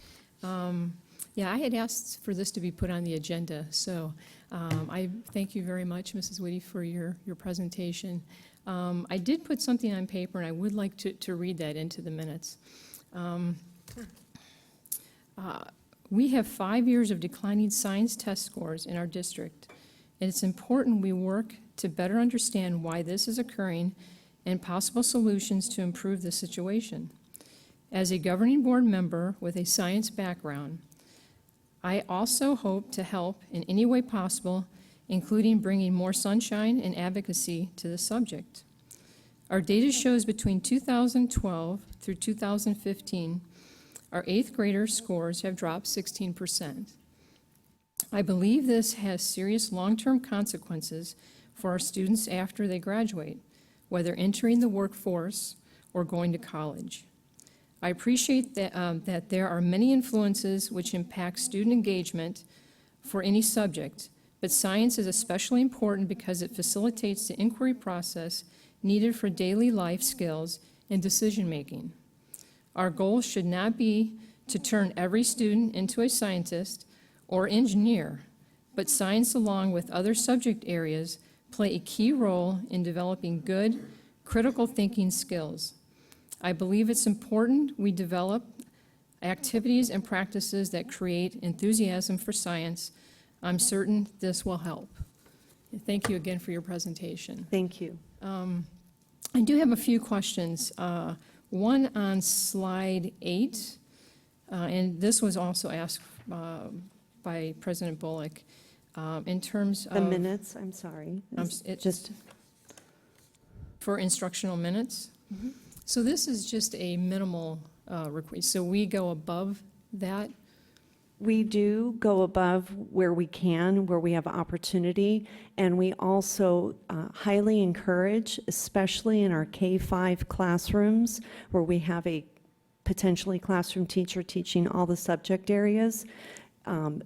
Yeah, I had asked for this to be put on the agenda, so I thank you very much, Mrs. Whitty, for your presentation. I did put something on paper, and I would like to read that into the minutes. We have 5 years of declining science test scores in our district, and it's important we work to better understand why this is occurring and possible solutions to improve the situation. As a governing board member with a science background, I also hope to help in any way possible, including bringing more sunshine and advocacy to the subject. Our data shows between 2012 through 2015, our 8th grader scores have dropped 16%. I believe this has serious long-term consequences for our students after they graduate, whether entering the workforce or going to college. I appreciate that there are many influences which impact student engagement for any subject, but science is especially important because it facilitates the inquiry process needed for daily life skills and decision-making. Our goal should not be to turn every student into a scientist or engineer, but science, along with other subject areas, play a key role in developing good, critical thinking skills. I believe it's important we develop activities and practices that create enthusiasm for science. I'm certain this will help. Thank you again for your presentation. Thank you. I do have a few questions. One on slide 8, and this was also asked by President Bullock. In terms of the minutes, I'm sorry. Just for instructional minutes. Mm-hmm. So this is just a minimal request. So we go above that? We do go above where we can, where we have opportunity, and we also highly encourage, especially in our K-5 classrooms, where we have a potentially classroom teacher teaching all the subject areas.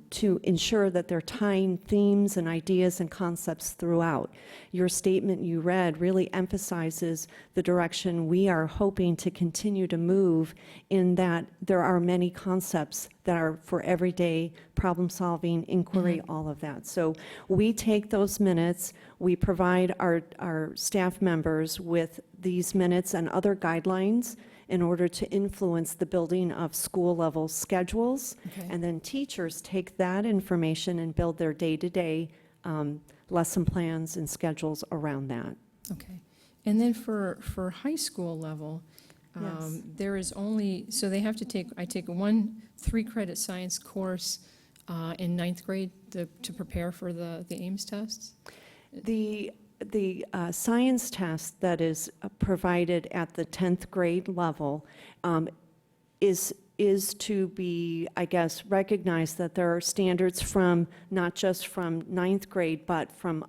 to ensure that they're tying themes and ideas and concepts throughout. Your statement you read really emphasizes the direction we are hoping to continue to move, in that there are many concepts that are for everyday problem solving, inquiry, all of that. So we take those minutes, we provide our staff members with these minutes and other guidelines in order to influence the building of school level schedules. Okay. And then teachers take that information and build their day-to-day lesson plans and schedules around that. Okay. And then for high school level, Yes. there is only, so they have to I take one 3-credit science course in 9th grade to prepare for the Ames tests? The science test that is provided at the 10th grade level is to be, I guess, recognized that there are standards from, not just from 9th grade, but from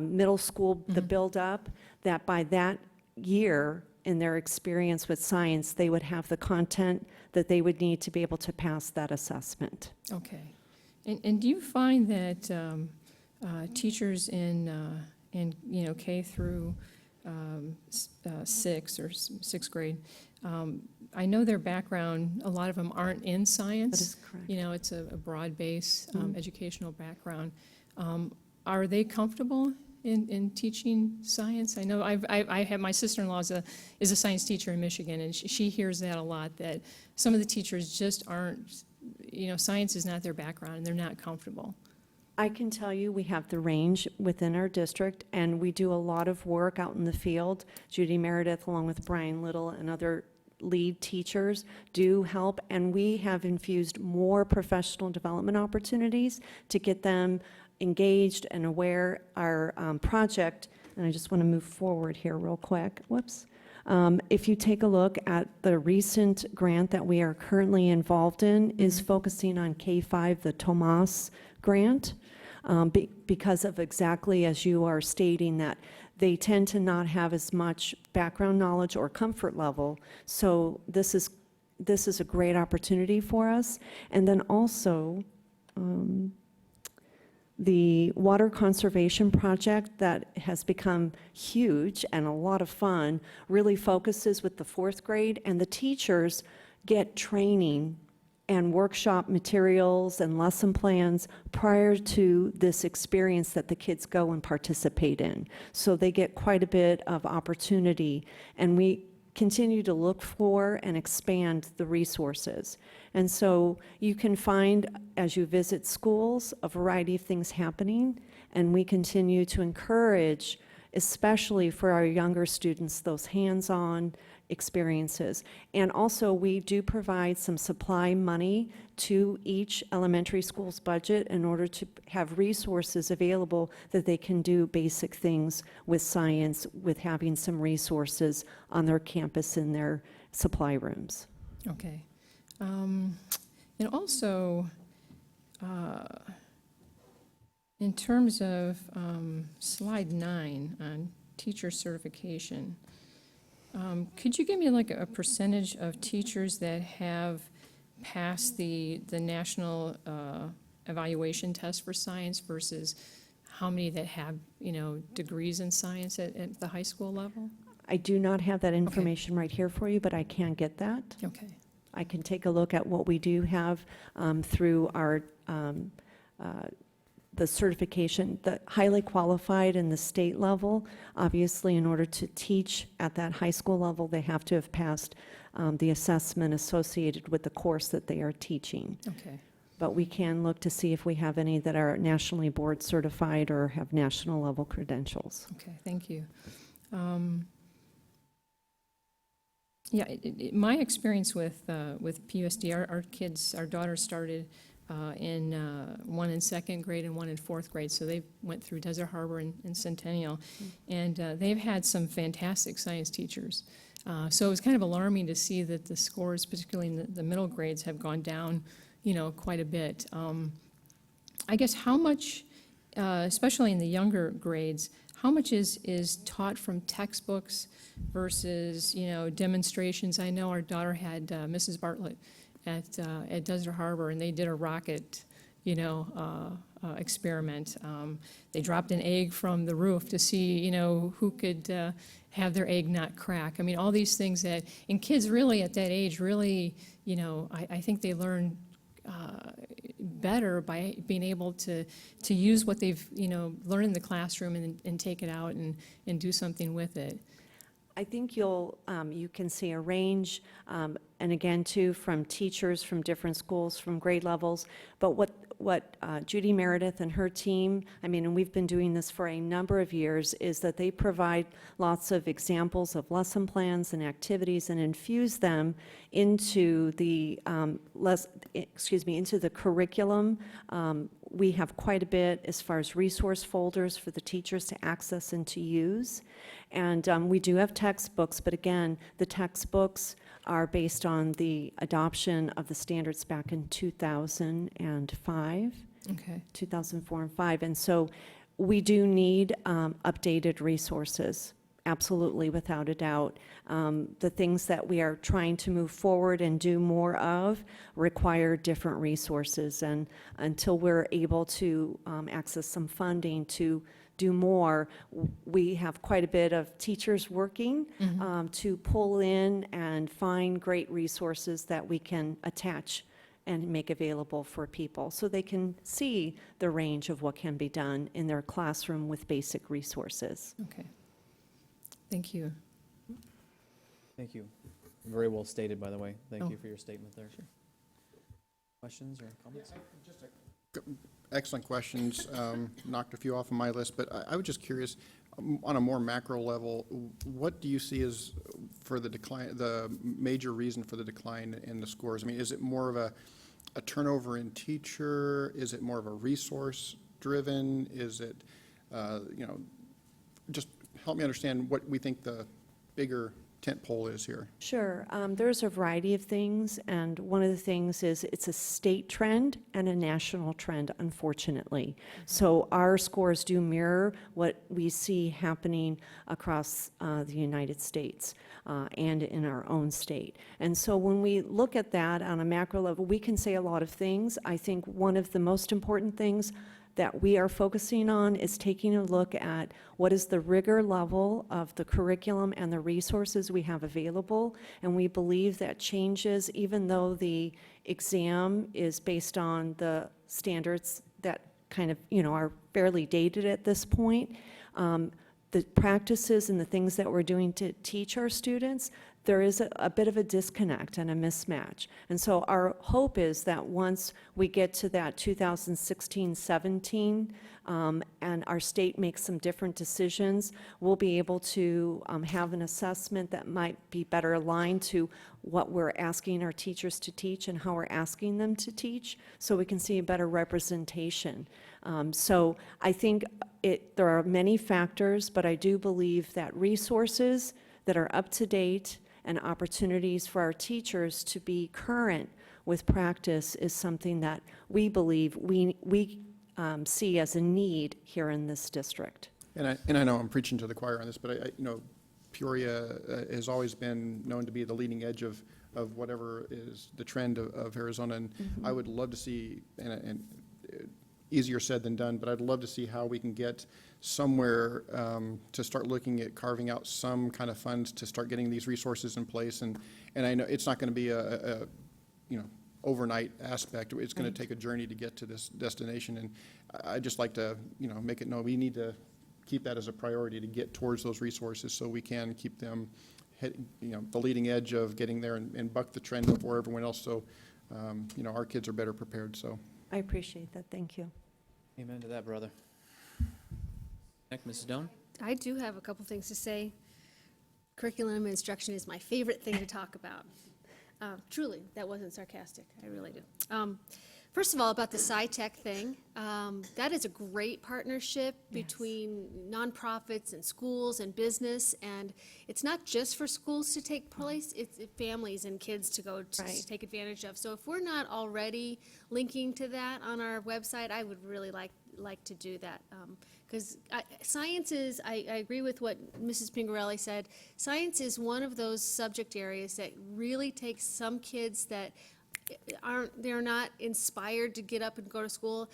middle school, the build-up, that by that year, in their experience with science, they would have the content that they would need to be able to pass that assessment. Okay. And do you find that teachers in K through 6 or 6th grade, I know their background, a lot of them aren't in science. That is correct. It's a broad base educational background. Are they comfortable in teaching science? I know I have, my sister-in-law is a science teacher in Michigan, and she hears that a lot, that some of the teachers just aren't, science is not their background and they're not comfortable. I can tell you we have the range within our district, and we do a lot of work out in the field. Judy Meredith, along with Brian Little and other lead teachers, do help, and we have infused more professional development opportunities to get them engaged and aware. Our project, and I just want to move forward here real quick, whoops. If you take a look at the recent grant that we are currently involved in, is focusing on K-5, the Tomas grant, because of exactly as you are stating, that they tend to not have as much background knowledge or comfort level. So this is a great opportunity for us. And then also, the water conservation project that has become huge and a lot of fun really focuses with the 4th grade, and the teachers get training and workshop materials and lesson plans prior to this experience that the kids go and participate in. So they get quite a bit of opportunity, and we continue to look for and expand the resources. And so you can find, as you visit schools, a variety of things happening, and we continue to encourage, especially for our younger students, those hands-on experiences. And also, we do provide some supply money to each elementary school's budget in order to have resources available that they can do basic things with science, with having some resources on their campus in their supply rooms. Okay. And also, in terms of slide 9 on teacher certification, could you give me like a percentage of teachers that have passed the national evaluation test for science versus how many that have, degrees in science at the high school level? I do not have that information right here for you, but I can get that. Okay. I can take a look at what we do have through our the certification, the highly qualified in the state level. Obviously, in order to teach at that high school level, they have to have passed the assessment associated with the course that they are teaching. Okay. But we can look to see if we have any that are nationally board certified or have national level credentials. Okay, thank you. Yeah, my experience with PUSD, our kids, our daughters started in one in 2nd grade and one in 4th grade, so they went through Desert Harbor and Centennial, and they've had some fantastic science teachers. So it was kind of alarming to see that the scores, particularly in the middle grades, have gone down, quite a bit. I guess how much, especially in the younger grades, how much is taught from textbooks versus, demonstrations? I know our daughter had Mrs. Bartlett at Desert Harbor, and they did a rocket experiment. They dropped an egg from the roof to see, who could have their egg not crack. I mean, all these things that, and kids really at that age really, I think they learn better by being able to use what they've, learned in the classroom and take it out and do something with it. I think you can see a range, and again, too, from teachers from different schools, from grade levels. But what Judy Meredith and her team, and we've been doing this for a number of years, is that they provide lots of examples of lesson plans and activities and infuse them into the into the curriculum. We have quite a bit as far as resource folders for the teachers to access and to use. And we do have textbooks, but again, the textbooks are based on the adoption of the standards back in 2005. Okay. 2004 and 5. And so we do need updated resources, absolutely, without a doubt. The things that we are trying to move forward and do more of require different resources. And until we're able to access some funding to do more, we have quite a bit of teachers working to pull in and find great resources that we can attach and make available for people so they can see the range of what can be done in their classroom with basic resources. Okay. Thank you. Thank you. Very well stated, by the way. Thank Oh. you for your statement there. Sure. Questions or comments? Excellent questions. Knocked a few off of my list, but I was just curious, on a more macro level, what do you see as for the decline, the major reason for the decline in the scores? I mean, is it more of a turnover in teacher? Is it more of a resource driven? Is it, just help me understand what we think the bigger tent pole is here. Sure. There's a variety of things, and one of the things is it's a state trend and a national trend, unfortunately. So our scores do mirror what we see happening across the United States and in our own state. And so when we look at that on a macro level, we can say a lot of things. I think one of the most important things that we are focusing on is taking a look at what is the rigor level of the curriculum and the resources we have available. And we believe that changes, even though the exam is based on the standards that kind of, are fairly dated at this point, the practices and the things that we're doing to teach our students, there is a bit of a disconnect and a mismatch. And so our hope is that once we get to that 2016-17 and our state makes some different decisions, we'll be able to have an assessment that might be better aligned to what we're asking our teachers to teach and how we're asking them to teach, so we can see a better representation. So I think there are many factors, but I do believe that resources that are up to date and opportunities for our teachers to be current with practice is something that we believe we see as a need here in this district. And I know I'm preaching to the choir on this, but Peoria has always been known to be the leading edge of whatever is the trend of Arizona, and I would love to see, and easier said than done, but I'd love to see how we can get somewhere to start looking at carving out some kind of funds to start getting these resources in place. And I know it's not going to be a overnight aspect. It's going to take a journey to get to this destination. And I'd just like to make it known we need to keep that as a priority to get towards those resources so we can keep them the leading edge of getting there and buck the trend before everyone else. So our kids are better prepared. So I appreciate that. Thank you. Amen to that, brother. Next, Mrs. Doan. I do have a couple things to say. Curriculum and instruction is my favorite thing to talk about. Truly, that wasn't sarcastic. I really do. First of all, about the SciTech thing, that is a great partnership between nonprofits and schools and business, and it's not just for schools to take place, it's families and kids to go to take advantage of. So if we're not already linking to that on our website, I would really like to do that. Because science is, I agree with what Mrs. Pingarelli said, science is one of those subject areas that really takes some kids that they're not inspired to get up and go to school.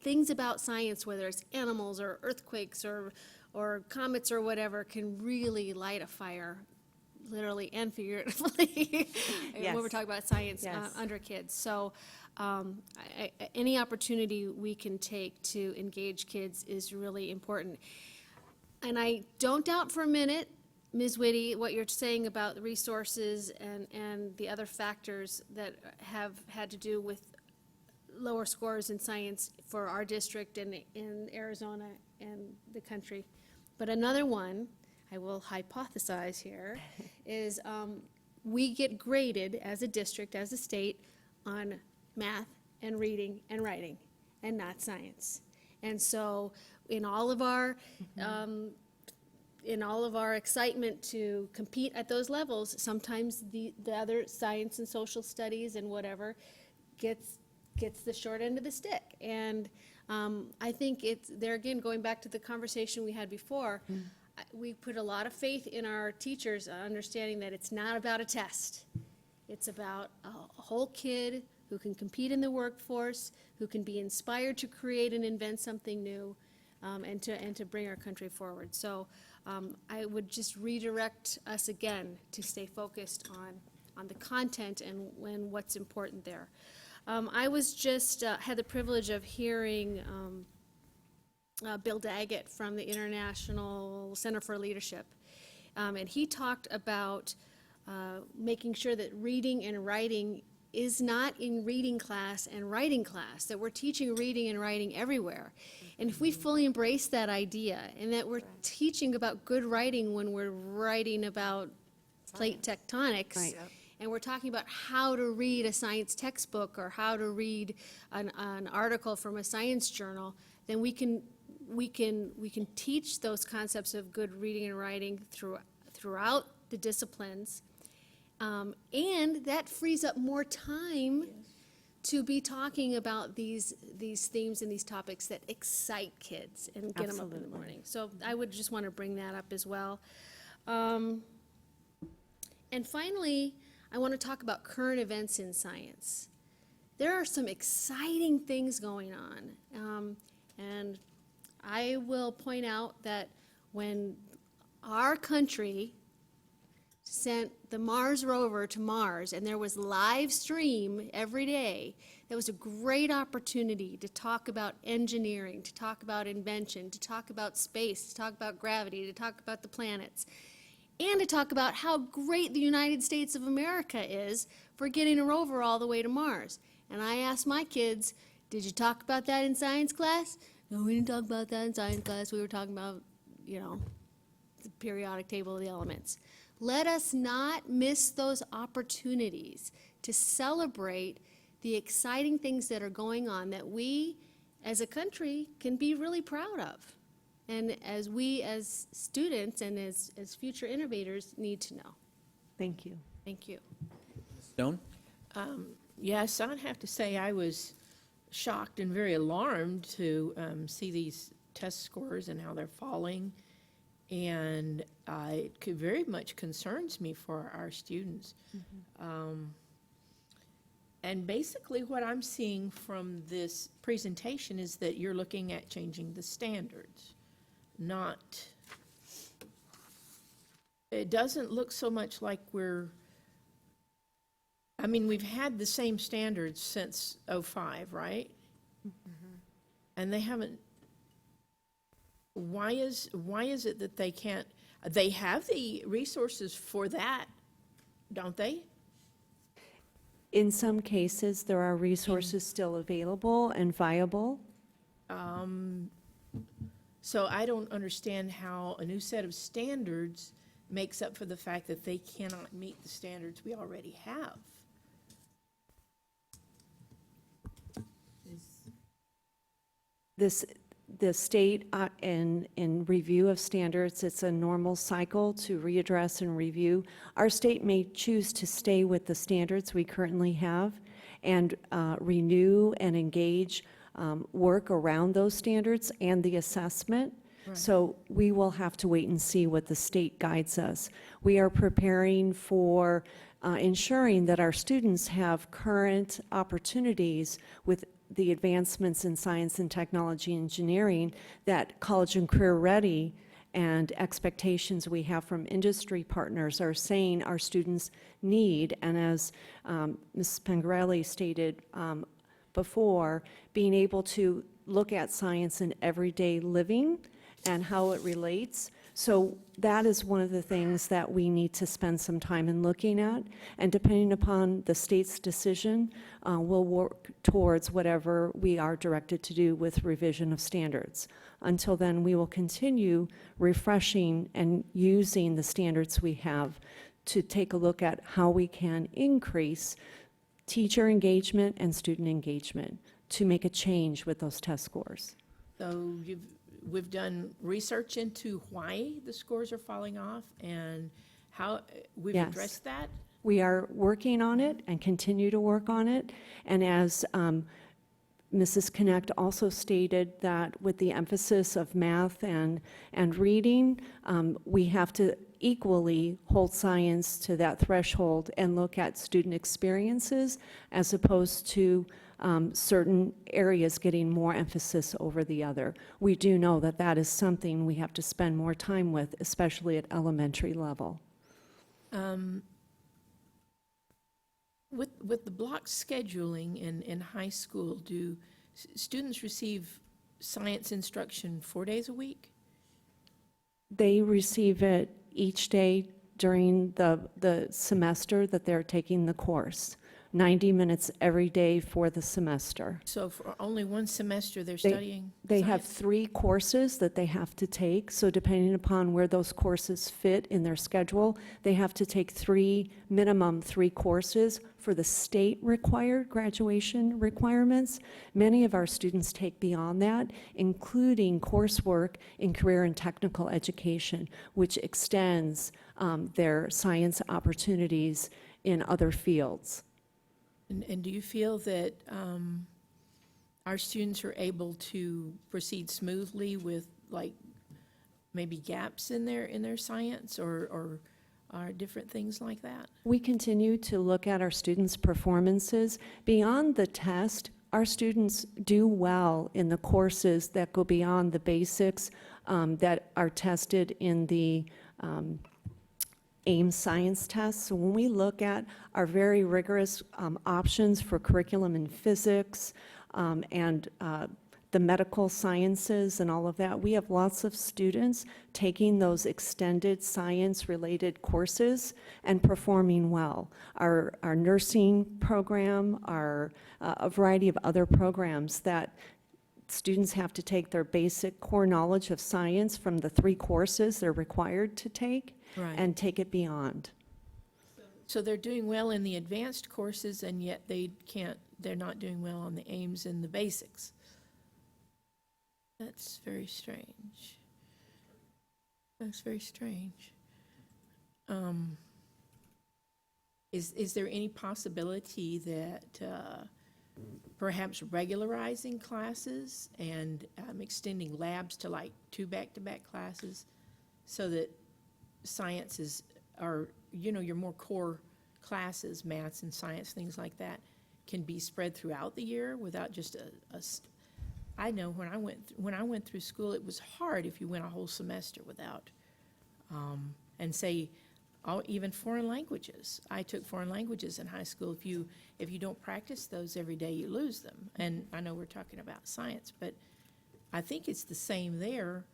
Things about science, whether it's animals or earthquakes or comets or whatever, can really light a fire, literally and figuratively, Yes. when we're talking about science Yes. under kids. So any opportunity we can take to engage kids is really important. And I don't doubt for a minute, Ms. Whitty, what you're saying about the resources and the other factors that have had to do with lower scores in science for our district and in Arizona and the country. But another one, I will hypothesize here, is we get graded as a district, as a state, on math and reading and writing, and not science. And so in all of our excitement to compete at those levels, sometimes the other science and social studies and whatever gets the short end of the stick. And I think it's, there again, going back to the conversation we had before, we put a lot of faith in our teachers, understanding that it's not about a test. It's about a whole kid who can compete in the workforce, who can be inspired to create and invent something new, and to bring our country forward. So I would just redirect us again to stay focused on the content and what's important there. I was just had the privilege of hearing Bill Daggett from the International Center for Leadership, and he talked about making sure that reading and writing is not in reading class and writing class, that we're teaching reading and writing everywhere. And if we fully embrace that idea, and that we're teaching about good writing when we're writing about plate tectonics, Right. and we're talking about how to read a science textbook or how to read an article from a science journal, then we can teach those concepts of good reading and writing throughout the disciplines. And that frees up more time to be talking about these themes and these topics that excite kids and get them up in the morning. So I would just want to bring that up as well. And finally, I want to talk about current events in science. There are some exciting things going on. And I will point out that when our country sent the Mars rover to Mars, and there was live stream every day, that was a great opportunity to talk about engineering, to talk about invention, to talk about space, to talk about gravity, to talk about the planets, and to talk about how great the United States of America is for getting a rover all the way to Mars. And I asked my kids, did you talk about that in science class? No, we didn't talk about that in science class. We were talking about, the periodic table of the elements. Let us not miss those opportunities to celebrate the exciting things that are going on that we, as a country, can be really proud of. And as we, as students and as future innovators, need to know. Thank you. Thank you. Stone? Yes, I'd have to say I was shocked and very alarmed to see these test scores and how they're falling. And it very much concerns me for our students. And basically what I'm seeing from this presentation is that you're looking at changing the standards, it doesn't look so much like we've had the same standards since '05, right? And they haven't. Why is it that they can't? They have the resources for that, don't they? In some cases, there are resources still available and viable. So I don't understand how a new set of standards makes up for the fact that they cannot meet the standards we already have. The state, in review of standards, it's a normal cycle to readdress and review. Our state may choose to stay with the standards we currently have and renew and engage work around those standards and the assessment. Right. So we will have to wait and see what the state guides us. We are preparing for ensuring that our students have current opportunities with the advancements in science and technology engineering that College and Career Ready and expectations we have from industry partners are saying our students need. And as Ms. Pengarelli stated before, being able to look at science in everyday living and how it relates. So that is one of the things that we need to spend some time in looking at. And depending upon the state's decision, we'll work towards whatever we are directed to do with revision of standards. Until then, we will continue refreshing and using the standards we have to take a look at how we can increase teacher engagement and student engagement to make a change with those test scores. So we've done research into why the scores are falling off and how we've Yes. addressed that. We are working on it and continue to work on it. And as Mrs. Connect also stated, that with the emphasis of math and reading, we have to equally hold science to that threshold and look at student experiences as opposed to certain areas getting more emphasis over the other. We do know that that is something we have to spend more time with, especially at elementary level. With the block scheduling in high school, do students receive science instruction 4 days a week? They receive it each day during the semester that they're taking the course. 90 minutes every day for the semester. So for only one semester they're studying They science? have 3 courses that they have to take, so depending upon where those courses fit in their schedule, they have to take minimum 3 courses for the state required graduation requirements. Many of our students take beyond that, including coursework in career and technical education, which extends their science opportunities in other fields. And do you feel that our students are able to proceed smoothly with, like, maybe gaps in their science or different things like that? We continue to look at our students' performances. Beyond the test, our students do well in the courses that go beyond the basics that are tested in the AIM science tests. So when we look at our very rigorous options for curriculum in physics and the medical sciences and all of that, we have lots of students taking those extended science-related courses and performing well. Our nursing program, a variety of other programs that students have to take their basic core knowledge of science from the 3 courses they're required to take. Right. And take it beyond. So they're doing well in the advanced courses, and yet they're not doing well on the AIMS and the basics. That's very strange. That's very strange. Is there any possibility that perhaps regularizing classes and extending labs to like 2 back-to-back classes so that sciences are, your more core classes, maths and science, things like that, can be spread throughout the year without just I know when I went through school, it was hard if you went a whole semester without, and say, even foreign languages. I took foreign languages in high school. If you don't practice those every day, you lose them. And I know we're talking about science, but I think it's the same there.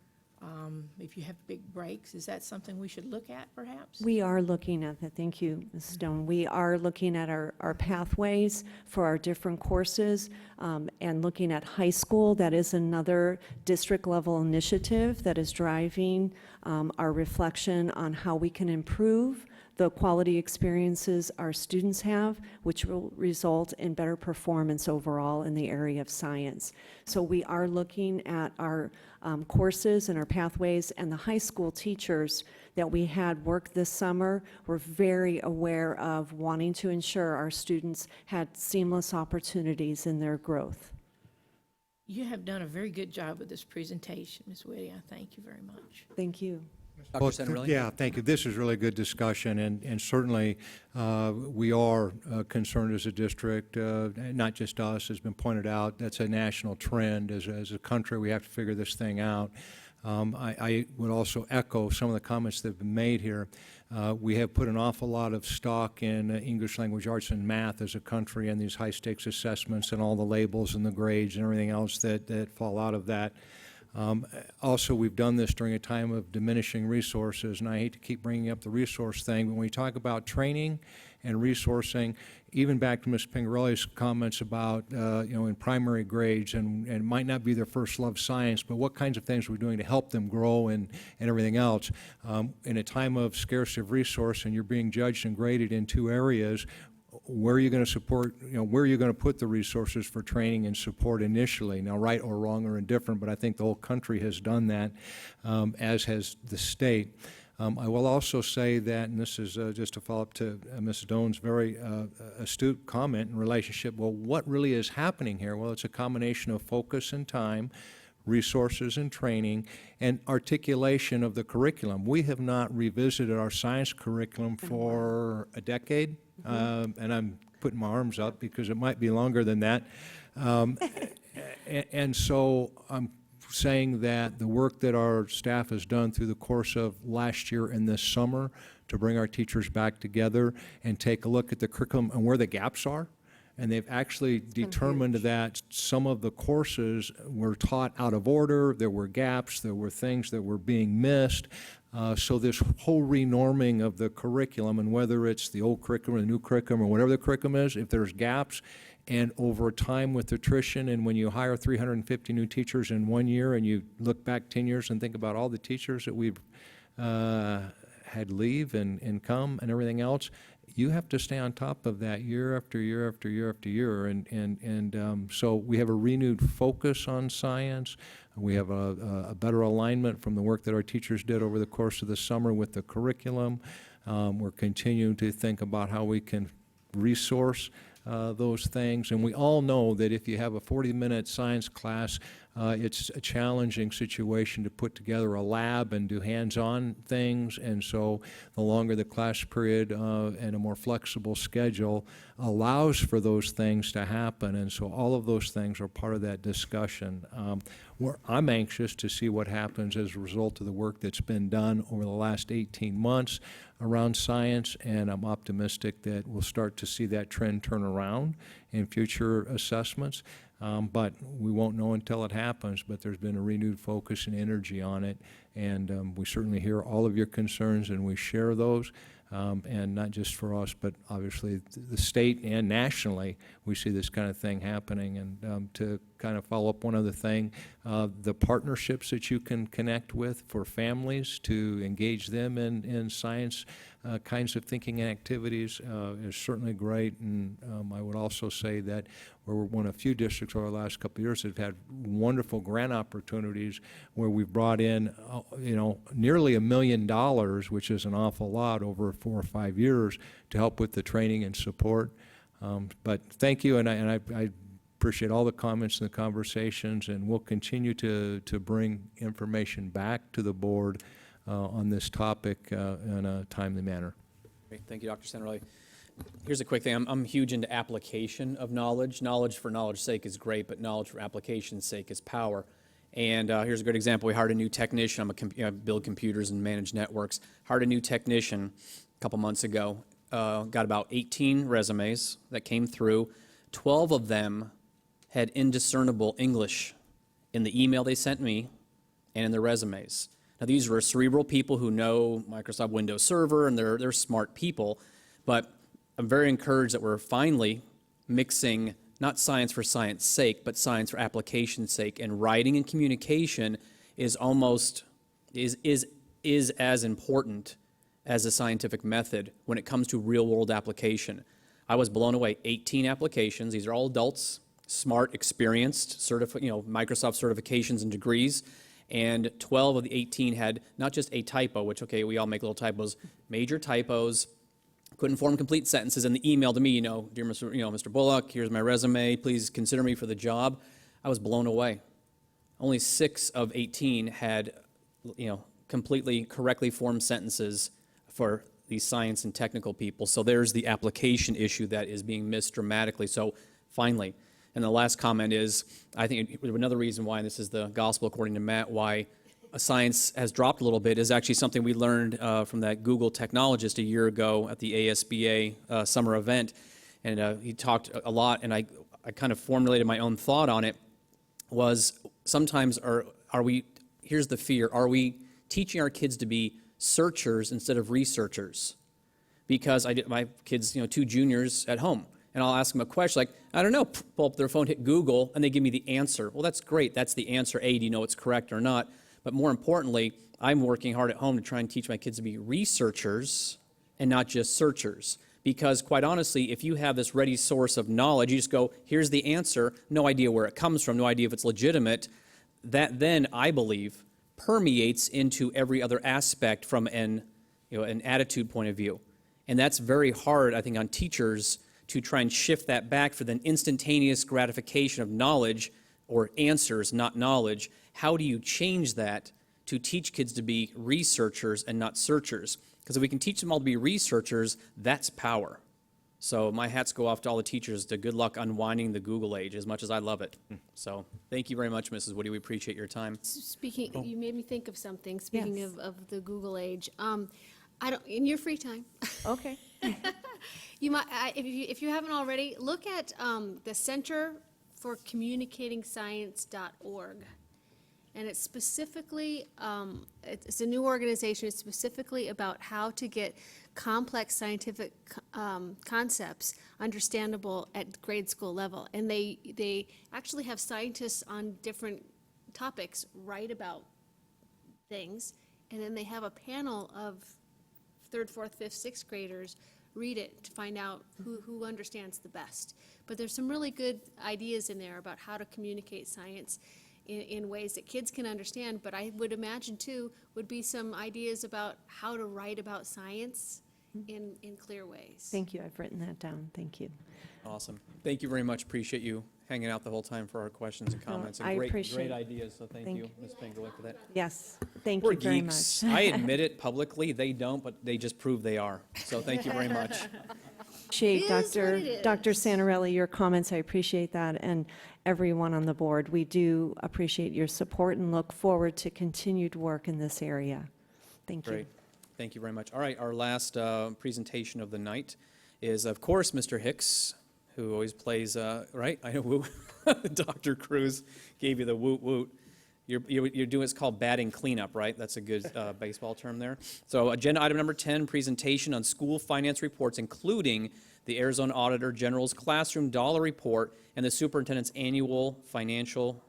If you have big breaks, is that something we should look at, perhaps? We are looking at that. Thank you, Ms. Stone. We are looking at our pathways for our different courses and looking at high school. That is another district-level initiative that is driving our reflection on how we can improve the quality experiences our students have, which will result in better performance overall in the area of science. So we are looking at our courses and our pathways, and the high school teachers that we had work this summer were very aware of wanting to ensure our students had seamless opportunities in their growth. You have done a very good job with this presentation, Ms. Whitty. I thank you very much. Thank you. Dr. Santarelli? Yeah, thank you. This is really good discussion, and certainly we are concerned as a district, not just us, has been pointed out. That's a national trend. As a country, we have to figure this thing out. I would also echo some of the comments that have been made here. We have put an awful lot of stock in English language arts and math as a country, and these high-stakes assessments and all the labels and the grades and everything else that fall out of that. Also, we've done this during a time of diminishing resources, and I hate to keep bringing up the resource thing, but when we talk about training and resourcing, even back to Ms. Pingarelli's comments about, in primary grades, and it might not be their first love science, but what kinds of things we're doing to help them grow and everything else. In a time of scarcity of resource and you're being judged and graded in two areas, where are you going to support, where are you going to put the resources for training and support initially? Now, right or wrong or indifferent, but I think the whole country has done that, as has the state. I will also say that, and this is just to follow up to Ms. Doan's very astute comment in relationship, well, what really is happening here? Well, it's a combination of focus and time, resources and training, and articulation of the curriculum. We have not revisited our science curriculum for a decade, and I'm putting my arms up because it might be longer than that. And so I'm saying that the work that our staff has done through the course of last year and this summer to bring our teachers back together and take a look at the curriculum and where the gaps are, and they've actually determined that some of the courses were taught out of order, there were gaps, there were things that were being missed. So this whole renorming of the curriculum, and whether it's the old curriculum or the new curriculum or whatever the curriculum is, if there's gaps, and over time with attrition, and when you hire 350 new teachers in 1 year and you look back 10 years and think about all the teachers that we've had leave and come and everything else, you have to stay on top of that year after year after year after year. And so we have a renewed focus on science. We have a better alignment from the work that our teachers did over the course of the summer with the curriculum. We're continuing to think about how we can resource those things. And we all know that if you have a 40-minute science class, it's a challenging situation to put together a lab and do hands-on things. And so the longer the class period and a more flexible schedule allows for those things to happen. And so all of those things are part of that discussion. I'm anxious to see what happens as a result of the work that's been done over the last 18 months around science, and I'm optimistic that we'll start to see that trend turn around in future assessments. But we won't know until it happens, but there's been a renewed focus and energy on it, and we certainly hear all of your concerns and we share those. And not just for us, but obviously the state and nationally, we see this kind of thing happening. And to kind of follow up one other thing, the partnerships that you can connect with for families to engage them in science kinds of thinking and activities is certainly great. And I would also say that we're one of a few districts over the last couple of years that have had wonderful grant opportunities where we've brought in, nearly $1 million, which is an awful lot over 4 or 5 years, to help with the training and support. But thank you, and I appreciate all the comments and the conversations, and we'll continue to bring information back to the board on this topic in a timely manner. Great. Thank you, Dr. Santarelli. Here's a quick thing. I'm huge into application of knowledge. Knowledge for knowledge's sake is great, but knowledge for application's sake is power. And here's a good example. We hired a new technician. I build computers and manage networks. Hired a new technician a couple months ago. Got about 18 resumes that came through. 12 of them had indiscernible English in the email they sent me and in their resumes. Now, these were cerebral people who know Microsoft Windows Server, and they're smart people, but I'm very encouraged that we're finally mixing not science for science's sake, but science for application's sake, and writing and communication is as important as a scientific method when it comes to real-world application. I was blown away. 18 applications. These are all adults, smart, experienced, Microsoft certifications and degrees, and 12 of the 18 had not just a typo, which, okay, we all make little typos, major typos, couldn't form complete sentences, and the email to me, dear Mr. Bullock, here's my resume, please consider me for the job. I was blown away. Only 6 of 18 had, completely correctly formed sentences for these science and technical people. So there's the application issue that is being missed dramatically. So finally, and the last comment is, I think another reason why, and this is the gospel according to Matt, why science has dropped a little bit is actually something we learned from that Google technologist a year ago at the ASBA summer event. And he talked a lot, and I kind of formulated my own thought on it, was sometimes are we, here's the fear, are we teaching our kids to be searchers instead of researchers? Because my kids, 2 juniors at home, and I'll ask them a question like, I don't know, pull up their phone, hit Google, and they give me the answer. Well, that's great. That's the answer. A, do you know it's correct or not? But more importantly, I'm working hard at home to try and teach my kids to be researchers and not just searchers. Because quite honestly, if you have this ready source of knowledge, you just go, here's the answer, no idea where it comes from, no idea if it's legitimate, that then, I believe, permeates into every other aspect from an attitude point of view. And that's very hard, I think, on teachers to try and shift that back for the instantaneous gratification of knowledge or answers, not knowledge. How do you change that to teach kids to be researchers and not searchers? Because if we can teach them all to be researchers, that's power. So my hats go off to all the teachers to good luck unwinding the Google age, as much as I love it. So thank you very much, Mrs. Woody. We appreciate your time. Speaking, you made me think of something, speaking of the Google age. I don't, in your free time. Okay. You might, if you haven't already, look at the Center for Communicating Science.org. And it's specifically, it's a new organization. It's specifically about how to get complex scientific concepts understandable at grade school level. And they actually have scientists on different topics write about things, and then they have a panel of 3rd, 4th, 5th, 6th graders read it to find out who understands the best. But there's some really good ideas in there about how to communicate science in ways that kids can understand, but I would imagine too would be some ideas about how to write about science in clear ways. Thank you. I've written that down. Thank you. Awesome. Thank you very much. Appreciate you hanging out the whole time for our questions and comments. I And appreciate great it. ideas, so thank you, Ms. Pingerly, for that. Yes, thank We're you very geeks. much. I admit it publicly. They don't, but they just prove they are. So thank you very much. Appreciate It is what it is. Dr. Santarelli, your comments. I appreciate that, and everyone on the board. We do appreciate your support and look forward to continued work in this area. Thank you. Great. Thank you very much. All right, our last presentation of the night is, of course, Mr. Hicks, who always plays, right? I know, woo. Dr. Cruz gave you the woot woot. You're doing, it's called batting cleanup, right? That's a good baseball term there. So agenda item number 10, presentation on school finance reports, including the Arizona Auditor General's Classroom Dollar Report and the Superintendent's Annual Financial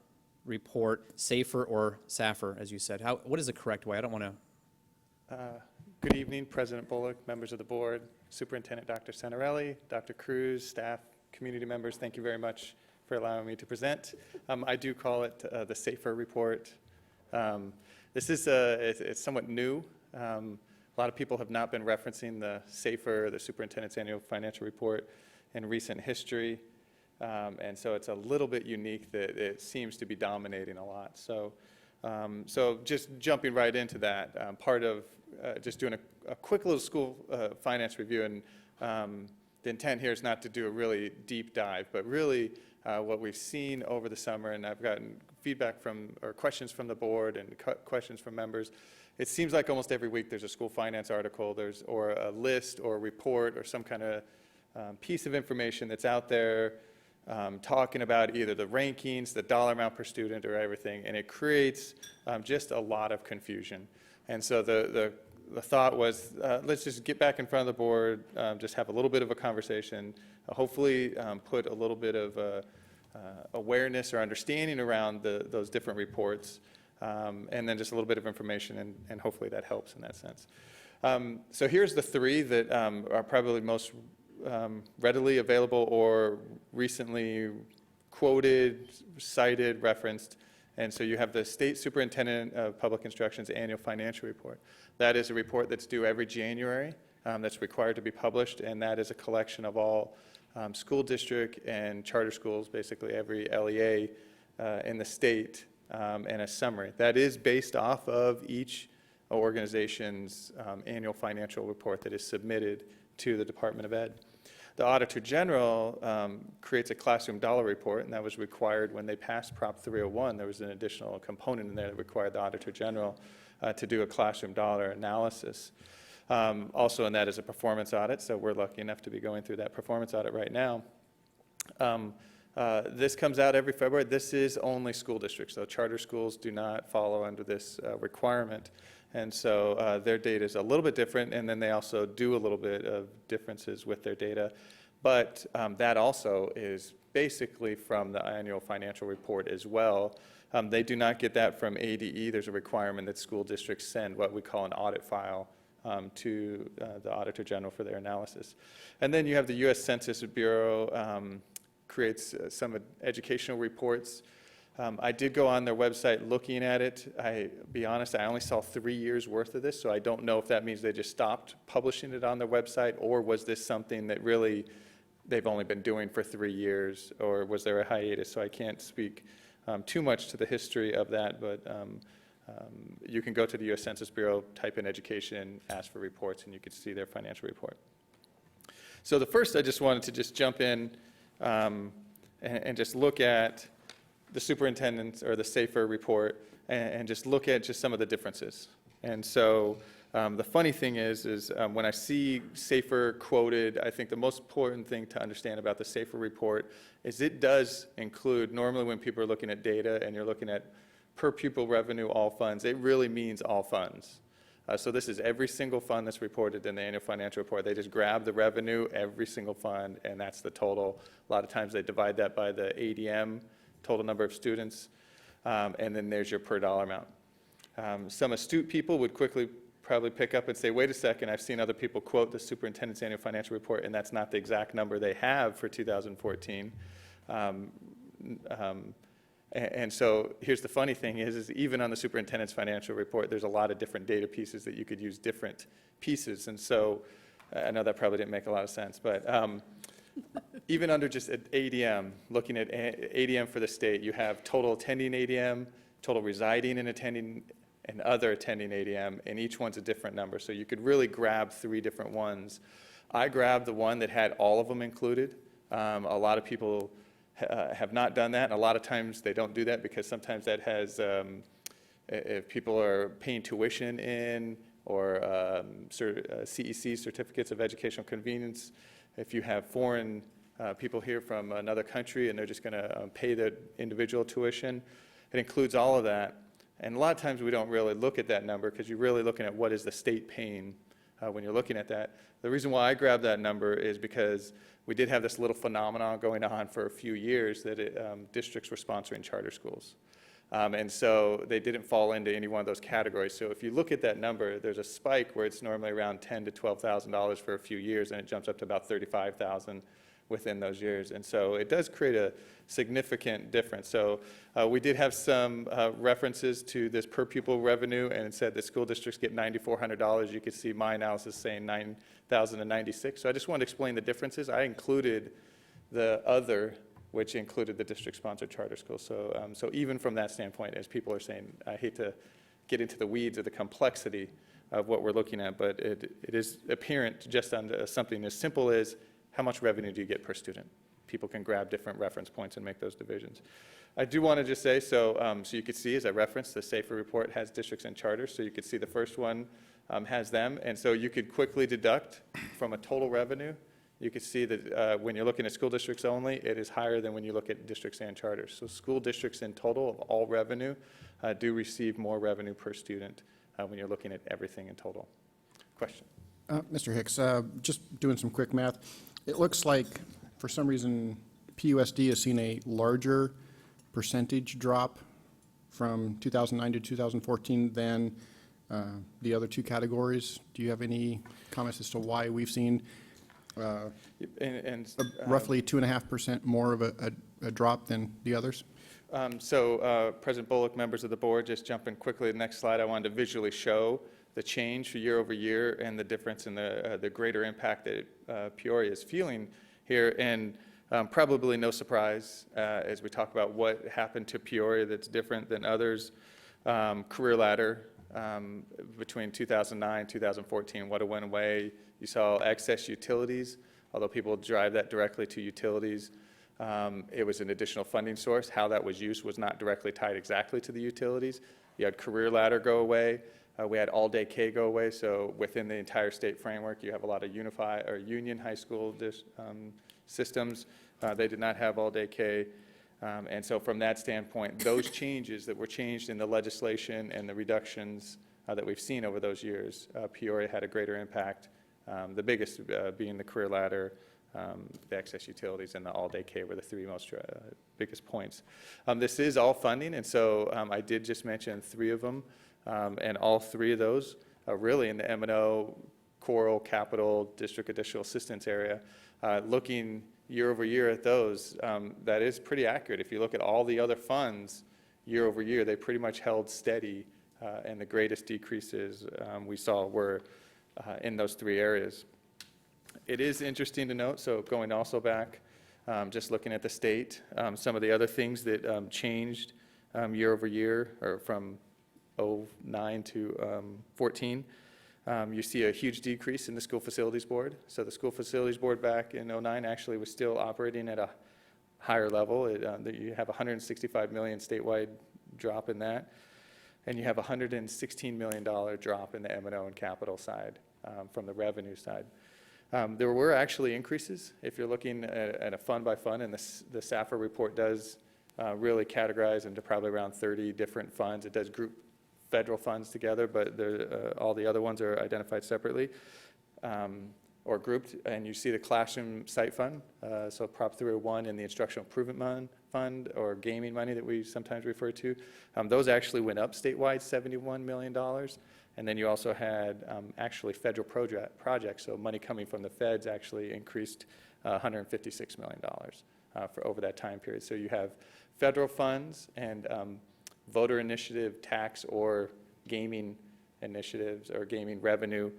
Report, SAFER or SAFER, as you said. What is the correct way? I don't want to... Good evening, President Bullock, members of the board, Superintendent Dr. Santarelli, Dr. Cruz, staff, community members, thank you very much for allowing me to present. I do call it the SAFER report. This is it's somewhat new. A lot of people have not been referencing the SAFER, the Superintendent's Annual Financial Report, in recent history. And so it's a little bit unique that it seems to be dominating a lot. So just jumping right into that, part of just doing a quick little school finance review, and the intent here is not to do a really deep dive, but really what we've seen over the summer, and I've gotten feedback from, or questions from the board and questions from members. It seems like almost every week there's a school finance article, or a list or a report or some kind of piece of information that's out there talking about either the rankings, the dollar amount per student, or everything, and it creates just a lot of confusion. And so the thought was, let's just get back in front of the board, just have a little bit of a conversation, hopefully put a little bit of awareness or understanding around those different reports, and then just a little bit of information, and hopefully that helps in that sense. So here's the three that are probably most readily available or recently quoted, cited, referenced. And so you have the State Superintendent of Public Instruction's Annual Financial Report. That is a report that's due every January, that's required to be published, and that is a collection of all school district and charter schools, basically every LEA in the state, and a summary. That is based off of each organization's annual financial report that is submitted to the Department of Ed. The Auditor General creates a classroom dollar report, and that was required when they passed Prop 301. There was an additional component in there that required the Auditor General to do a classroom dollar analysis. Also in that is a performance audit, so we're lucky enough to be going through that performance audit right now. This comes out every February. This is only school districts, so charter schools do not follow under this requirement. And so their data is a little bit different, and then they also do a little bit of differences with their data. But that also is basically from the annual financial report as well. They do not get that from ADE. There's a requirement that school districts send what we call an audit file to the Auditor General for their analysis. And then you have the U.S. Census Bureau creates some educational reports. I did go on their website looking at it. Be honest, I only saw 3 years worth of this, so I don't know if that means they just stopped publishing it on their website, or was this something that really they've only been doing for 3 years, or was there a hiatus? So I can't speak too much to the history of that, but you can go to the U.S. Census Bureau, type in education, ask for reports, and you can see their financial report. So the first, I just wanted to just jump in and just look at the superintendent's or the SAFER report and just look at just some of the differences. And so the funny thing is when I see SAFER quoted, I think the most important thing to understand about the SAFER report is it does include, normally when people are looking at data and you're looking at per pupil revenue, all funds, it really means all funds. So this is every single fund that's reported in the annual financial report. They just grab the revenue, every single fund, and that's the total. A lot of times they divide that by the ADM, total number of students, and then there's your per dollar amount. Some astute people would quickly probably pick up and say, wait a second, I've seen other people quote the superintendent's annual financial report, and that's not the exact number they have for 2014. And so here's the funny thing is even on the superintendent's financial report, there's a lot of different data pieces that you could use different pieces. And so I know that probably didn't make a lot of sense, but even under just ADM, looking at ADM for the state, you have total attending ADM, total residing and attending, and other attending ADM, and each one's a different number. So you could really grab 3 different ones. I grabbed the one that had all of them included. A lot of people have not done that, and a lot of times they don't do that because sometimes that has, if people are paying tuition in or CEC, Certificates of Educational Convenience, if you have foreign people here from another country and they're just going to pay the individual tuition, it includes all of that. And a lot of times we don't really look at that number because you're really looking at what is the state paying when you're looking at that. The reason why I grabbed that number is because we did have this little phenomenon going on for a few years that districts were sponsoring charter schools. And so they didn't fall into any one of those categories. So if you look at that number, there's a spike where it's normally around $10,000 to $12,000 for a few years, and it jumps up to about $35,000 within those years. And so it does create a significant difference. So we did have some references to this per pupil revenue, and it said that school districts get $9,400. You could see my analysis saying $9,096. So I just wanted to explain the differences. I included the other, which included the district-sponsored charter schools. So, so even from that standpoint, as people are saying, I hate to get into the weeds of the complexity of what we're looking at, but it is apparent just on something as simple as how much revenue do you get per student? People can grab different reference points and make those divisions. I do want to just say, so you could see, as I referenced, the SAFER report has districts and charters, so you could see the first one has them, and so you could quickly deduct from a total revenue. You could see that when you're looking at school districts only, it is higher than when you look at districts and charters. So school districts in total of all revenue do receive more revenue per student when you're looking at everything in total. Question? Mr. Hicks, just doing some quick math. It looks like, for some reason, PUSD has seen a larger percentage drop from 2009 to 2014 than the other 2 categories. Do you have any comments as to why we've seen roughly 2.5% more of a drop than the others? President Bullock, members of the board, just jumping quickly to the next slide, I wanted to visually show the change year over year and the difference in the greater impact that Peoria is feeling here. And probably no surprise as we talk about what happened to Peoria that's different than others. Career ladder between 2009, 2014, what went away. You saw excess utilities, although people drive that directly to utilities. It was an additional funding source. How that was used was not directly tied exactly to the utilities. You had career ladder go away. We had all-day K go away. So within the entire state framework, you have a lot of union high school systems. They did not have all-day K. And so from that standpoint, those changes that were changed in the legislation and the reductions that we've seen over those years, Peoria had a greater impact, the biggest being the career ladder, the excess utilities, and the all-day K were the three most biggest points. This is all funding, and so I did just mention 3 of them, and all 3 of those are really in the M&O, Coral, Capital, District Additional Assistance area. Looking year over year at those, that is pretty accurate. If you look at all the other funds year over year, they pretty much held steady, and the greatest decreases we saw were in those 3 areas. It is interesting to note, so going also back, just looking at the state, some of the other things that changed year over year, or from 09 to 14, you see a huge decrease in the School Facilities Board. So the School Facilities Board back in 09 actually was still operating at a higher level. You have $165 million statewide drop in that, and you have a $116 million drop in the M&O and capital side from the revenue side. There were actually increases. If you're looking at a fund by fund, and the SAFR report does really categorize into probably around 30 different funds. It does group federal funds together, but all the other ones are identified separately or grouped. And you see the Classroom Site Fund, so Prop 301 and the Instructional Improvement Fund, or gaming money that we sometimes refer to. Those actually went up statewide, $71 million. And then you also had actually federal projects, so money coming from the feds actually increased $156 million for over that time period. So you have federal funds and voter initiative, tax, or gaming initiatives, or gaming revenue,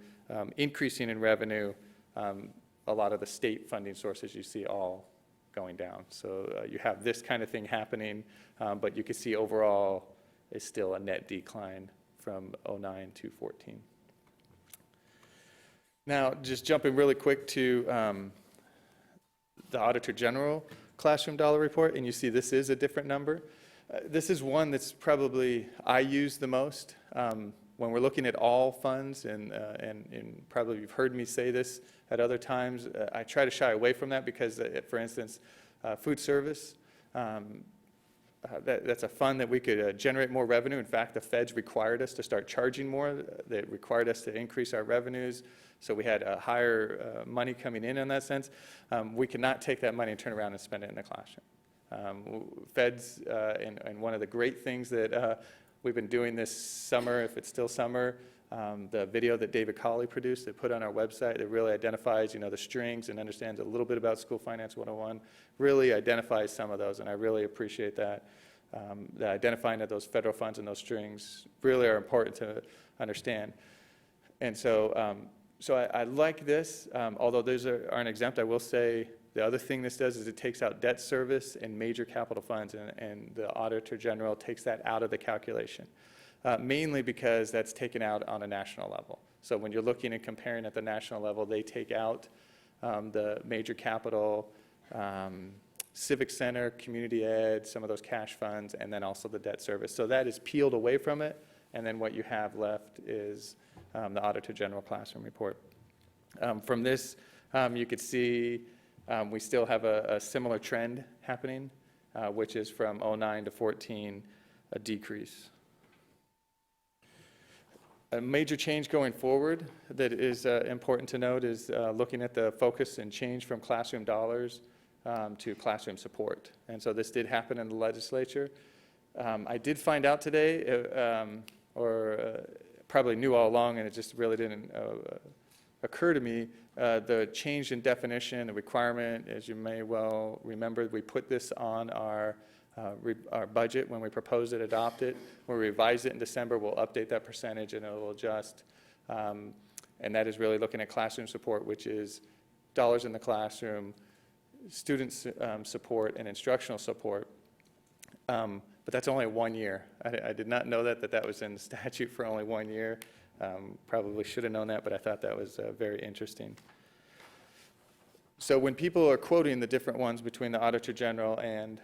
increasing in revenue. A lot of the state funding sources you see all going down. So you have this kind of thing happening, but you can see overall is still a net decline from 09 to 14. Now, just jumping really quick to the Auditor General Classroom Dollar Report, and you see this is a different number. This is one that's probably I use the most when we're looking at all funds, and probably you've heard me say this at other times. I try to shy away from that because, for instance, food service, that's a fund that we could generate more revenue. In fact, the feds required us to start charging more. They required us to increase our revenues, so we had higher money coming in that sense. We cannot take that money and turn around and spend it in the classroom. Feds, and one of the great things that we've been doing this summer, if it's still summer, the video that David Colley produced, that put on our website, that really identifies, the strings and understands a little bit about School Finance 101, really identifies some of those, and I really appreciate that. The identifying of those federal funds and those strings really are important to understand. And so, I like this, although those aren't exempt. I will say the other thing this does is it takes out debt service and major capital funds, and the Auditor General takes that out of the calculation. Mainly because that's taken out on a national level. So when you're looking and comparing at the national level, they take out the major capital, civic center, community ed, some of those cash funds, and then also the debt service. So that is peeled away from it, and then what you have left is the Auditor General Classroom Report. From this, you could see we still have a similar trend happening, which is from 09 to 14, a decrease. A major change going forward that is important to note is looking at the focus and change from classroom dollars to classroom support. And so this did happen in the legislature. I did find out today, or probably knew all along, and it just really didn't occur to me, the change in definition, the requirement, as you may well remember, we put this on our budget when we propose it, adopt it. When we revise it in December, we'll update that percentage and it will adjust. And that is really looking at classroom support, which is dollars in the classroom, student support, and instructional support. but that's only 1 year. I did not know that was in the statute for only 1 year. Probably should have known that, but I thought that was very interesting. So when people are quoting the different ones between the Auditor General and,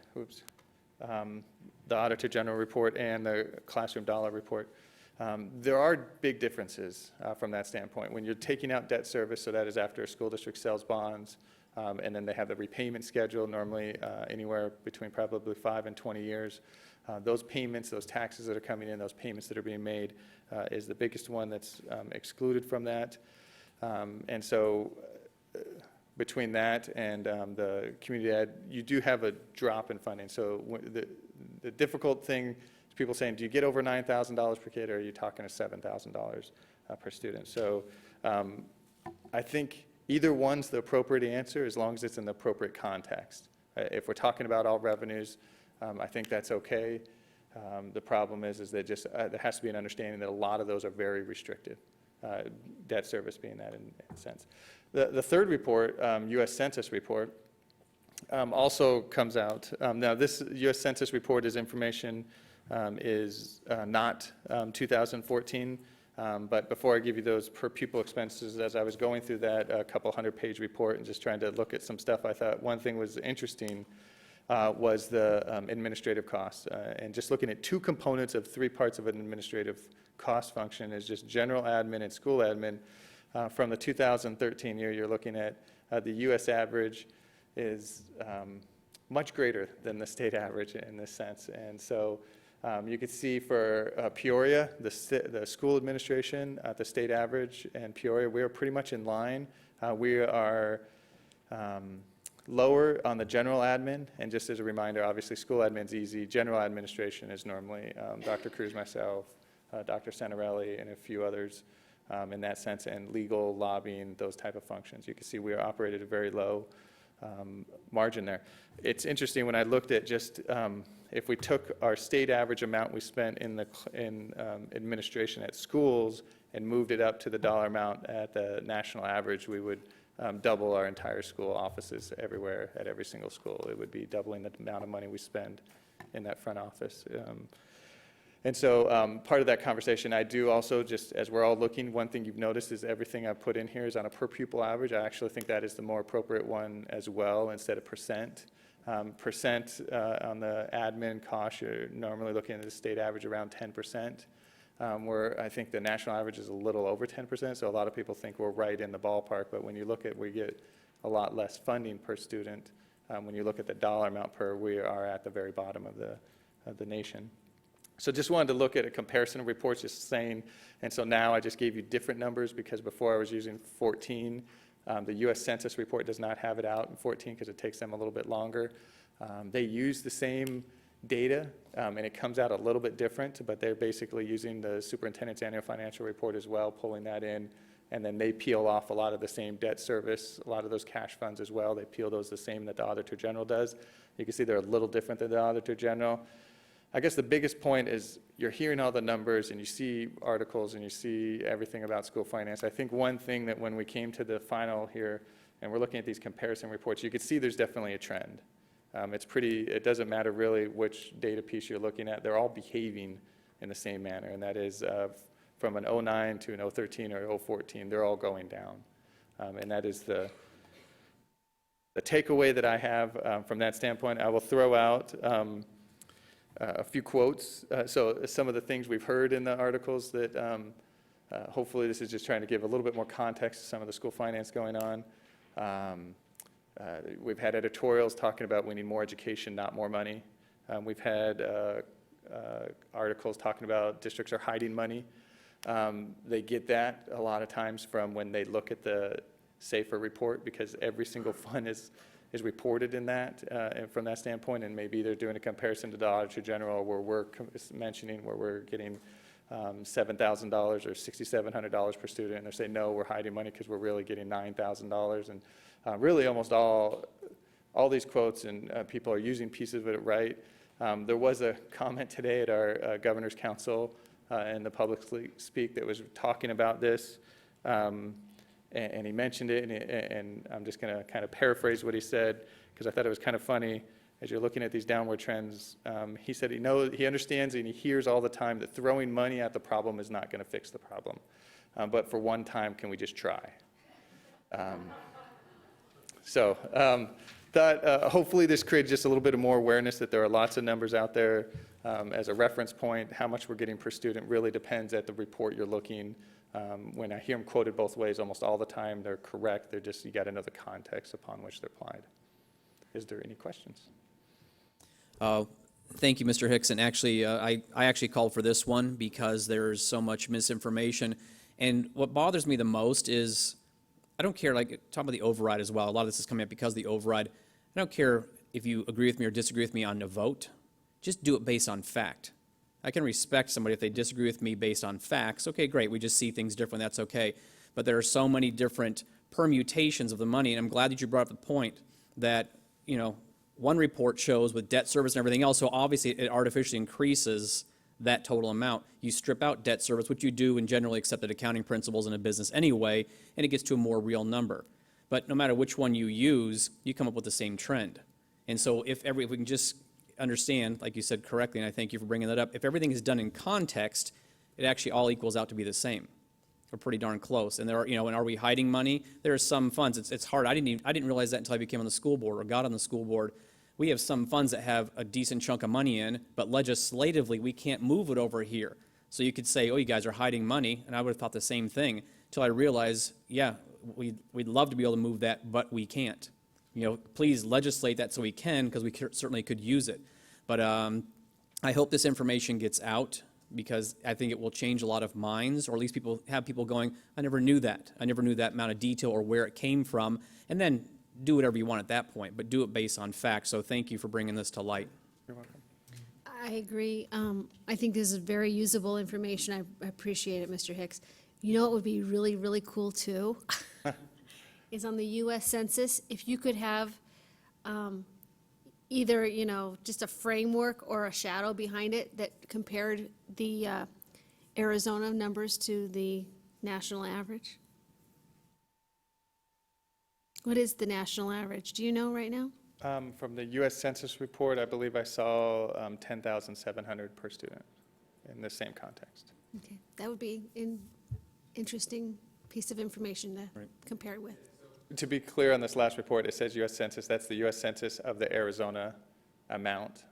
the Auditor General report and the classroom dollar report, there are big differences from that standpoint. When you're taking out debt service, so that is after a school district sells bonds, and then they have the repayment schedule, normally anywhere between probably 5 and 20 years. Those payments, those taxes that are coming in, those payments that are being made is the biggest one that's excluded from that. And so between that and the community ed, you do have a drop in funding. So the difficult thing is people saying, do you get over $9,000 per kid, or are you talking to $7,000 per student? So I think either one's the appropriate answer as long as it's in the appropriate context. If we're talking about all revenues, I think that's okay. The problem is that just there has to be an understanding that a lot of those are very restricted, debt service being that in a sense. The third report, U.S. Census report, also comes out. Now, this U.S. Census report is information is not 2014. But before I give you those per pupil expenses, as I was going through that a couple 100-page report and just trying to look at some stuff, I thought one thing was interesting was the administrative costs. And just looking at two components of 3 parts of an administrative cost function is just general admin and school admin. From the 2013 year, you're looking at the U.S. average is much greater than the state average in this sense. And so you can see for Peoria, the school administration at the state average, and Peoria, we are pretty much in line. We are lower on the general admin, and just as a reminder, obviously school admin's easy. General administration is normally Dr. Cruz, myself, Dr. Santarelli, and a few others in that sense, and legal, lobbying, those type of functions. You can see we are operated at a very low margin there. It's interesting when I looked at just if we took our state average amount we spent in administration at schools and moved it up to the dollar amount at the national average, we would double our entire school offices everywhere at every single school. It would be doubling the amount of money we spend in that front office. And so part of that conversation, I do also, just as we're all looking, one thing you've noticed is everything I've put in here is on a per pupil average. I actually think that is the more appropriate one as well, instead of percent. Percent on the admin cost, you're normally looking at the state average around 10%, where I think the national average is a little over 10%, so a lot of people think we're right in the ballpark, but when you look at, we get a lot less funding per student. When you look at the dollar amount per, we are at the very bottom of the nation. So just wanted to look at a comparison of reports, just saying, and so now I just gave you different numbers because before I was using 14. The U.S. Census report does not have it out in 14 because it takes them a little bit longer. They use the same data, and it comes out a little bit different, but they're basically using the superintendent's annual financial report as well, pulling that in, and then they peel off a lot of the same debt service, a lot of those cash funds as well. They peel those the same that the Auditor General does. You can see they're a little different than the Auditor General. I guess the biggest point is you're hearing all the numbers and you see articles and you see everything about school finance. I think one thing that when we came to the final here and we're looking at these comparison reports, you could see there's definitely a trend. It doesn't matter really which data piece you're looking at. They're all behaving in the same manner, and that is from an 09 to an 013 or 014, they're all going down. And that is the takeaway that I have from that standpoint. I will throw out a few quotes. So some of the things we've heard in the articles that hopefully this is just trying to give a little bit more context to some of the school finance going on. We've had editorials talking about we need more education, not more money. We've had articles talking about districts are hiding money. They get that a lot of times from when they look at the SAFER report, because every single fund is reported in that, and from that standpoint, and maybe they're doing a comparison to the Auditor General where we're mentioning where we're getting $7,000 or $6,700 per student, and they're saying, no, we're hiding money because we're really getting $9,000. And really almost all these quotes, and people are using pieces of it right. There was a comment today at our Governor's Council and the public speak that was talking about this. And he mentioned it, and I'm just going to kind of paraphrase what he said, because I thought it was kind of funny. as you're looking at these downward trends, he said he understands and he hears all the time that throwing money at the problem is not going to fix the problem. But for one time, can we just try? Hopefully this creates just a little bit of more awareness that there are lots of numbers out there as a reference point. How much we're getting per student really depends at the report you're looking. When I hear them quoted both ways almost all the time, they're correct. They're just, you got to know the context upon which they're applied. Is there any questions? Thank you, Mr. Hicks. And actually, I actually called for this one because there's so much misinformation. And what bothers me the most is, I don't care, like, talk about the override as well. A lot of this is coming up because of the override. I don't care if you agree with me or disagree with me on a vote. Just do it based on fact. I can respect somebody if they disagree with me based on facts. Okay, great, we just see things differently, that's okay. But there are so many different permutations of the money, and I'm glad that you brought up the point that, you know, one report shows with debt service and everything else, so obviously it artificially increases that total amount. You strip out debt service, which you do in generally accepted accounting principles in a business anyway, and it gets to a more real number. But no matter which one you use, you come up with the same trend. And so if we can just understand, like you said correctly, and I thank you for bringing that up, if everything is done in context, it actually all equals out to be the same. We're pretty darn close. And there are, you know, and are we hiding money? There are some funds. It's hard. I didn't realize that until I became on the school board or got on the school board. We have some funds that have a decent chunk of money in, but legislatively we can't move it over here. So you could say, oh, you guys are hiding money, and I would have thought the same thing until I realized, yeah, we'd love to be able to move that, but we can't. You know, please legislate that so we can, because we certainly could use it. But I hope this information gets out, because I think it will change a lot of minds, or at least have people going, I never knew that. I never knew that amount of detail or where it came from. And then do whatever you want at that point, but do it based on facts. So thank you for bringing this to light. You're welcome. I agree. I think this is very usable information. I appreciate it, Mr. Hicks. You know what would be really, really cool too? Is on the U.S. Census, if you could have either, you know, just a framework or a shadow behind it that compared the Arizona numbers to the national average. What is the national average? Do you know right now? From the U.S. Census report, I believe I saw 10,700 per student in the same context. Okay, that would be an interesting piece of information to compare it with. To be clear on this last report, it says U.S. Census. That's the U.S. Census of the Arizona amount,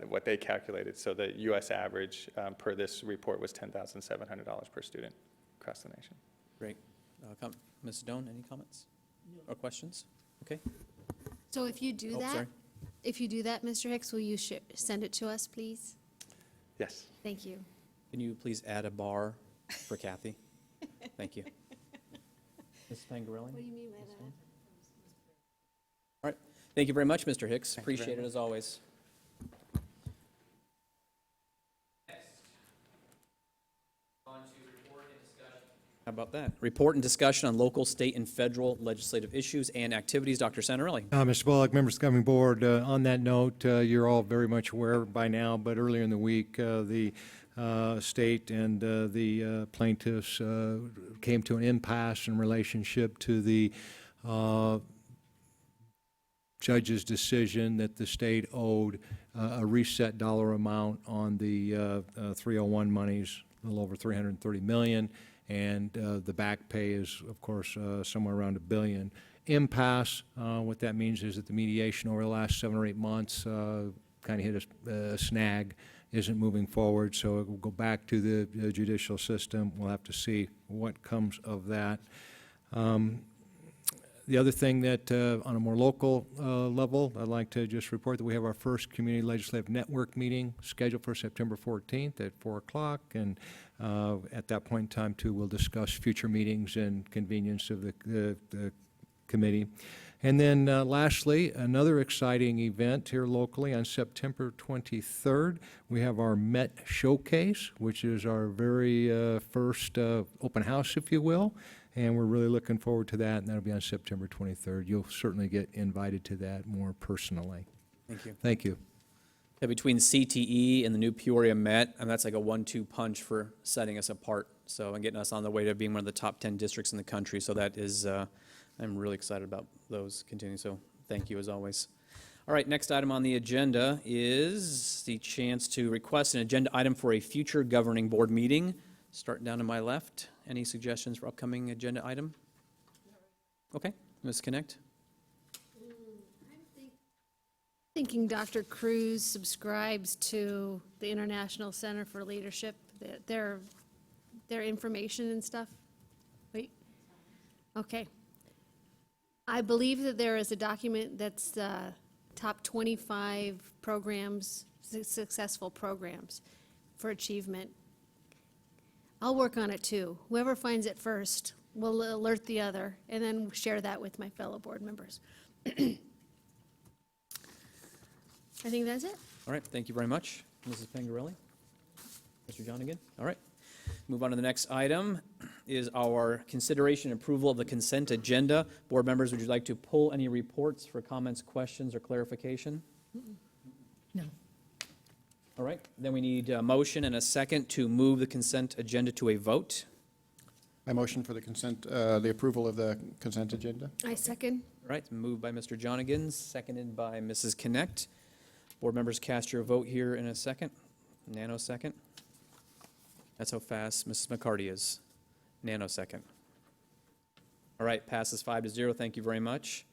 what they calculated. So the U.S. average per this report was $10,700 per student across the nation. Great. Ms. Doan, any comments or questions? Okay. So if you do that, Mr. Hicks, will you send it to us, please? Yes. Thank you. Can you please add a bar for Kathy? Thank you. Ms. Pangarelli? What do you mean by that? All right. Thank you very much, Mr. Hicks. Appreciate it as always. How about that? Report and discussion on local, state, and federal legislative issues and activities. Dr. Santarelli. Mr. Bullock, members of the governing board, on that note, you're all very much aware by now, but earlier in the week, the state and the plaintiffs came to an impasse in relationship to the judge's decision that the state owed a reset dollar amount on the 301 monies, a little over $330 million. And the back pay is, of course, somewhere around $1 billion. Impasse, what that means is that the mediation over the last 7 or 8 months kind of hit a snag, isn't moving forward, so it will go back to the judicial system. We'll have to see what comes of that. The other thing that, on a more local level, I'd like to just report that we have our first Community Legislative Network meeting scheduled for September 14th at 4 o'clock, and at that point in time, too, we'll discuss future meetings and convenience of the committee. And then lastly, another exciting event here locally on September 23rd. We have our Met Showcase, which is our very first open house, if you will. And we're really looking forward to that, and that'll be on September 23rd. You'll certainly get invited to that more personally. Thank you. Thank you. Yeah, between CTE and the new Peoria Met, and that's like a 1-2 punch for setting us apart. So and getting us on the way to being one of the top 10 districts in the country. So that is, I'm really excited about those continuing. So thank you as always. All right, next item on the agenda is the chance to request an agenda item for a future governing board meeting. Starting down to my left, any suggestions for upcoming agenda item? Okay, Ms. Connect. Thinking Dr. Cruz subscribes to the International Center for Leadership, their information and stuff. Wait, okay. I believe that there is a document that's top 25 programs, successful programs for achievement. I'll work on it too. Whoever finds it first will alert the other and then share that with my fellow board members. I think that's it. All right, thank you very much. Mrs. Pangarelli? Mr. Jonigan? All right. Move on to the next item is our consideration and approval of the consent agenda. Board members, would you like to pull any reports for comments, questions, or clarification? No. All right, then we need a motion and a second to move the consent agenda to a vote. I motion for the consent, the approval of the consent agenda. I second. All right, moved by Mr. Jonigan, seconded by Mrs. Connect. Board members, cast your vote here in a second. Nanosecond. That's how fast Mrs. McCarty is. Nanosecond. All right, passes 5-0. Thank you very much.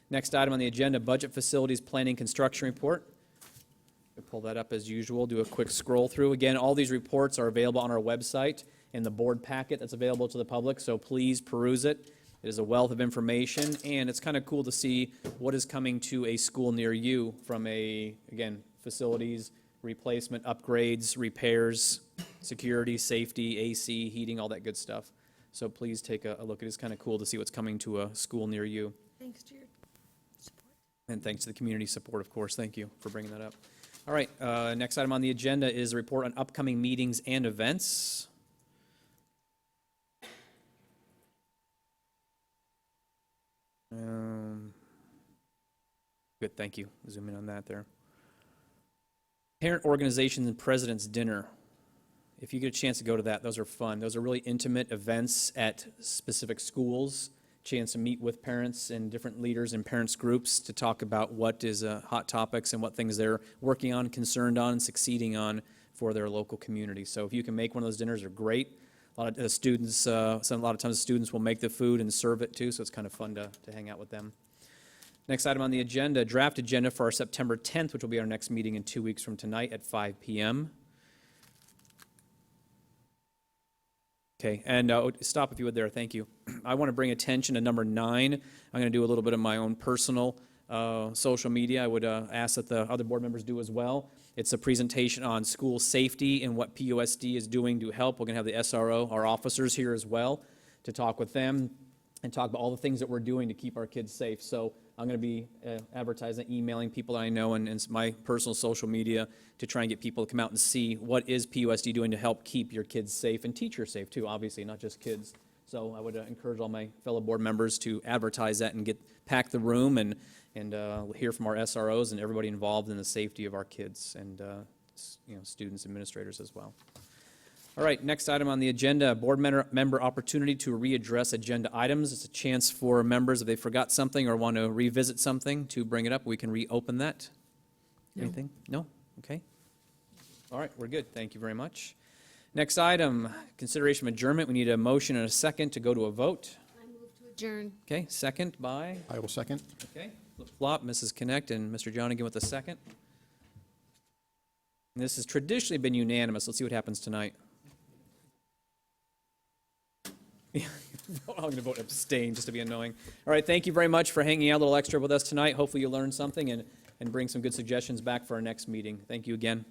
Next item on the agenda, Budget Facilities Planning Construction Report. We'll pull that up as usual, do a quick scroll through. Again, all these reports are available on our website in the board packet that's available to the public, so please peruse it. It is a wealth of information, and it's kind of cool to see what is coming to a school near you from again, facilities, replacement, upgrades, repairs, security, safety, AC, heating, all that good stuff. So please take a look. It is kind of cool to see what's coming to a school near you. Thanks to your support. And thanks to the community support, of course. Thank you for bringing that up. All right, next item on the agenda is a report on upcoming meetings and events. Good, thank you. Zoom in on that there. Parent Organizations and President's Dinner. If you get a chance to go to that, those are fun. Those are really intimate events at specific schools. Chance to meet with parents and different leaders and parents groups to talk about what is hot topics and what things they're working on, concerned on, and succeeding on for their local community. So if you can make one of those dinners, they're great. A lot of students, a lot of times the students will make the food and serve it too, so it's kind of fun to hang out with them. Next item on the agenda, draft agenda for our September 10th, which will be our next meeting in 2 weeks from tonight at 5 p.m. Okay, and stop if you would there, thank you. I want to bring attention to number 9. I'm going to do a little bit of my own personal social media. I would ask that the other board members do as well. It's a presentation on school safety and what PUSD is doing to help. We're going to have the SRO, our officers here as well, to talk with them and talk about all the things that we're doing to keep our kids safe. So I'm going to be advertising, emailing people that I know and my personal social media to try and get people to come out and see what is PUSD doing to help keep your kids safe and teachers safe too, obviously, not just kids. So I would encourage all my fellow board members to advertise that and pack the room and hear from our SROs and everybody involved in the safety of our kids and students, administrators as well. All right, next item on the agenda, board member opportunity to readdress agenda items. It's a chance for members, if they forgot something or want to revisit something, to bring it up. We can reopen that. No. Anything? No? Okay. All right, we're good. Thank you very much. Next item, consideration of adjournment. We need a motion and a second to go to a vote. I move to adjourn. Okay, second by? I will second. Okay, flip-flop, Mrs. Connect and Mr. Jonigan with a second. And this has traditionally been unanimous. Let's see what happens tonight. I'm going to vote abstain just to be annoying. All right, thank you very much for hanging out a little extra with us tonight. Hopefully you learned something and bring some good suggestions back for our next meeting. Thank you again.